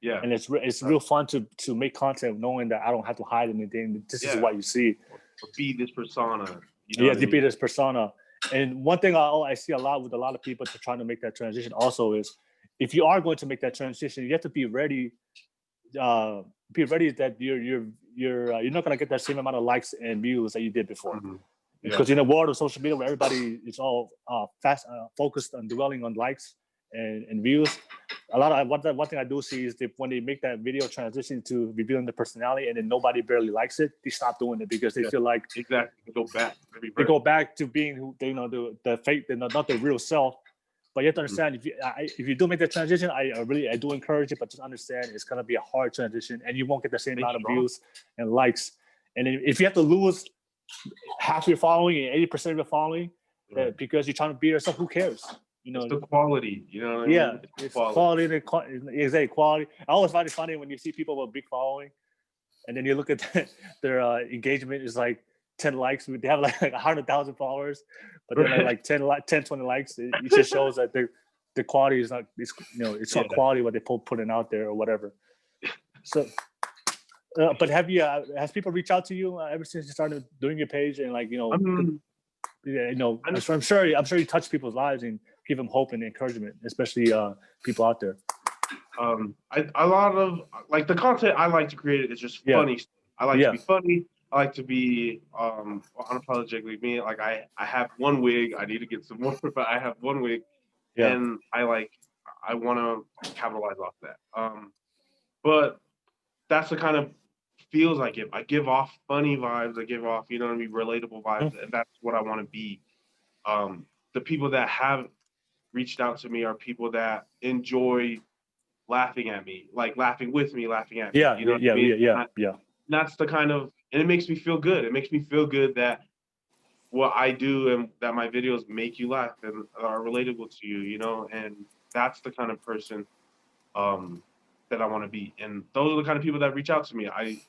Speaker 2: Yeah.
Speaker 1: And it's real fun to make content knowing that I don't have to hide anything. This is what you see.
Speaker 2: Or be this persona.
Speaker 1: To be this persona. And one thing I see a lot with a lot of people to trying to make that transition also is, if you are going to make that transition, you have to be ready. Be ready that you're not gonna get that same amount of likes and views that you did before.
Speaker 2: Mm-hmm.
Speaker 1: Because in a world of social media where everybody is all focused on dwelling on likes and views, one thing I do see is that when they make that video transition to revealing the personality and then nobody barely likes it, they stop doing it because they feel like
Speaker 2: exactly
Speaker 1: they go back to being who they the fake, not the real self. But you have to understand, if you do make the transition, I do encourage it, but just understand it's gonna be a hard transition, and you won't get the same amount of views and likes. And if you have to lose half your following and 80% of your following, because you're trying to be yourself, who cares?
Speaker 2: It's the quality, you know what I mean?
Speaker 1: Yeah, it's quality. Exactly, quality. I always find it funny when you see people with a big following, and then you look at their engagement is like 10 likes. They have like 100,000 followers, but they're like 10, 20 likes. It just shows that the quality is not, it's not quality what they putting out there or whatever. So, but has people reached out to you ever since you started doing your page and like, I'm sure you touch people's lives and give them hope and encouragement, especially people out there.
Speaker 2: A lot of like the content I like to create is just funny. I like to be funny. I like to be unapologetically me. Like I have one wig. I need to get some more, but I have one wig, and I want to capitalize off that. But that's the kind of feels I give. I give off funny vibes. I give off, relatable vibes, and that's what I want to be. The people that have reached out to me are people that enjoy laughing at me, like laughing with me, laughing at me.
Speaker 1: Yeah.
Speaker 2: That's the kind of, and it makes me feel good. It makes me feel good that what I do and that my videos make you laugh and are relatable to you, and that's the kind of person that I want to be. And those are the kind of people that reach out to me. I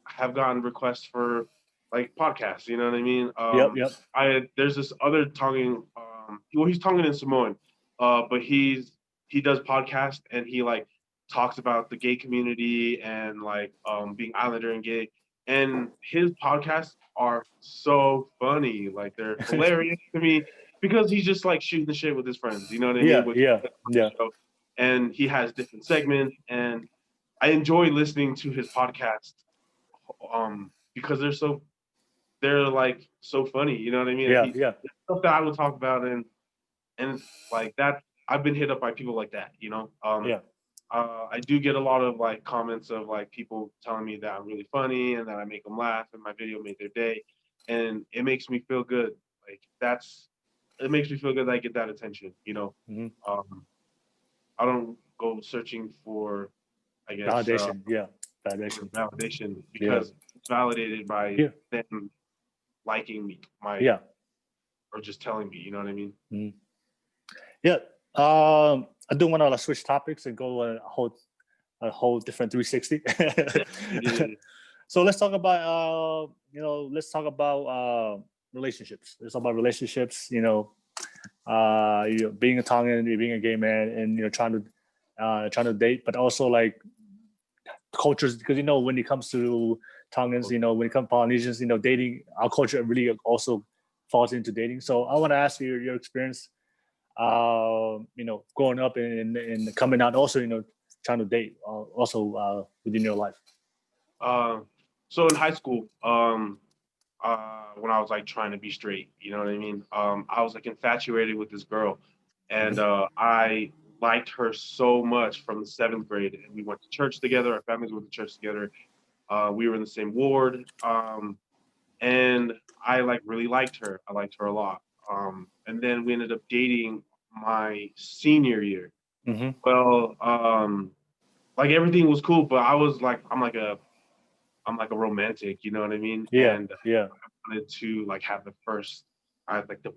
Speaker 2: have gotten requests for like podcasts, you know what I mean? There's this other Tongan, he's Tongan and Samoan, but he does podcasts and he like talks about the gay community and like being Islander and gay. And his podcasts are so funny, like they're hilarious to me because he's just like shooting the shit with his friends, you know what I mean?
Speaker 1: Yeah.
Speaker 2: And he has different segments, and I enjoy listening to his podcast because they're like so funny, you know what I mean? Stuff that I would talk about and like that, I've been hit up by people like that, I do get a lot of like comments of like people telling me that I'm really funny and that I make them laugh and my video made their day, and it makes me feel good. Like it makes me feel good that I get that attention, I don't go searching for, I guess,
Speaker 1: validation.
Speaker 2: Validation because it's validated by them liking me, or just telling me. You know what I mean?
Speaker 1: Mm-hmm. Yeah. I do want to switch topics and go a whole different 360. So let's talk about relationships. Let's talk about relationships. being a Tongan, being a gay man, and trying to date, but also like cultures, because when it comes to Tongans, when it comes to Polynesians, dating, our culture really also falls into dating. So I want to ask you your experience, growing up and coming out, also trying to date, also within your life.
Speaker 2: So in high school, when I was like trying to be straight, you know what I mean? I was like infatuated with this girl, and I liked her so much from the 7th grade, and we went to church together. Our families went to church together. We were in the same ward, and I like really liked her. I liked her a lot. And then we ended up dating my senior year.
Speaker 1: Mm-hmm.
Speaker 2: Well, like everything was cool, but I'm like a romantic, you know what I mean?
Speaker 1: Yeah,
Speaker 2: And
Speaker 1: yeah,
Speaker 2: I wanted to like have I had like the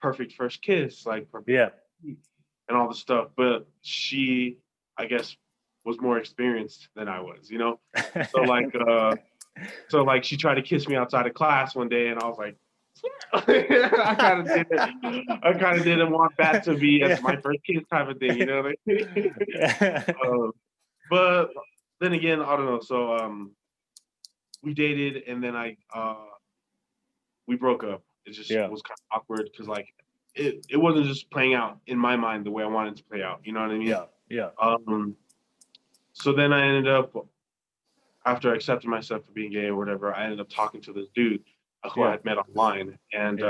Speaker 2: perfect first kiss, like perfect
Speaker 1: yeah.
Speaker 2: and all the stuff. But she, I guess, was more experienced than I was, you know? So like she tried to kiss me outside of class one day, and I was like, I kind of didn't want that to be as my first kiss type of thing, you know what I mean? But then again, I don't know. So we dated, and then we broke up. It just was kind of awkward because like it wasn't just playing out in my mind the way I wanted to play out. You know what I mean?
Speaker 1: Yeah.
Speaker 2: So then I ended up, after I accepted myself for being gay or whatever, I ended up talking to this dude who I had met online, and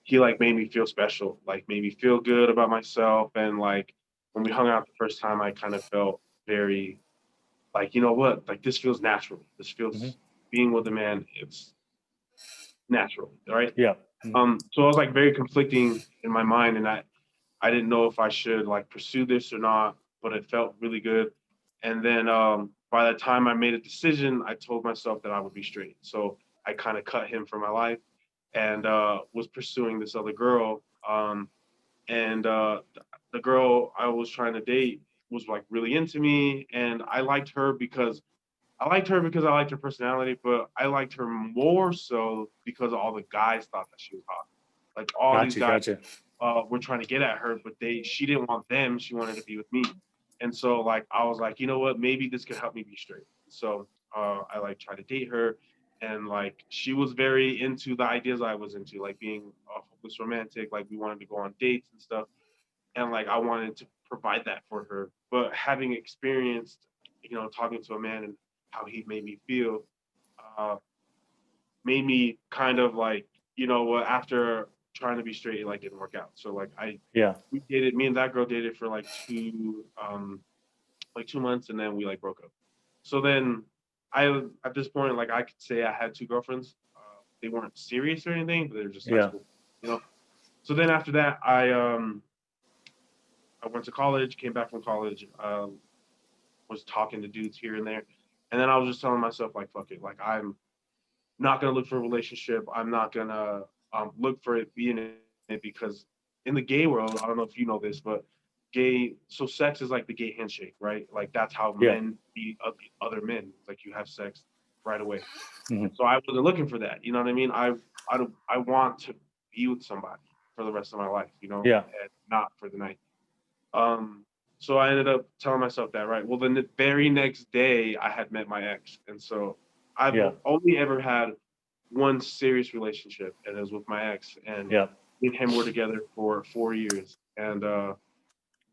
Speaker 2: he like made me feel special, like made me feel good about myself, and like when we hung out the first time, I kind of felt very like, you know what, like this feels natural. This feels being with a man. It's natural, right?
Speaker 1: Yeah.
Speaker 2: So I was like very conflicting in my mind, and I didn't know if I should like pursue this or not, but it felt really good. And then by the time I made a decision, I told myself that I would be straight. So I kind of cut him from my life and was pursuing this other girl. And the girl I was trying to date was like really into me, and I liked her because I liked her personality, but I liked her more so because all the guys thought that she was hot. Like all these guys were trying to get at her, but she didn't want them. She wanted to be with me. And so like I was like, you know what, maybe this could help me be straight. So I like tried to date her, and like she was very into the ideas I was into, like being a hopeless romantic, like we wanted to go on dates and stuff. And like I wanted to provide that for her. But having experienced, talking to a man and how he made me feel, made me kind of like, after trying to be straight, it like didn't work out. So like me and that girl dated for like 2 months, and then we like broke up. So then at this point, like I could say I had 2 girlfriends. They weren't serious or anything, but they were just high school, So then after that, I went to college, came back from college, was talking to dudes here and there. And then I was just telling myself, like, fuck it. Like, I'm not going to look for a relationship. I'm not going to look for it being in it, because in the gay world, I don't know if you know this, but sex is like the gay handshake, right? Like, that's how men meet other men. Like, you have sex right away. So I wasn't looking for that. You know what I mean? I want to be with somebody for the rest of my life, and not for the night. So I ended up telling myself that, right? Well, then the very next day I had met my ex. And so I've only ever had one serious relationship, and it was with my ex. And me and him were together for 4 years. And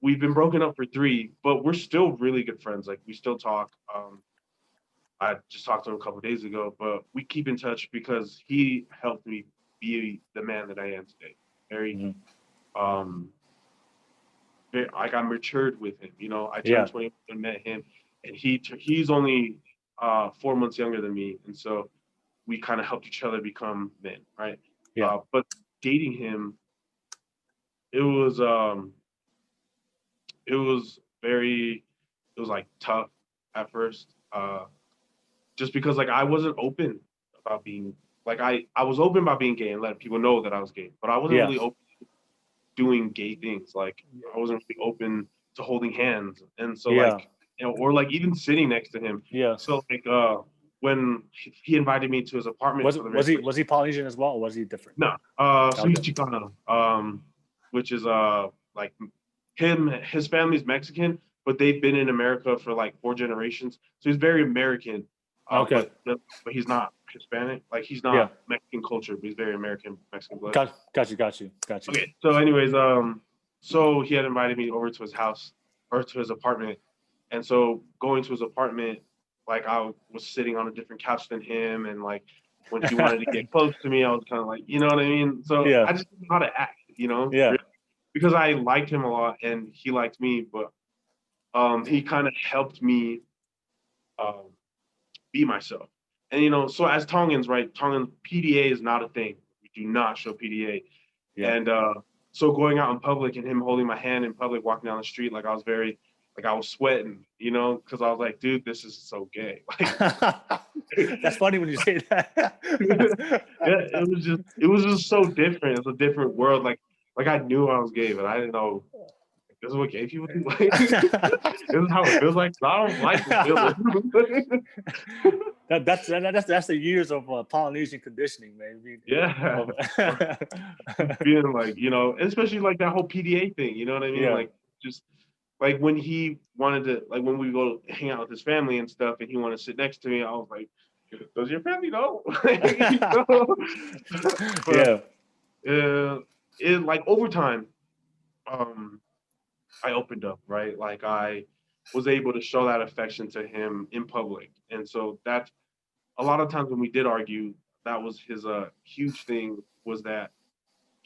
Speaker 2: we've been broken up for 3, but we're still really good friends. Like we still talk. I just talked to him a couple of days ago, but we keep in touch because he helped me be the man that I am today. I got matured with him. I turned 20 and met him, and he's only 4 months younger than me, and so we kind of helped each other become men, right? But dating him, it was like tough at first, just because like I wasn't open about being like I was open about being gay and letting people know that I was gay, but I wasn't really open doing gay things. Like I wasn't really open to holding hands, and so like or like even sitting next to him. So like when he invited me to his apartment,
Speaker 1: was he Polynesian as well, or was he different?
Speaker 2: No, so he's Chicano. which is like his family's Mexican, but they've been in America for like 4 generations. So he's very American,
Speaker 1: Okay.
Speaker 2: but he's not Hispanic. Like he's
Speaker 1: Yeah.
Speaker 2: not Mexican culture, but he's very American Mexican blood.
Speaker 1: Got you.
Speaker 2: Okay. So anyways, so he had invited me over to his house or to his apartment. And so going to his apartment, like I was sitting on a different couch than him, and like when he wanted to get close to me, I was kind of like, you know what I mean? So
Speaker 1: Yeah.
Speaker 2: I just didn't know how to act,
Speaker 1: Yeah.
Speaker 2: because I liked him a lot and he liked me, but he kind of helped me um, be myself. And so as Tongans, right? Tongan PDA is not a thing. We do not show PDA.
Speaker 1: Yeah.
Speaker 2: And so going out in public and him holding my hand in public, walking down the street, like I was sweating, because I was like, dude, this is so gay. Like,
Speaker 1: That's funny when you say that.
Speaker 2: yeah, it was just so different. It's a different world. Like I knew I was gay, but I didn't know this is what gay people do. Like, this is how it feels like. I don't like this feeling.
Speaker 1: That's the years of Polynesian conditioning, man.
Speaker 2: Yeah. Feeling like, especially like that whole PDA thing, you know what I mean?
Speaker 1: Yeah.
Speaker 2: Like just like when he wanted to, like when we go hang out with his family and stuff and he wanted to sit next to me, I was like, does your family know? But it like over time, I opened up, right? Like I was able to show that affection to him in public. And so that's a lot of times when we did argue, that was his huge thing, was that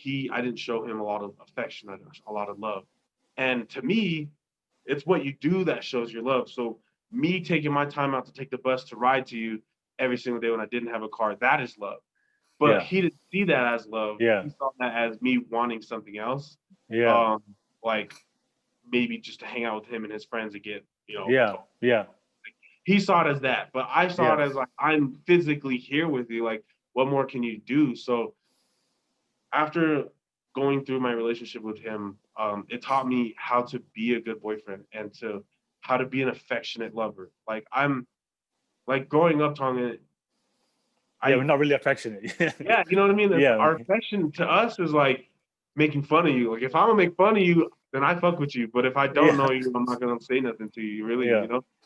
Speaker 2: I didn't show him a lot of affection, a lot of love. And to me, it's what you do that shows your love. So me taking my time out to take the bus to ride to you every single day when I didn't have a car, that is love. But he didn't see that as love.
Speaker 1: Yeah.
Speaker 2: He saw that as me wanting something else.
Speaker 1: Yeah.
Speaker 2: Like maybe just to hang out with him and his friends and get,
Speaker 1: Yeah.
Speaker 2: He saw it as that, but I saw it as like, I'm physically here with you. Like, what more can you do? So after going through my relationship with him, it taught me how to be a good boyfriend and how to be an affectionate lover. Like I'm like growing up, Tonga.
Speaker 1: We're not really affectionate.
Speaker 2: Yeah, you know what I mean?
Speaker 1: Yeah.
Speaker 2: Our affection to us is like making fun of you. Like if I'm gonna make fun of you, then I fuck with you. But if I don't know you, I'm not gonna say nothing to you, really,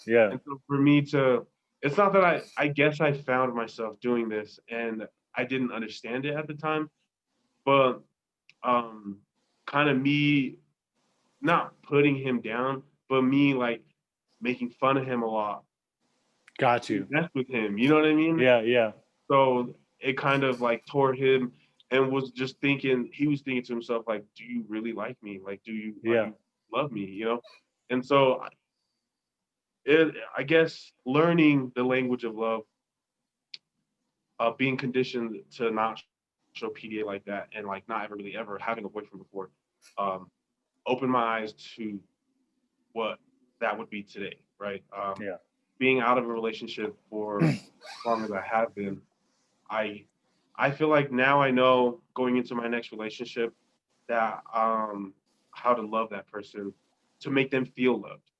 Speaker 1: Yeah.
Speaker 2: And so for me it's not that I guess I found myself doing this and I didn't understand it at the time, but kind of me not putting him down, but me like making fun of him a lot.
Speaker 1: Got you.
Speaker 2: Mess with him, you know what I mean?
Speaker 1: Yeah.
Speaker 2: So it kind of like tore him, and was just thinking, he was thinking to himself, like, do you really like me? Like, are you love me? And so I guess learning the language of love, being conditioned to not show PDA like that, and like not ever really ever having a boyfriend before, um, opened my eyes to what that would be today, right? Being out of a relationship for as long as I have been, I feel like now I know going into my next relationship that how to love that person to make them feel loved.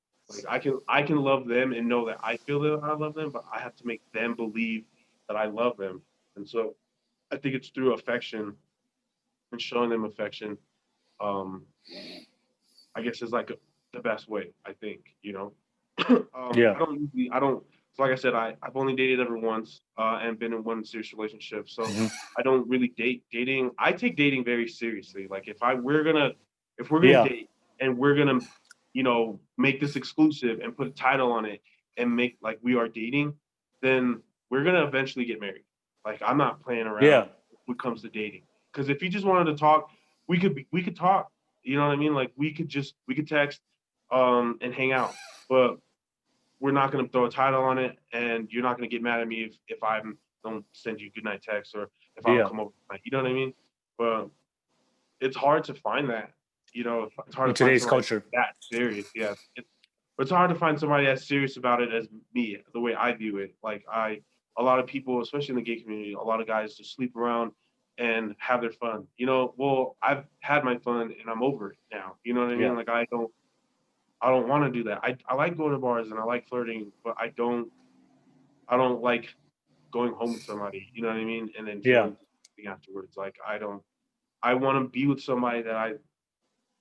Speaker 2: Like I can love them and know that I feel that I love them, but I have to make them believe that I love them. And so I think it's through affection and showing them affection. Um, I guess is like the best way. I think I don't. So like I said, I've only dated ever once and been in one serious relationship. So I don't really dating. I take dating very seriously. Like if we're gonna date and we're gonna make this exclusive and put a title on it and make like we are dating, then we're gonna eventually get married. Like I'm not playing around when it comes to dating. Because if you just wanted to talk, we could talk. You know what I mean? Like we could text and hang out, but we're not going to throw a title on it, and you're not going to get mad at me if I don't send you goodnight text or if I don't come over tonight. You know what I mean? But it's hard to find that. It's hard
Speaker 1: in
Speaker 2: to find
Speaker 1: today's culture
Speaker 2: that serious. Yeah, it's hard to find somebody as serious about it as me, the way I view it. Like a lot of people, especially in the gay community, a lot of guys just sleep around and have their fun. Well, I've had my fun and I'm over it now. You know what I mean? Like I don't want to do that. I like going to bars and I like flirting, but I don't like going home with somebody. You know what I mean? And then feeling something afterwards. Like I want to be with somebody that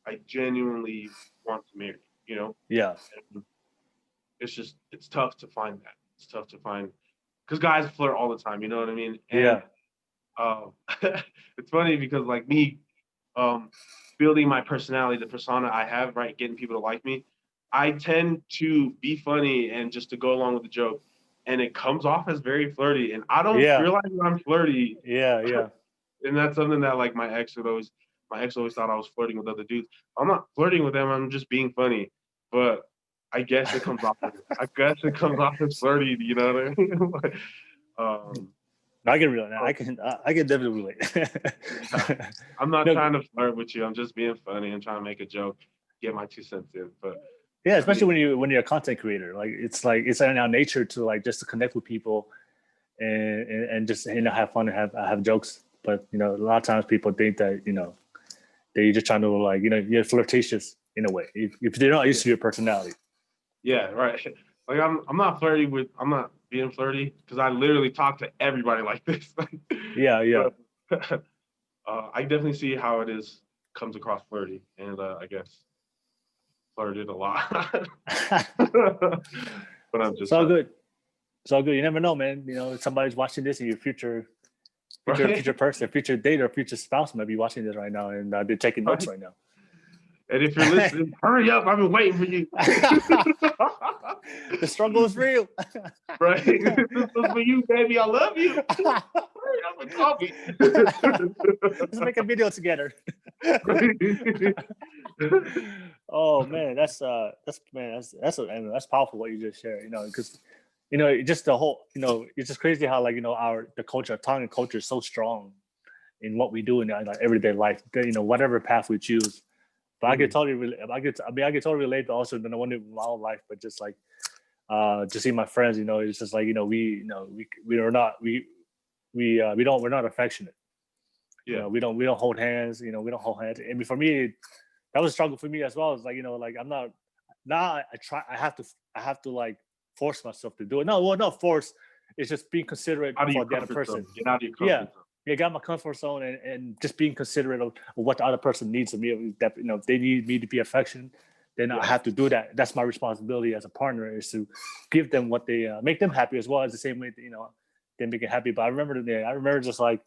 Speaker 2: I genuinely want to marry, you know?
Speaker 1: Yeah.
Speaker 2: And it's tough to find that. It's tough to find because guys flirt all the time, you know what I mean? And
Speaker 1: Yeah.
Speaker 2: uh, it's funny because like me, um, building my personality, the persona I have, right, getting people to like me, I tend to be funny and just to go along with the joke. And it comes off as very flirty. And I don't
Speaker 1: Yeah.
Speaker 2: realize that I'm flirty.
Speaker 1: Yeah. Yeah.
Speaker 2: And that's something that like my ex always thought I was flirting with other dudes. I'm not flirting with them, I'm just being funny. But I guess it comes off as flirty, you know what I mean? Like, um
Speaker 1: I can relate. I can definitely
Speaker 2: yeah.
Speaker 1: relate.
Speaker 2: I'm not
Speaker 1: No,
Speaker 2: trying to flirt with you. I'm just being funny and trying to make a joke, get my 2 cents in. But
Speaker 1: yeah,
Speaker 2: I mean,
Speaker 1: especially when you're a content creator, like it's in our nature to like just to connect with people and just have fun and have jokes. But a lot of times people think that they're just trying to like you're flirtatious in a way if they're not used to your personality.
Speaker 2: yeah, right. Like I'm not being flirty because I literally talk to everybody like this.
Speaker 1: Yeah, yeah.
Speaker 2: But I definitely see how it comes across flirty, and I guess flirted a lot. But I'm
Speaker 1: It's
Speaker 2: just
Speaker 1: all
Speaker 2: trying to,
Speaker 1: good. It's all good. You never know, man. Somebody's watching this, and your
Speaker 2: right,
Speaker 1: future person, future date, or future spouse might be watching this right now, and they're taking notes
Speaker 2: right.
Speaker 1: right now.
Speaker 2: And if you're listening, hurry up! I've been waiting for you.
Speaker 1: The struggle is real.
Speaker 2: Right, this was for you, baby. I love you. Hurry up and call me.
Speaker 1: Let's make a video together. Oh man, that's powerful what you just shared. Because just the whole it's just crazy how like the culture, Tongan culture, is so strong in what we do in like everyday life. Whatever path we choose. But I could totally relate. I could totally relate, but also the one in my own life. But just like just see my friends, it's just like we are not we're not affectionate.
Speaker 2: Yeah,
Speaker 1: We don't hold hands. We don't hold hands. And for me, that was a struggle for me as well. It's like like I'm not now. I try. I have to like force myself to do it. No, well, not force. It's just being considerate
Speaker 2: out of your
Speaker 1: for the other
Speaker 2: comfort
Speaker 1: person.
Speaker 2: zone. Get out of your
Speaker 1: Yeah,
Speaker 2: comfort zone.
Speaker 1: yeah. Got my comfort zone and just being considerate of what the other person needs of me. That if they need me to be affectionate, then I
Speaker 2: Yeah,
Speaker 1: have to do that. That's my responsibility as a partner is to give them what they make them happy as well as the same way they make it happy. But I remember just like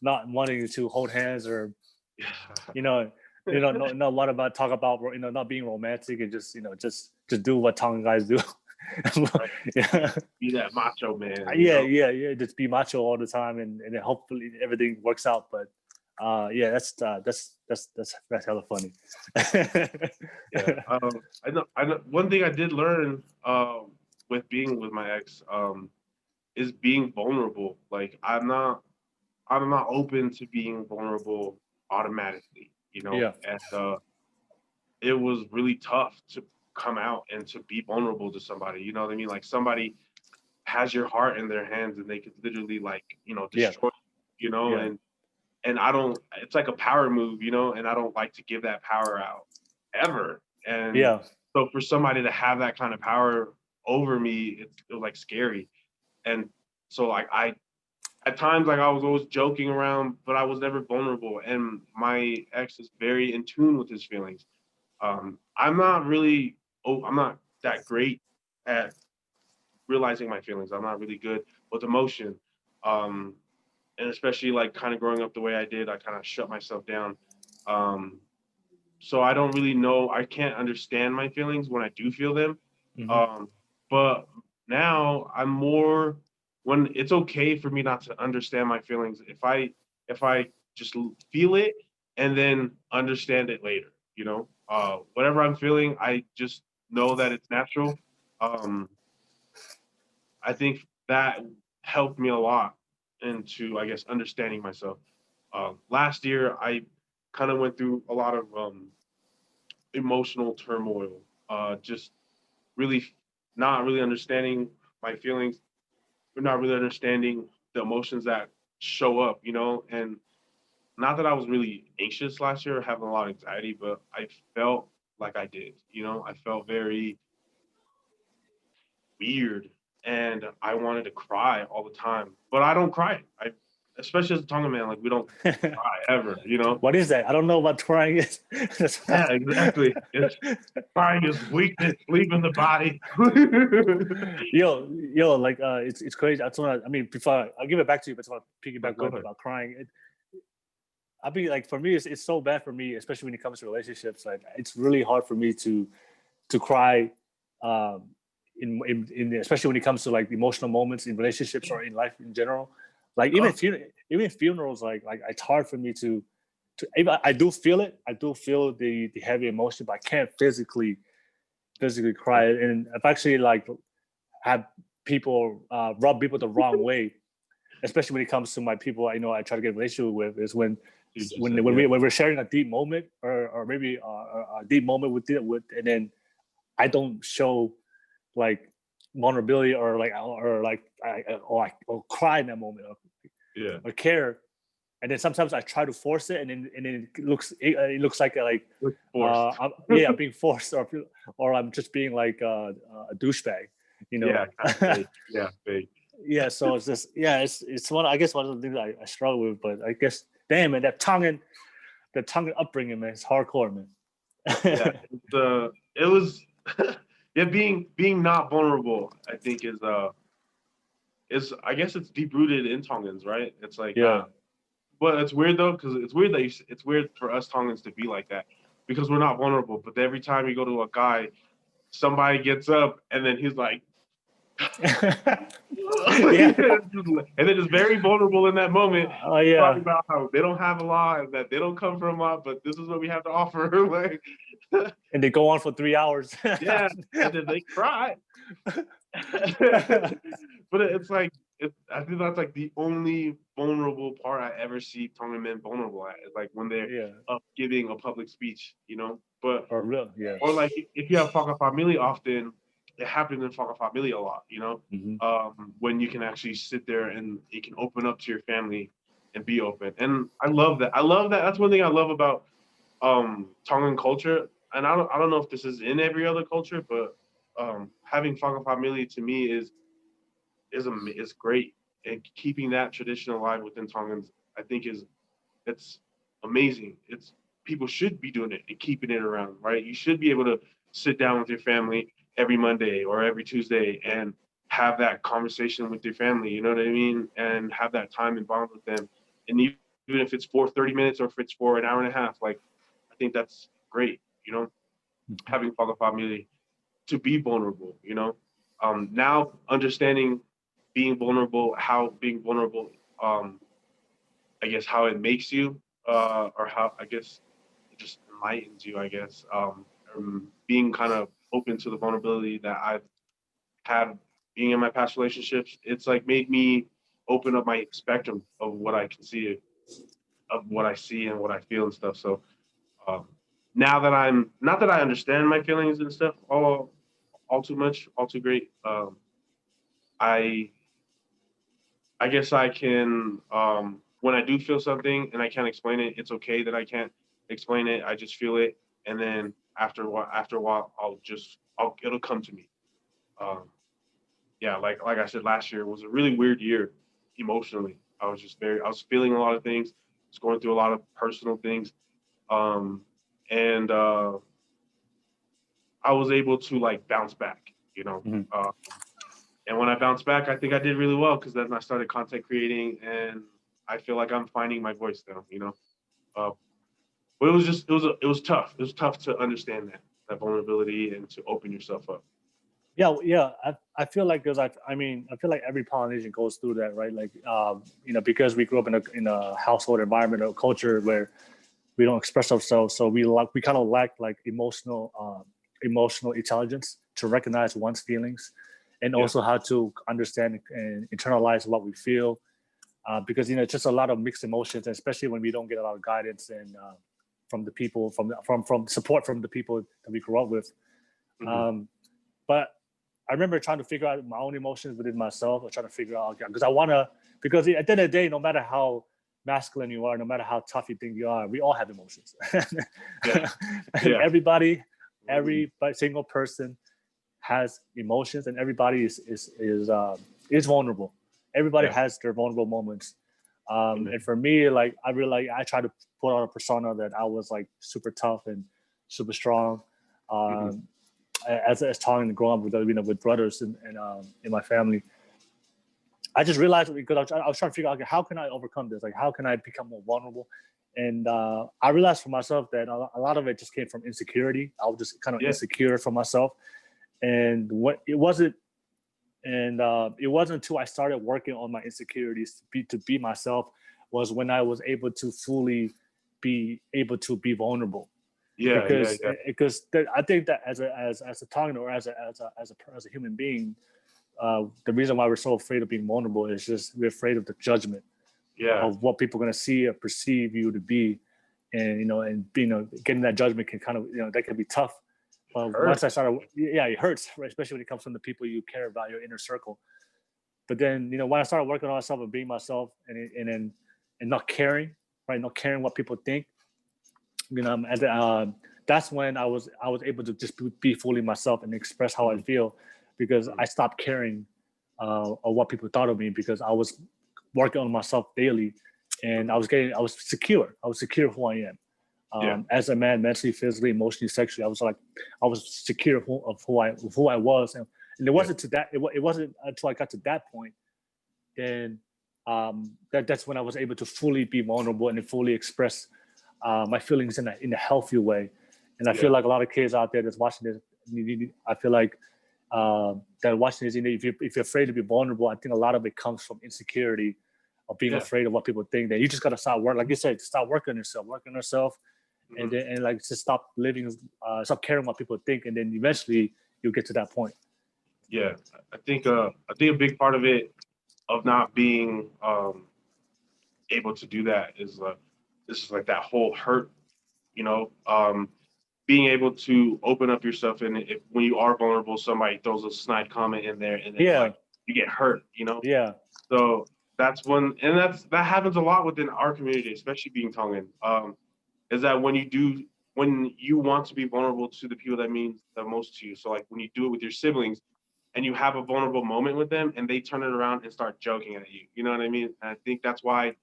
Speaker 1: not wanting to hold hands or
Speaker 2: yeah.
Speaker 1: you know, no what about talk about not being romantic and just do what Tongan guys do.
Speaker 2: Right.
Speaker 1: Yeah,
Speaker 2: Be that macho man, you
Speaker 1: yeah,
Speaker 2: know.
Speaker 1: yeah, yeah. Just be macho all the time, and then hopefully everything works out. But yeah, that's hella funny.
Speaker 2: Yeah. I know. One thing I did learn with being with my ex is being vulnerable. Like I'm not open to being vulnerable automatically, you know.
Speaker 1: Yeah,
Speaker 2: And it was really tough to come out and to be vulnerable to somebody. You know what I mean? Like somebody has your heart in their hands and they could literally like
Speaker 1: yeah,
Speaker 2: destroy you,
Speaker 1: yeah,
Speaker 2: and I don't, it's like a power move, and I don't like to give that power out ever. And
Speaker 1: yeah,
Speaker 2: so for somebody to have that kind of power over me, it was like scary. And so like at times like I was always joking around, but I was never vulnerable. And my ex is very in tune with his feelings. I'm not really, I'm not that great at realizing my feelings. I'm not really good with emotion. Um, and especially like kind of growing up the way I did, I kind of shut myself down. Um, so I don't really know. I can't understand my feelings when I do feel them.
Speaker 1: hmm
Speaker 2: Um, but now I'm more when it's okay for me not to understand my feelings. If I just feel it and then understand it later, whatever I'm feeling, I just know that it's natural. Um, I think that helped me a lot into, I guess, understanding myself. Last year, I kind of went through a lot of emotional turmoil, just really not really understanding my feelings, but not really understanding the emotions that show up, and not that I was really anxious last year or having a lot of anxiety, but I felt like I did, I felt very weird and I wanted to cry all the time, but I don't cry. especially as a Tonga man, like we don't cry ever, you know?
Speaker 1: What is that? I don't know what crying is.
Speaker 2: Yeah, exactly. Crying is weakness, leaving the body.
Speaker 1: Yo, like it's crazy. I mean, before I'll give it back to you, but I want to piggyback
Speaker 2: Go ahead.
Speaker 1: about crying. I mean, like for me, it's so bad for me, especially when it comes to relationships. Like it's really hard for me to cry, um, in especially when it comes to like emotional moments in relationships or in life in general. Like even funerals, like it's hard for me to I do feel it. I do feel the heavy emotion, but I can't physically cry. And I've actually like had people rub people the wrong way, especially when it comes to my people I try to get a relationship with, is when we're sharing a deep moment or maybe a deep moment with and then I don't show like vulnerability or cry in that moment or care, and then sometimes I try to force it, and then it looks like I'm being forced, or I'm just being like a douchebag,
Speaker 2: Yeah, yeah, fake.
Speaker 1: Yeah, so it's just it's one of the things I struggle with, but I guess damn man, that Tongan upbringing, man, it's hardcore, man.
Speaker 2: Yeah, it was yeah, being not vulnerable, I think is I guess it's deep rooted in Tongans, right? It's like but it's weird though, because it's weird that it's weird for us Tongans to be like that because we're not vulnerable. But every time you go to a guy, somebody gets up and then he's like,
Speaker 1: Yeah.
Speaker 2: and then it's very vulnerable in that moment.
Speaker 1: Oh yeah.
Speaker 2: Talking about how they don't have a law and that they don't come from a law, but this is what we have to offer. Like,
Speaker 1: and they go on for 3 hours.
Speaker 2: Yeah, and then they cry. But it's like I think that's like the only vulnerable part I ever see Tongan men vulnerable at. It's like when they're up giving a public speech, you know. But
Speaker 1: or
Speaker 2: like if you have Whaka Family often, it happens in Whaka Family a lot, you know. When you can actually sit there and you can open up to your family and be open. And I love that. That's one thing I love about Tongan culture. And I don't know if this is in every other culture, but having Whaka Family to me is great, and keeping that tradition alive within Tongans, I think it's amazing. It's people should be doing it and keeping it around, right? You should be able to sit down with your family every Monday or every Tuesday and have that conversation with your family. You know what I mean? And have that time and bond with them. And even if it's for 30 minutes or if it's for an hour and a half, like I think that's great. You know, having Whaka Family to be vulnerable. You know, now understanding how being vulnerable, I guess how it makes you, or how I guess it just enlightens you, I guess, being kind of open to the vulnerability that I've had being in my past relationships. It's like made me open up my spectrum of what I can see, of what I see and what I feel and stuff. So now that I'm not that I understand my feelings and stuff all too much, all too great. I guess I can, when I do feel something and I can't explain it, it's okay that I can't explain it. I just feel it, and then after a while, it'll come to me. Yeah, like I said, last year was a really weird year emotionally. I was feeling a lot of things, I was going through a lot of personal things, and I was able to like bounce back, you know. And when I bounced back, I think I did really well because then I started content creating, and I feel like I'm finding my voice now, you know. But it was tough. It was tough to understand that vulnerability and to open yourself up.
Speaker 1: Yeah. I feel like I feel like every Polynesian goes through that, right? Like, because we grew up in a household environment or culture where we don't express ourselves, so we kind of lack like emotional intelligence to recognize one's feelings, and also how to understand and internalize what we feel, because it's just a lot of mixed emotions, especially when we don't get a lot of guidance and from the people from support from the people that we grew up with. But I remember trying to figure out my own emotions within myself, or trying to figure out because because at the end of the day, no matter how masculine you are, no matter how tough you think you are, we all have emotions. Every single person has emotions, and everybody is vulnerable. Everybody has their vulnerable moments. And for me, like I really I tried to put on a persona that I was like super tough and super strong. As Tongan and growing up with with brothers and in my family, I just realized because I was trying to figure out, okay, how can I overcome this? Like how can I become more vulnerable? And I realized for myself that a lot of it just came from insecurity. I was just kind of insecure for myself, and it wasn't until I started working on my insecurities to be myself was when I was able to fully be vulnerable. Because I think that as a Tongan or as a human being, the reason why we're so afraid of being vulnerable is just we're afraid of the judgment of what people are going to see or perceive you to be, and getting that judgment can kind of that can be tough. Once I started, it hurts, right? Especially when it comes from the people you care about, your inner circle. But then, when I started working on myself and being myself, and not caring, right? Not caring what people think, that's when I was able to just be fully myself and express how I feel, because I stopped caring of what people thought of me, because I was working on myself daily, and I was secure. I was secure who I am. As a man, mentally, physically, emotionally, sexually, I was secure of who I was, and it wasn't to that. It wasn't until I got to that point, then that's when I was able to fully be vulnerable and fully express my feelings in a healthy way. And I feel like a lot of kids out there that's watching this, I feel like that watching this, if you're afraid to be vulnerable, I think a lot of it comes from insecurity of being afraid of what people think. That you just gotta start working, like you said, start working on yourself, and then just stop stop caring what people think, and then eventually you'll get to that point.
Speaker 2: Yeah, I think a big part of it, of not being able to do that, is this is like that whole hurt, being able to open up yourself, and if when you are vulnerable, somebody throws a snide comment in there, and then you get hurt, So that's one, and that happens a lot within our community, especially being Tongan. Is that when you want to be vulnerable to the people that mean the most to you. So like when you do it with your siblings, and you have a vulnerable moment with them, and they turn it around and start joking at you. You know what I mean? And I think that's why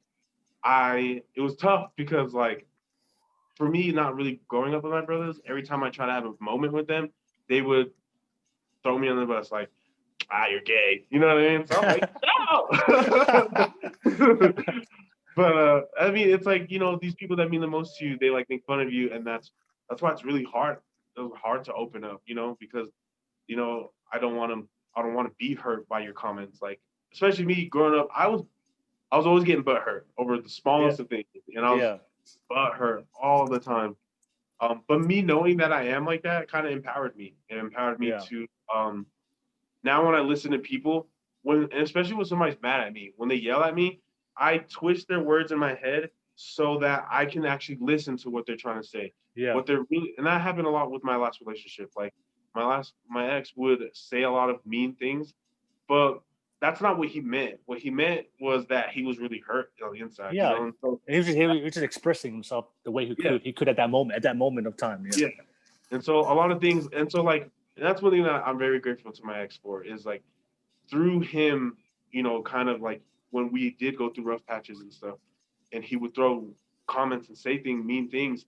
Speaker 2: it was tough, because like for me, not really growing up with my brothers, every time I try to have a moment with them, they would throw me on the bus like, you're gay. You know what I mean? So I'm like, no. But I mean, it's like, these people that mean the most to you, they like make fun of you, and that's why it's really hard. It was hard to open up, because I don't want to be hurt by your comments. Like, especially me growing up, I was always getting butt hurt over the smallest of things, and I was butt hurt all the time. But me knowing that I am like that kind of empowered me. It empowered me to now when I listen to people, and especially when somebody's mad at me, when they yell at me, I twist their words in my head so that I can actually listen to what they're trying to say. What they're really, and that happened a lot with my last relationship. Like my ex would say a lot of mean things, but that's not what he meant. What he meant was that he was really hurt on the inside.
Speaker 1: Yeah, and so, he was just expressing himself the way he could. He could at that moment of time. Yeah.
Speaker 2: And so a lot of things, and so like, and that's one thing that I'm very grateful to my ex for, is like through him, kind of like when we did go through rough patches and stuff, and he would throw comments and say mean things.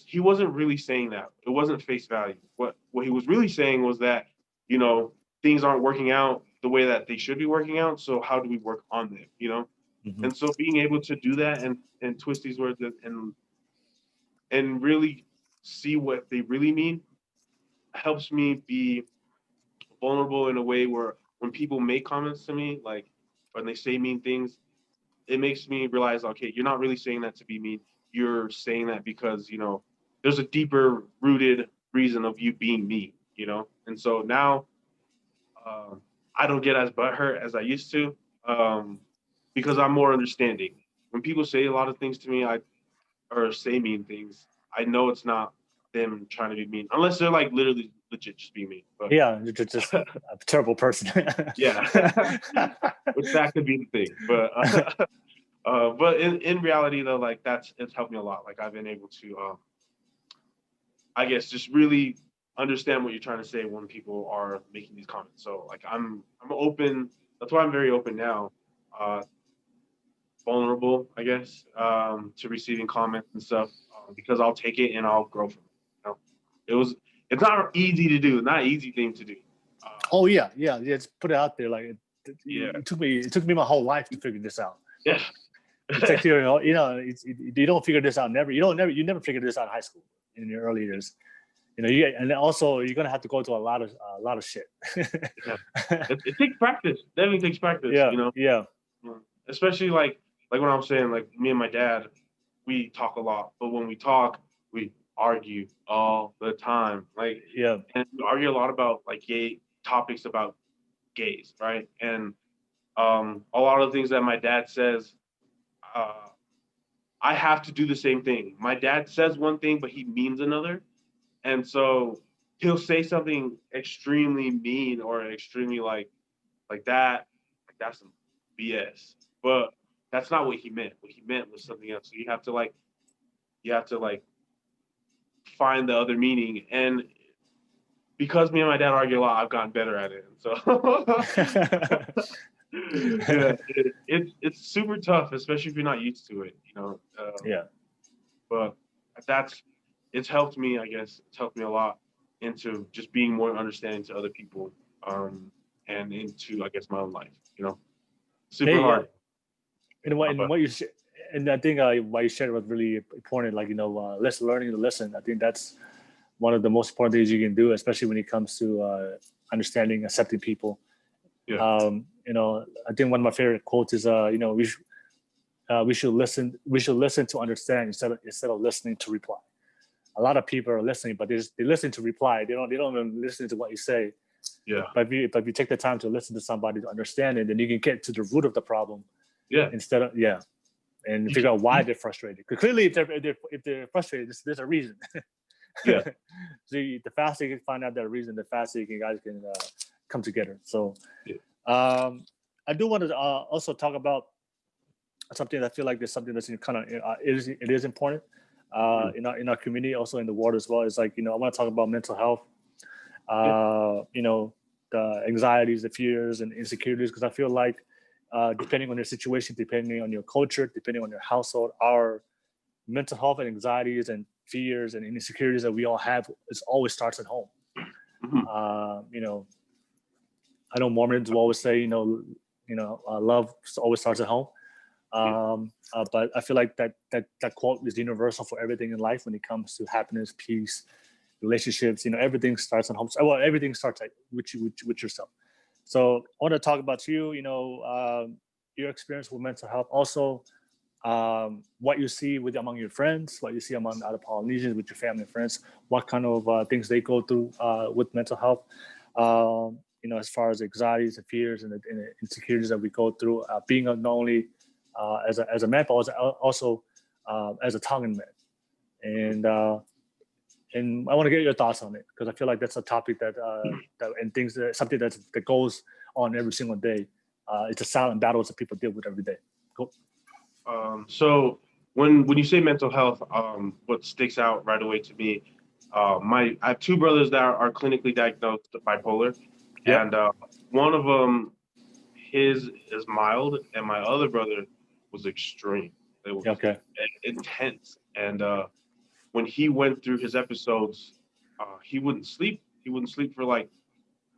Speaker 2: He wasn't really saying that. It wasn't face value. What he was really saying was that, things aren't working out the way that they should be working out. So how do we work on them? And so being able to do that and twist these words and really see what they really mean helps me be vulnerable in a way where when people make comments to me, like when they say mean things, it makes me realize, okay, you're not really saying that to be mean. You're saying that because, there's a deeper rooted reason of you being me, And so now I don't get as butthurt as I used to, because I'm more understanding. When people say a lot of things to me, or say mean things, I know it's not them trying to be mean, unless they're like literally legit just being mean. But
Speaker 1: you're just a terrible person.
Speaker 2: Which that could be the thing. But in reality though, like it's helped me a lot. Like I've been able to, I guess, just really understand what you're trying to say when people are making these comments. So like I'm open. That's why I'm very open now. vulnerable, I guess, to receiving comments and stuff, because I'll take it and I'll grow from it. You know, it's not easy to do, not an easy thing to do.
Speaker 1: Oh yeah. Just put it out there. Like
Speaker 2: Yeah,
Speaker 1: it took me my whole life to figure this out.
Speaker 2: yeah,
Speaker 1: It's like you don't figure this out. You never figure this out in high school in your early years. And also you're gonna have to go to a lot of shit.
Speaker 2: yeah. It takes practice. Definitely takes practice.
Speaker 1: Yeah,
Speaker 2: You know,
Speaker 1: yeah,
Speaker 2: especially like when I'm saying, like me and my dad, we talk a lot, but when we talk, we argue all the time. Like,
Speaker 1: yeah,
Speaker 2: and we argue a lot about like gay topics about gays, right? And a lot of things that my dad says, uh, I have to do the same thing. My dad says one thing, but he means another, and so he'll say something extremely mean or extremely like that. Like that's some BS, but that's not what he meant. What he meant was something else. So you have to find the other meaning. And because me and my dad argue a lot, I've gotten better at it. So yeah, it's super tough, especially if you're not used to it.
Speaker 1: yeah.
Speaker 2: But that's it's helped me, I guess. It's helped me a lot into just being more understanding to other people, and into, I guess, my own life. Super
Speaker 1: Hey,
Speaker 2: hard.
Speaker 1: and
Speaker 2: But
Speaker 1: what you and I think what you shared was really important. Like learning to listen. I think that's one of the most important things you can do, especially when it comes to understanding, accepting people.
Speaker 2: yeah,
Speaker 1: I think one of my favorite quotes is, we should listen. We should listen to understand instead of listening to reply. A lot of people are listening, but they listen to reply. They don't even listen to what you say.
Speaker 2: yeah,
Speaker 1: But if you take the time to listen to somebody to understand it, then you can get to the root of the problem
Speaker 2: yeah,
Speaker 1: instead of and figure out why they're frustrated. Because clearly, if they're frustrated, there's a reason.
Speaker 2: yeah,
Speaker 1: So the faster you can find out that reason, the faster you guys can come together. So
Speaker 2: yeah.
Speaker 1: I do want to also talk about something that I feel like there's something that's kind of it is important in our community, also in the world as well. It's like I want to talk about mental health. The anxieties, the fears, and insecurities, because I feel like depending on your situation, depending on your culture, depending on your household, our mental health and anxieties and fears and insecurities that we all have, it always starts at home.
Speaker 2: Mhm.
Speaker 1: I know Mormons will always say, love always starts at home. But I feel like that quote is universal for everything in life when it comes to happiness, peace, relationships. Everything starts at home. Well, everything starts with yourself. So I want to talk about your experience with mental health. Also, what you see among your friends, what you see among other Polynesians with your family and friends, what kind of things they go through with mental health. As far as anxieties and fears and the insecurities that we go through, being not only as a man, but also as a Tongan man. And I want to get your thoughts on it, because I feel like that's a topic that and things something that goes on every single day. It's a silent battles that people deal with every day. Cool.
Speaker 2: So when you say mental health, what sticks out right away to me, I have two brothers that are clinically diagnosed bipolar,
Speaker 1: Yep.
Speaker 2: and one of them, his is mild, and my other brother was extreme. It was
Speaker 1: Okay.
Speaker 2: intense, and when he went through his episodes, he wouldn't sleep. He wouldn't sleep for like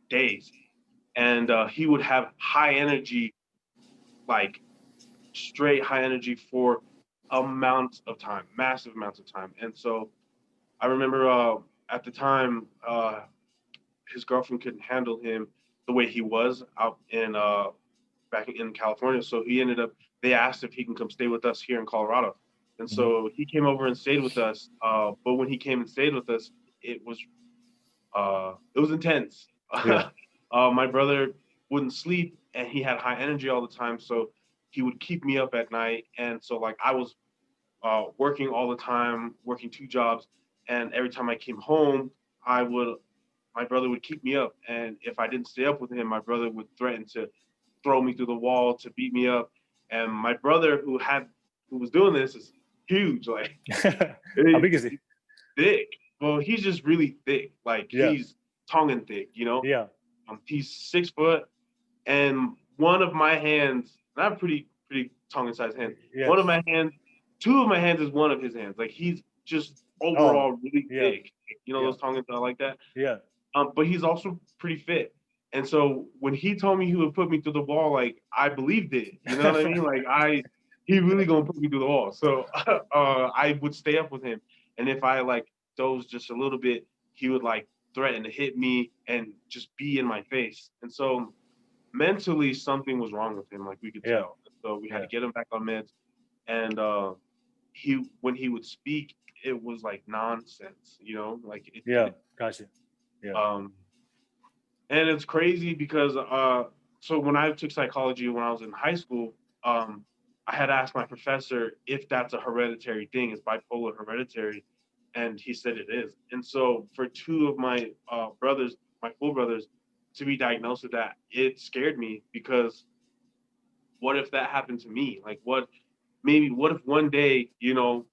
Speaker 2: days, and he would have high energy, like straight high energy for massive amounts of time. And so I remember at the time, his girlfriend couldn't handle him the way he was out in back in California. So they asked if he can come stay with us here in Colorado. And so he came over and stayed with us. But when he came and stayed with us, it was intense.
Speaker 1: Yeah.
Speaker 2: My brother wouldn't sleep, and he had high energy all the time. So he would keep me up at night. And so like I was working all the time, working two jobs. And every time I came home, my brother would keep me up. And if I didn't stay up with him, my brother would threaten to throw me through the wall, to beat me up. And my brother who was doing this is huge, like
Speaker 1: How big is he?
Speaker 2: thick. Well, he's just really thick. Like
Speaker 1: Yeah.
Speaker 2: he's Tongan thick,
Speaker 1: Yeah.
Speaker 2: He's 6 foot, and one of my hands, and I have pretty pretty Tongan-sized hands.
Speaker 1: Yes.
Speaker 2: One of my hands, two of my hands is one of his hands. Like he's just overall really
Speaker 1: yeah.
Speaker 2: big. You know,
Speaker 1: Yeah.
Speaker 2: those Tongans are like that.
Speaker 1: Yeah.
Speaker 2: But he's also pretty fit. And so when he told me he would put me through the wall, like I believed it. You know what I mean? Like he really gonna put me through the wall. So I would stay up with him, and if I like dozed just a little bit, he would like threaten to hit me and just be in my face. And so mentally something was wrong with him, like we could
Speaker 1: Yeah.
Speaker 2: tell. So we had
Speaker 1: Yeah.
Speaker 2: to get him back on meds. And when he would speak, it was like nonsense, you know, like it
Speaker 1: Yeah.
Speaker 2: didn't.
Speaker 1: Gotcha. Yeah.
Speaker 2: And it's crazy because so when I took psychology when I was in high school, I had asked my professor if that's a hereditary thing, is bipolar hereditary, and he said it is. And so for two of my brothers, my full brothers, to be diagnosed with that, it scared me because what if that happened to me? Like what if one day, you know,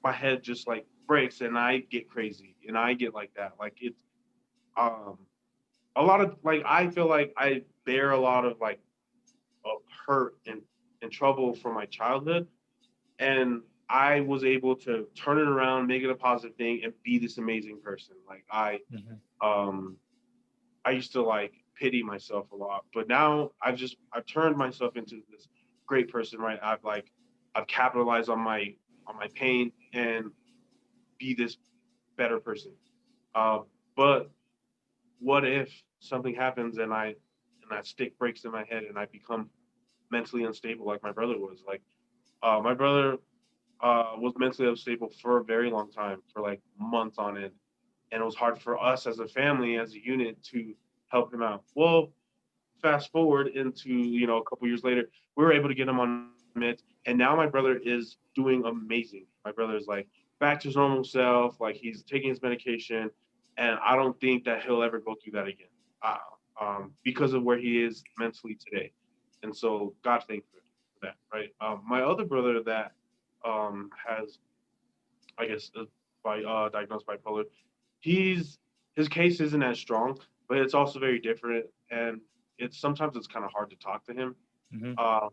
Speaker 2: my head just like breaks and I get crazy and I get like that. Like it's um a lot of like I feel like I bear a lot of like of hurt and trouble from my childhood, and I was able to turn it around, make it a positive thing, and be this amazing person. Like um I used to like pity myself a lot, but now I've turned myself into this great person. Right, I've capitalized on my pain and be this better person. But what if something happens and that stick breaks in my head and I become mentally unstable like my brother was? Like my brother was mentally unstable for a very long time, for like months on end, and it was hard for us as a family, as a unit, to help him out. Well, fast forward into a couple years later, we were able to get him on meds, and now my brother is doing amazing. My brother is like back to his normal self, like he's taking his medication, and I don't think that he'll ever go through that again, because of where he is mentally today. And so God thank you for that, right? My other brother that has, I guess, diagnosed bipolar, he's his case isn't as strong, but it's also very different, and it's kind of hard to talk to him,
Speaker 1: Mm-hmm.
Speaker 2: um,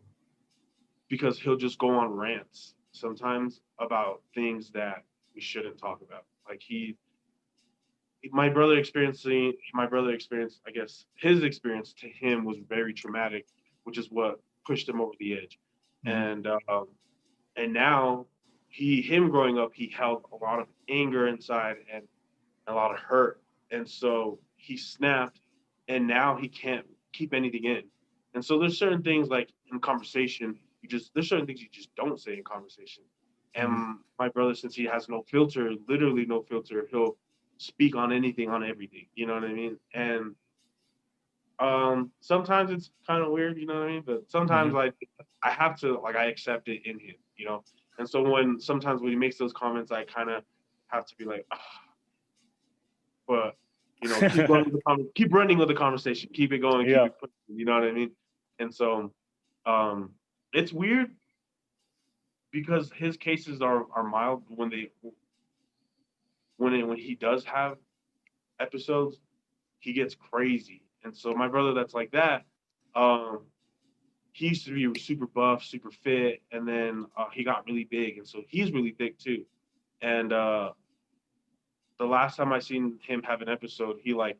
Speaker 2: because he'll just go on rants sometimes about things that we shouldn't talk about. Like my brother experienced, I guess his experience to him was very traumatic, which is what pushed him over the edge.
Speaker 1: Mm-hmm.
Speaker 2: And now him growing up, he held a lot of anger inside and a lot of hurt, and so he snapped, and now he can't keep anything in. And so there's certain things like in conversation, there's certain things you just don't say in conversation.
Speaker 1: Mm-hmm.
Speaker 2: And my brother, since he has no filter, literally no filter, he'll speak on anything, on everything. You know what I mean? And sometimes it's kind of weird, you know what I mean? But sometimes
Speaker 1: Mm-hmm.
Speaker 2: like I have to, like, I accept it in him, you know. And so sometimes when he makes those comments, I kind of have to be like, ah, but keep running with the conversation, keep it going, keep
Speaker 1: Yeah.
Speaker 2: it pushing, you know what I mean? And so um it's weird because his cases are mild when he does have episodes, he gets crazy. And so my brother that's like that, um he used to be super buff, super fit, and then he got really big, and so he's really thick too. And the last time I seen him have an episode, he like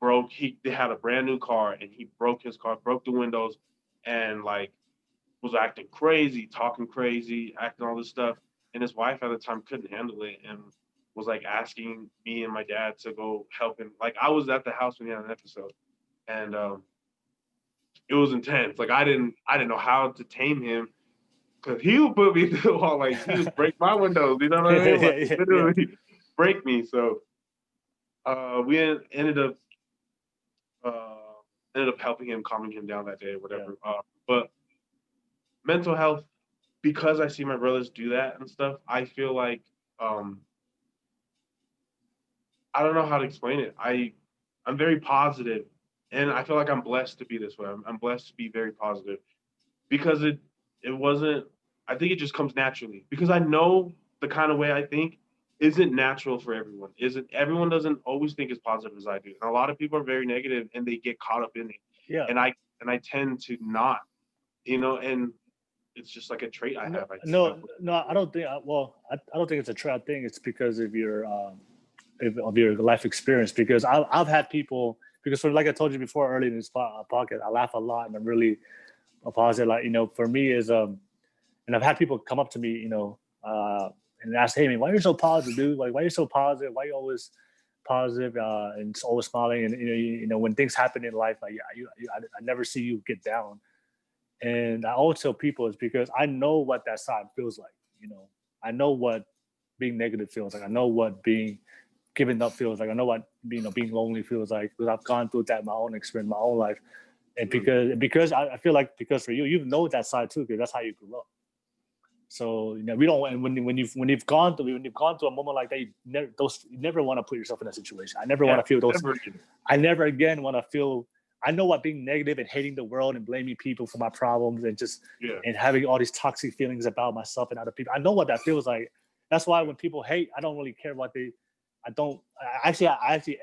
Speaker 2: they had a brand new car and he broke his car, broke the windows, and like was acting crazy, talking crazy, acting all this stuff. And his wife at the time couldn't handle it and was like asking me and my dad to go help him. Like I was at the house when he had an episode, and it was intense. Like I didn't know how to tame him because he would put me through all, like he would break my windows. You know what I mean? Like
Speaker 1: Yeah.
Speaker 2: literally break me. So we uh, ended up helping him, calming him down that day, or
Speaker 1: Yeah.
Speaker 2: whatever. But mental health, because I see my brothers do that and stuff, I feel like um, I don't know how to explain it. I'm very positive, and I feel like I'm blessed to be this way. I'm blessed to be very positive because it wasn't. I think it just comes naturally because I know the kind of way I think isn't natural for everyone. Isn't everyone doesn't always think as positive as I do, and a lot of people are very negative and they get caught up in it.
Speaker 1: Yeah.
Speaker 2: And I tend to not and it's just like a trait I have.
Speaker 1: I don't think. I don't think it's a trait. I think it's because of your life experience. Because I've had people. Because like I told you before earlier in this podcast, I laugh a lot and I'm really positive. Like for me is and I've had people come up to me, and ask, "Hey man, why are you so positive, dude? Like why are you so positive? Why are you always positive and always smiling? And when things happen in life, like I never see you get down." And I always tell people is because I know what that side feels like. I know what being negative feels like. I know what being giving up feels like. I know what being lonely feels like because I've gone through that in my own experience, my own life. And because I feel like because for you know that side too, because that's how you grew up. So we don't. And when you've gone through a moment like that, you never want to put yourself in that situation. I never want to feel those. I never again want to feel. I know what being negative and hating the world and blaming people for my problems and just and having all these toxic feelings about myself and other people. I know what that feels like. That's why when people hate, I don't really care what they. I actually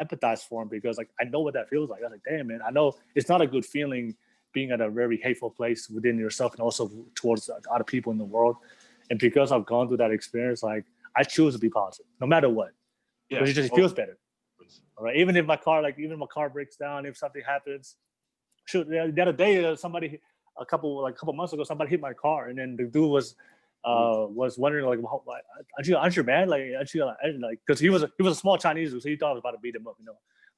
Speaker 1: empathize for them because like I know what that feels like. I was like, damn man, I know it's not a good feeling being at a very hateful place within yourself and also towards other people in the world. And because I've gone through that experience, like I choose to be positive no matter what. Because it just feels better. All right. Even if my car breaks down, if something happens, shoot, the other day somebody a couple months ago somebody hit my car and then the dude was wondering like, aren't you mad? Like, because he was a small Chinese dude, so he thought I was about to beat him up.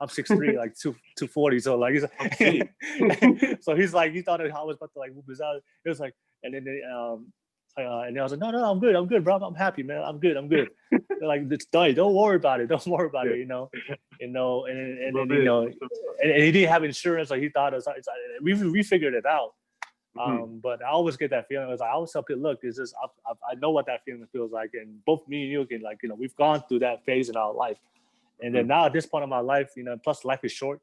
Speaker 1: I'm 6'3", like 240, so like so he's like he thought I was about to like whoop his out. It was like, and then and I was like, no, I'm good, bro. I'm happy, man. I'm good. They're like, it's done. Don't worry about it. And he didn't have insurance, like he thought it was. We figured it out. But I always get that feeling. I always tell people, look, it's just I know what that feeling feels like, and both me and you can we've gone through that phase in our life, and then now at this point in my life, plus life is short.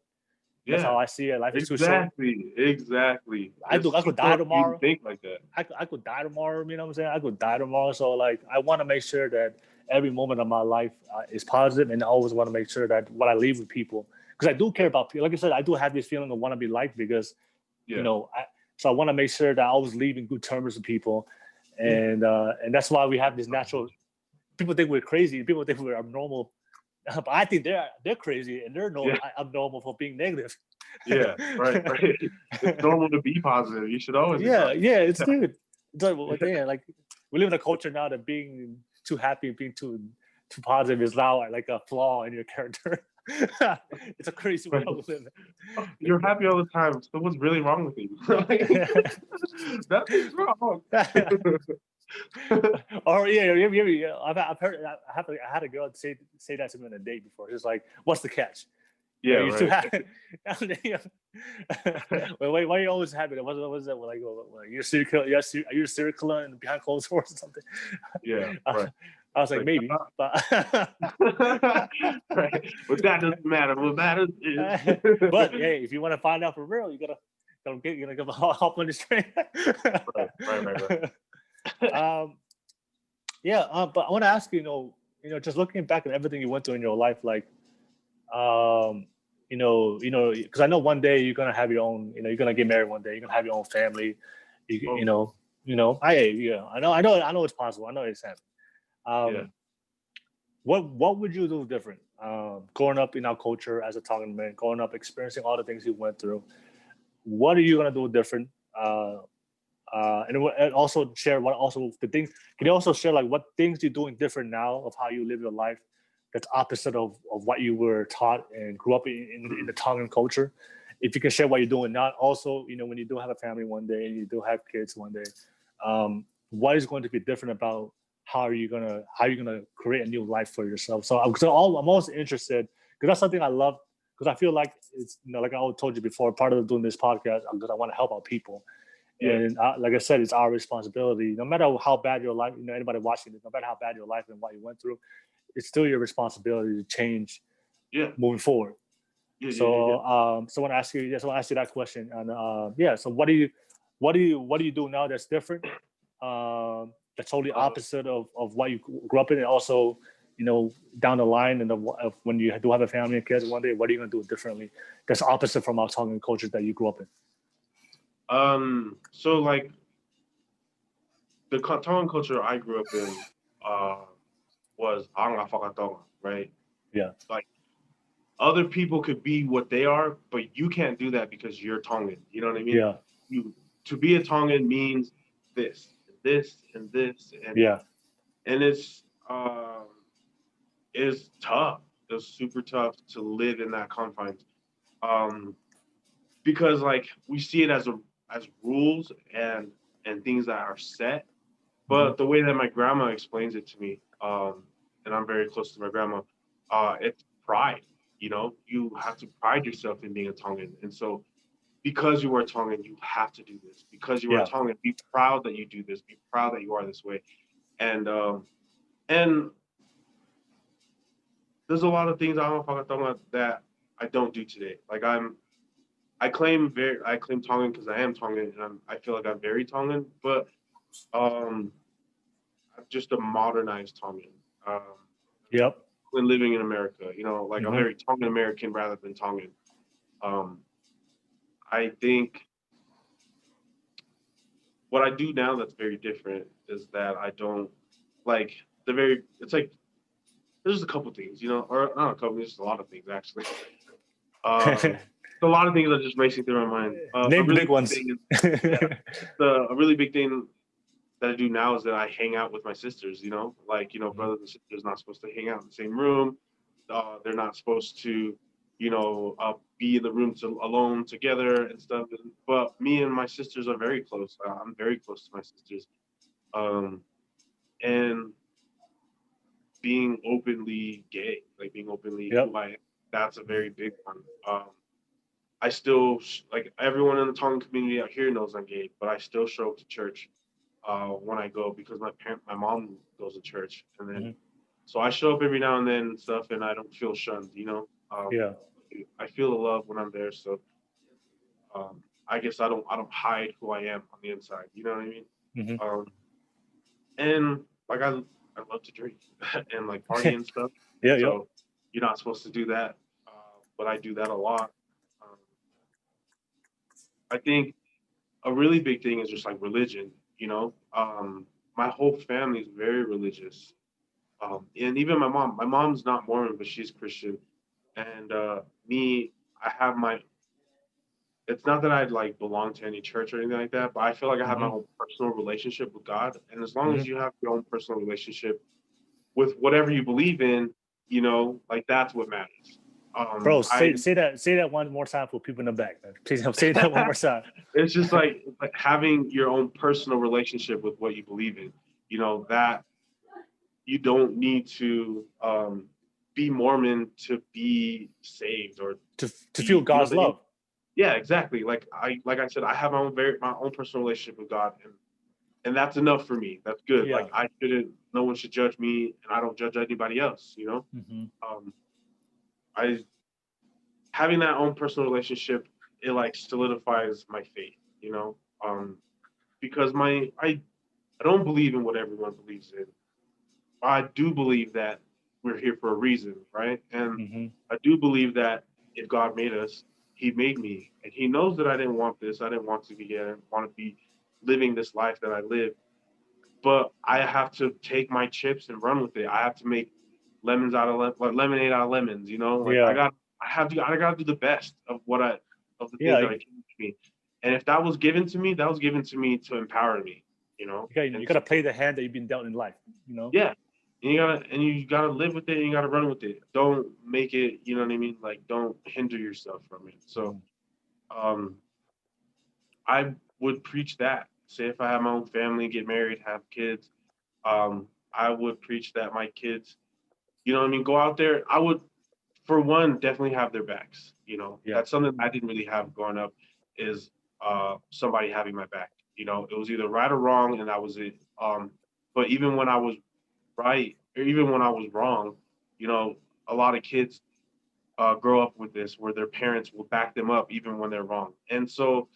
Speaker 1: That's how I see it. Life is too short.
Speaker 2: Exactly.
Speaker 1: I could die tomorrow.
Speaker 2: Think like that.
Speaker 1: I could die tomorrow. You know what I'm saying? I could die tomorrow. So like, I want to make sure that every moment of my life is positive, and I always want to make sure that what I leave with people, because I do care about people. Like I said, I do have this feeling of want to be liked because, so I want to make sure that I always leave in good terms with people, and that's why we have this natural. People think we're crazy. People think we're abnormal. But I think they're crazy and they're abnormal for being negative.
Speaker 2: Yeah, right. It's normal to be positive. You should always.
Speaker 1: It's good. Like we live in a culture now that being too happy, being too positive is now like a flaw in your character. It's a crazy world we live in.
Speaker 2: You're happy all the time. So what's really wrong with you? Nothing's wrong.
Speaker 1: Or I've heard. I had a girl say that to me on a date before. She's like, "What's the catch?
Speaker 2: Yeah,
Speaker 1: you're too happy." Wait, why are you always happy? What is that? Like, you're a serial killer? Are you a serial killer and behind closed doors or something?
Speaker 2: Yeah, right.
Speaker 1: I was like maybe, but
Speaker 2: right. But that doesn't matter. What matters is.
Speaker 1: But hey, if you want to find out for real, you gotta hop on this train.
Speaker 2: Right.
Speaker 1: But I want to ask you, just looking back at everything you went through in your life, like, because I know one day you're gonna have your own, you're gonna get married one day, you're gonna have your own family, I know it's possible, I know it's happening. What would you do different? Growing up in our culture as a Tongan man, growing up experiencing all the things you went through, what are you gonna do different? And also share the things. Can you also share like what things you're doing different now of how you live your life that's opposite of what you were taught and grew up in the Tongan culture? If you can share what you're doing now, also when you do have a family one day and you do have kids one day, what is going to be different about how you're gonna create a new life for yourself? So I'm also interested because that's something I love, because I feel like it's like I told you before, part of doing this podcast because I want to help out people. And like I said, it's our responsibility. No matter how bad your life, anybody watching this, no matter how bad your life and what you went through, it's still your responsibility to change. Moving forward. So I want to ask you. I want to ask you that question. And so what do you do now that's different? That's totally opposite of what you grew up in, and also down the line and of when you do have a family and kids one day, what are you going to do differently? That's opposite from our Tongan culture that you grew up in.
Speaker 2: So like the Tongan culture I grew up in was anga whakatonga, right?
Speaker 1: Yeah.
Speaker 2: Like other people could be what they are, but you can't do that because you're Tongan. You know what I mean?
Speaker 1: Yeah.
Speaker 2: You to be a Tongan means this, this, and this,
Speaker 1: Yeah.
Speaker 2: and it's tough. It's super tough to live in that confines. Um, because like we see it as rules and things that are set.
Speaker 1: Mhm.
Speaker 2: But the way that my grandma explains it to me, and I'm very close to my grandma, it's pride. You know, you have to pride yourself in being a Tongan, and so because you are Tongan, you have to do this. Because you are
Speaker 1: Yeah.
Speaker 2: Tongan, be proud that you do this. Be proud that you are this way. And there's a lot of things I'm a Tonga that I don't do today. Like I claim Tongan because I am Tongan, and I feel like I'm very Tongan, but um, I'm just a modernized Tongan. Um,
Speaker 1: Yep.
Speaker 2: when living in America, like I'm
Speaker 1: Hmm.
Speaker 2: very Tongan American rather than Tongan. Um, I think what I do now that's very different is that I don't like it's like there's just a couple things, or not a couple, there's just a lot of things actually. A lot of things are just racing through my mind. A
Speaker 1: Name the
Speaker 2: really
Speaker 1: big
Speaker 2: big
Speaker 1: ones.
Speaker 2: thing is, yeah, a really big thing that I do now is that I hang out with my sisters, like,
Speaker 1: Mhm.
Speaker 2: brothers and sisters not supposed to hang out in the same room. They're not supposed to, be in the room alone together and stuff. But me and my sisters are very close. I'm very close to my sisters. Um, and being openly gay, like being openly
Speaker 1: Yep.
Speaker 2: who I am, that's a very big one. I still, like everyone in the Tongan community out here knows I'm gay, but I still show up to church when I go because my mom goes to church, and then
Speaker 1: Mhm.
Speaker 2: so I show up every now and then and stuff, and I don't feel shunned.
Speaker 1: Yeah.
Speaker 2: I feel the love when I'm there, so I guess I don't hide who I am on the inside. You know what I mean?
Speaker 1: Hmm.
Speaker 2: Um, and like I love to drink and like party and stuff.
Speaker 1: Yeah. Yep.
Speaker 2: So you're not supposed to do that, but I do that a lot. Um, I think a really big thing is just like religion. My whole family is very religious. And even my mom. My mom's not Mormon, but she's Christian. And me, I have my. It's not that I like belong to any church or anything like that, but I feel like I have my
Speaker 1: Hmm.
Speaker 2: own personal relationship with God. And as long
Speaker 1: Hmm.
Speaker 2: as you have your own personal relationship with whatever you believe in, like that's what matters.
Speaker 1: Bro,
Speaker 2: I
Speaker 1: say that one more time for people in the back. Man. Please say that one more time.
Speaker 2: it's just like having your own personal relationship with what you believe in. That you don't need to be Mormon to be saved or
Speaker 1: To feel
Speaker 2: be,
Speaker 1: God's love.
Speaker 2: yeah, exactly. Like I said, I have my own personal relationship with God, and that's enough for me. That's good.
Speaker 1: Yeah.
Speaker 2: Like no one should judge me, and I don't judge anybody else.
Speaker 1: Hmm.
Speaker 2: Um, I having that own personal relationship, it like solidifies my faith. Um, because I don't believe in what everyone believes in. I do believe that we're here for a reason, right? And
Speaker 1: Hmm.
Speaker 2: I do believe that if God made us, He made me, and He knows that I didn't want this. I didn't want to be here. I didn't want to be living this life that I live. But I have to take my chips and run with it. I have to make like lemonade out of lemons. Like
Speaker 1: Yeah.
Speaker 2: I got to do the best of the things
Speaker 1: Yeah.
Speaker 2: that I can to me. And if that was given to me, that was given to me to empower me.
Speaker 1: You
Speaker 2: And
Speaker 1: gotta
Speaker 2: so
Speaker 1: play the hand that you've been dealt in life.
Speaker 2: yeah, and you gotta live with it and you gotta run with it. Don't make it, you know what I mean? Like don't hinder yourself from it. So
Speaker 1: Mhm.
Speaker 2: um I would preach that. Say if I have my own family, get married, have kids, I would preach that my kids, you know what I mean, go out there. I would for one definitely have their backs.
Speaker 1: Yeah.
Speaker 2: That's something I didn't really have growing up is somebody having my back. It was either right or wrong and that was it. But even when I was right, or even when I was wrong, you know, a lot of kids grow up with this where their parents will back them up even when they're wrong. And so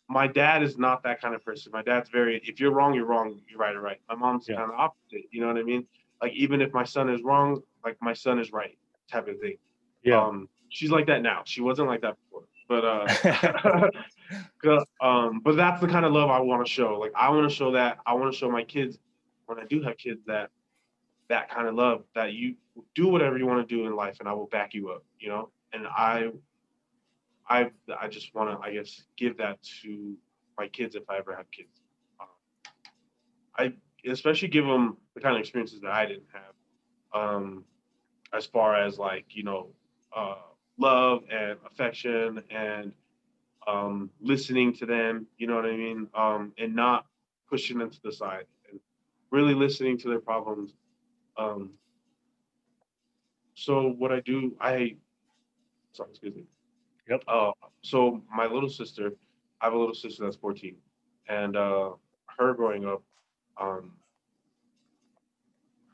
Speaker 2: my dad is not that kind of person. My dad's very, if you're wrong, you're wrong. You're right, or right. My mom's
Speaker 1: Yeah.
Speaker 2: kind of opposite. You know what I mean? Like even if my son is wrong, like my son is right, type of thing.
Speaker 1: Yeah.
Speaker 2: She's like that now. She wasn't like that before, but But that's the kind of love I want to show. Like, I want to show that. I want to show my kids, when I do have kids, that kind of love, that you do whatever you want to do in life and I will back you up, And I just want to, I guess, give that to my kids if I ever have kids. Um, I especially give them the kind of experiences that I didn't have, as far as like, uh, love and affection and listening to them, you know what I mean? And not pushing them to the side and really listening to their problems. Um, so what I do, sorry, excuse me.
Speaker 1: Yep.
Speaker 2: So my little sister, I have a little sister that's 14, and her growing up, um,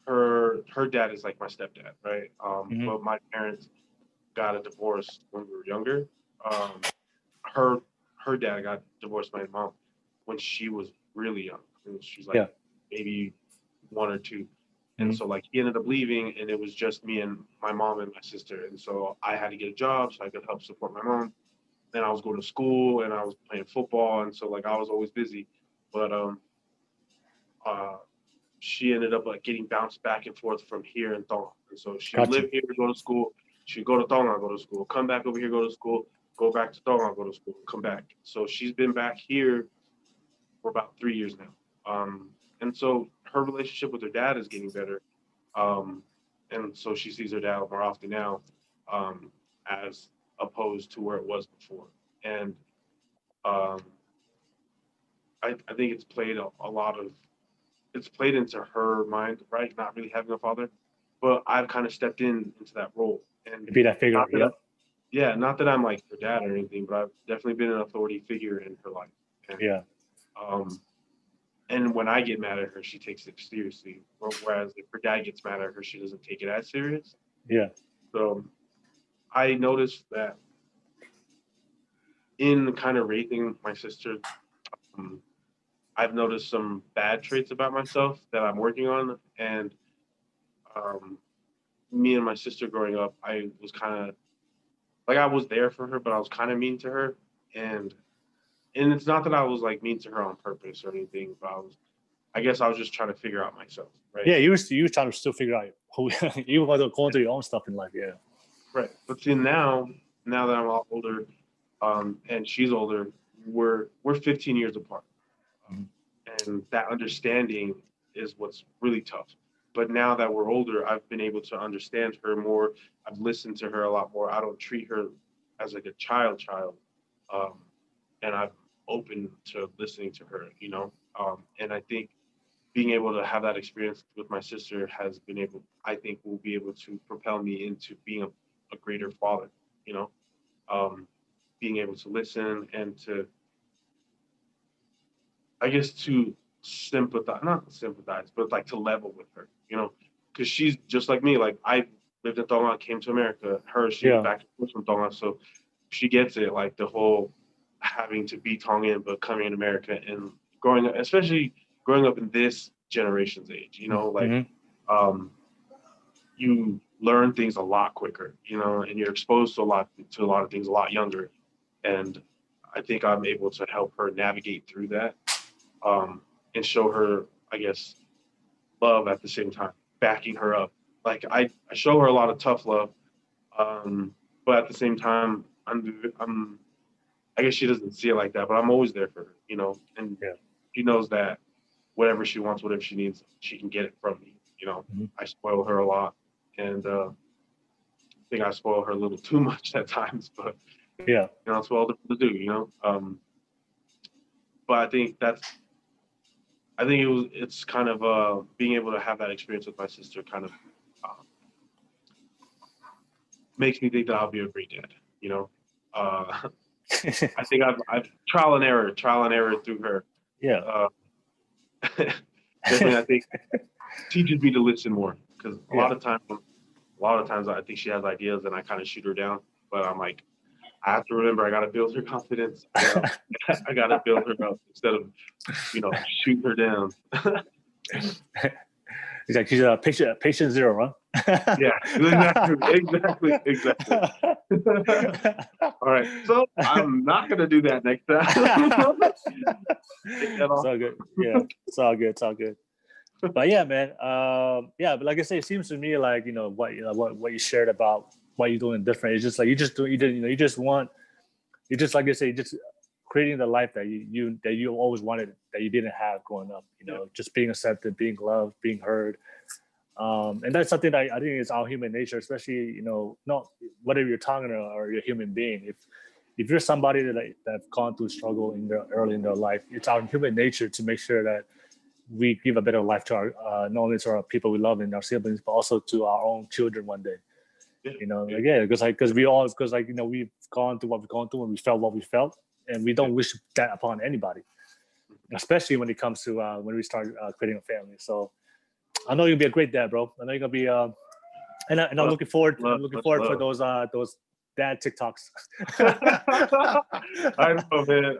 Speaker 2: her dad is like my stepdad, right?
Speaker 1: Mm-hmm.
Speaker 2: But my parents got a divorce when we were younger. Um, her her dad got divorced by his mom when she was really young. She's like
Speaker 1: Yeah.
Speaker 2: maybe one or two. And
Speaker 1: Mm-hmm.
Speaker 2: so like he ended up leaving and it was just me and my mom and my sister. And so I had to get a job so I could help support my mom. Then I was going to school and I was playing football. And so like I was always busy. But uh she ended up like getting bounced back and forth from here in Tonga. And so she would
Speaker 1: Got
Speaker 2: live
Speaker 1: you.
Speaker 2: here, go to school. She'd go to Tonga, go to school, come back over here, go to school, go back to Tonga, go to school, come back. So she's been back here for about 3 years now. And so her relationship with her dad is getting better. Um, and so she sees her dad more often now, um, as opposed to where it was before. And um, I think it's played a lot of, it's played into her mind, right? Not really having a father, but I've kind of stepped into that role. And
Speaker 1: Be that figure.
Speaker 2: not that,
Speaker 1: Yep.
Speaker 2: yeah, not that I'm like her dad or anything, but I've definitely been an authority figure in her life. And
Speaker 1: Yeah.
Speaker 2: um, and when I get mad at her, she takes it seriously. Whereas if her dad gets mad at her, she doesn't take it as serious.
Speaker 1: Yeah.
Speaker 2: So I noticed that in kind of raising my sister, um, I've noticed some bad traits about myself that I'm working on. And um, me and my sister growing up, I was kind of like I was there for her, but I was kind of mean to her. And and it's not that I was like mean to her on purpose or anything, but I guess I was just trying to figure out myself, right?
Speaker 1: Yeah. You were trying to still figure out who you were going through your own stuff in life. Yeah.
Speaker 2: Right. But see now that I'm a lot older, and she's older, we're 15 years apart.
Speaker 1: Mhm.
Speaker 2: And that understanding is what's really tough. But now that we're older, I've been able to understand her more. I've listened to her a lot more. I don't treat her as like a child, um, and I'm open to listening to her. And I think being able to have that experience with my sister has been able, I think, will be able to propel me into being a greater father. You know, um, being able to listen and to, I guess, to sympathize, not sympathize, but like to level with her, because she's just like me. Like I lived in Tonga, came to America. She was
Speaker 1: Yeah.
Speaker 2: back and forth from Tonga, so she gets it. Like the whole having to be Tongan but coming in America and growing up, especially growing up in this generation's age. Like
Speaker 1: Mm-hmm.
Speaker 2: um, you learn things a lot quicker, and you're exposed to a lot of things a lot younger. And I think I'm able to help her navigate through that, and show her, I guess, love at the same time, backing her up. Like I show her a lot of tough love, but at the same time, I guess she doesn't see it like that, but I'm always there for her, and
Speaker 1: Yeah.
Speaker 2: she knows that whatever she wants, whatever she needs, she can get it from me.
Speaker 1: Mm-hmm.
Speaker 2: I spoil her a lot, and I think I spoil her a little too much at times, but
Speaker 1: Yeah.
Speaker 2: it's what older people do. But I think it's kind of being able to have that experience with my sister kind of makes me think that I'll be a great dad. Uh, I think I've trial and error through her.
Speaker 1: Yeah.
Speaker 2: Uh, Definitely, I think teaches me to listen more, because a
Speaker 1: Yeah.
Speaker 2: lot of times I think she has ideas and I kind of shoot her down, but I'm like, I have to remember I got to build her confidence. I got to build her up instead of shoot her down.
Speaker 1: It's like she's a patient zero, huh?
Speaker 2: Yeah, exactly. All right, so I'm not gonna do that next time. Take that
Speaker 1: It's
Speaker 2: off.
Speaker 1: all good. Yeah, it's all good. It's all good. But yeah, man. Yeah, but like I say, it seems to me like what you shared about what you're doing different. It's just like you just want you just like I say, just creating the life that you always wanted that you didn't have growing up. Just being accepted, being loved, being heard. And that's something that I think is our human nature, especially not whether you're Tongan or you're a human being. If you're somebody that's gone through struggle early in their life, it's our human nature to make sure that we give a better life to our not only to our people we love and our siblings, but also to our own children one day. Because we've gone through what we've gone through and we felt what we felt, and we don't wish that upon anybody, especially when it comes to when we start creating a family. So I know you'll be a great dad, bro. I know you're gonna be and I'm looking forward. I'm looking forward for those dad TikToks.
Speaker 2: I know, man.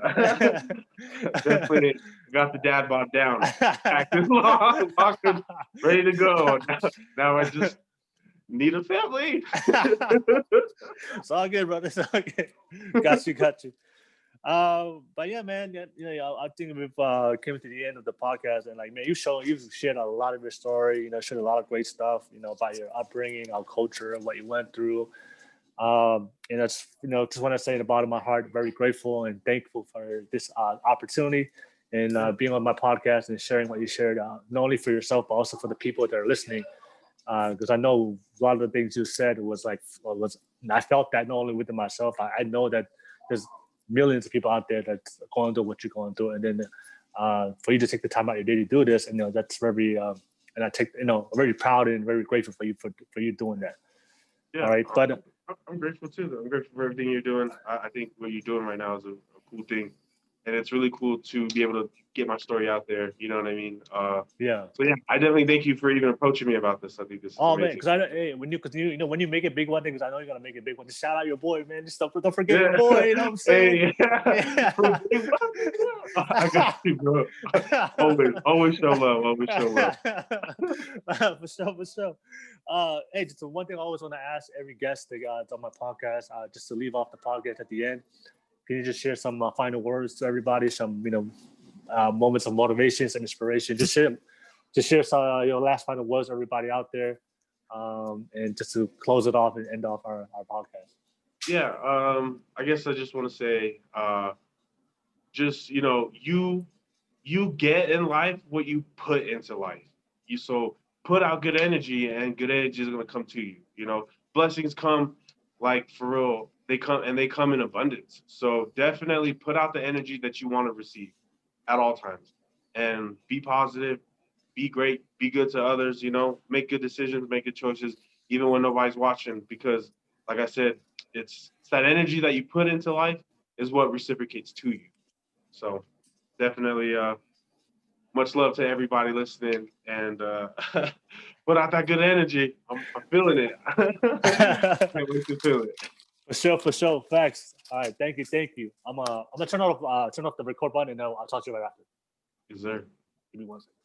Speaker 2: Definitely got the dad bod down. Acting locked, ready to go. Now I just need a family.
Speaker 1: It's all good, brother. It's all good. Got you. But yeah, man, I think we've came to the end of the podcast, and like, man, you've shared a lot of your story, shared a lot of great stuff, about your upbringing, our culture, and what you went through. And that's, just want to say at the bottom of my heart, very grateful and thankful for this opportunity and being on my podcast and sharing what you shared, not only for yourself, but also for the people that are listening. Because I know a lot of the things you said I felt that not only within myself, I know that there's millions of people out there that's going through what you're going through, and then for you to take the time out of your day to do this, and that's very and I'm very proud and very grateful for you for you doing that.
Speaker 2: Yeah,
Speaker 1: all right, but
Speaker 2: I'm grateful too. I'm grateful for everything you're doing. I think what you're doing right now is a cool thing, and it's really cool to be able to get my story out there. You know what I mean?
Speaker 1: Yeah.
Speaker 2: So yeah, I definitely thank you for even approaching me about this. I think this is amazing.
Speaker 1: Man, because when you make it big one thing, because I know you're gonna make it big one. Just shout out your boy, man. Just don't forget your boy. You know what I'm saying?
Speaker 2: Yeah. I got you, bro. always show love. Always show love.
Speaker 1: For sure. Hey, just one thing I always want to ask every guest that's on my podcast, just to leave off the podcast at the end. Can you just share some final words to everybody? Some moments of motivation and inspiration. Just share some your last final words to everybody out there, and just to close it off and end off our podcast.
Speaker 2: Yeah, I guess I just want to say, just you get in life what you put into life. So put out good energy, and good energy is gonna come to you. Blessings come like for real. They come in abundance. So definitely put out the energy that you want to receive at all times, and be positive, be great, be good to others. Make good decisions, make good choices, even when nobody's watching. Because, like I said, it's that energy that you put into life is what reciprocates to you. So definitely much love to everybody listening, and put out that good energy. I'm feeling it. Can't wait to feel it.
Speaker 1: For sure. Facts. All right. Thank you. I'm gonna turn off the record button, and I'll talk to you right after.
Speaker 2: Yes, sir.
Speaker 1: Give me one second.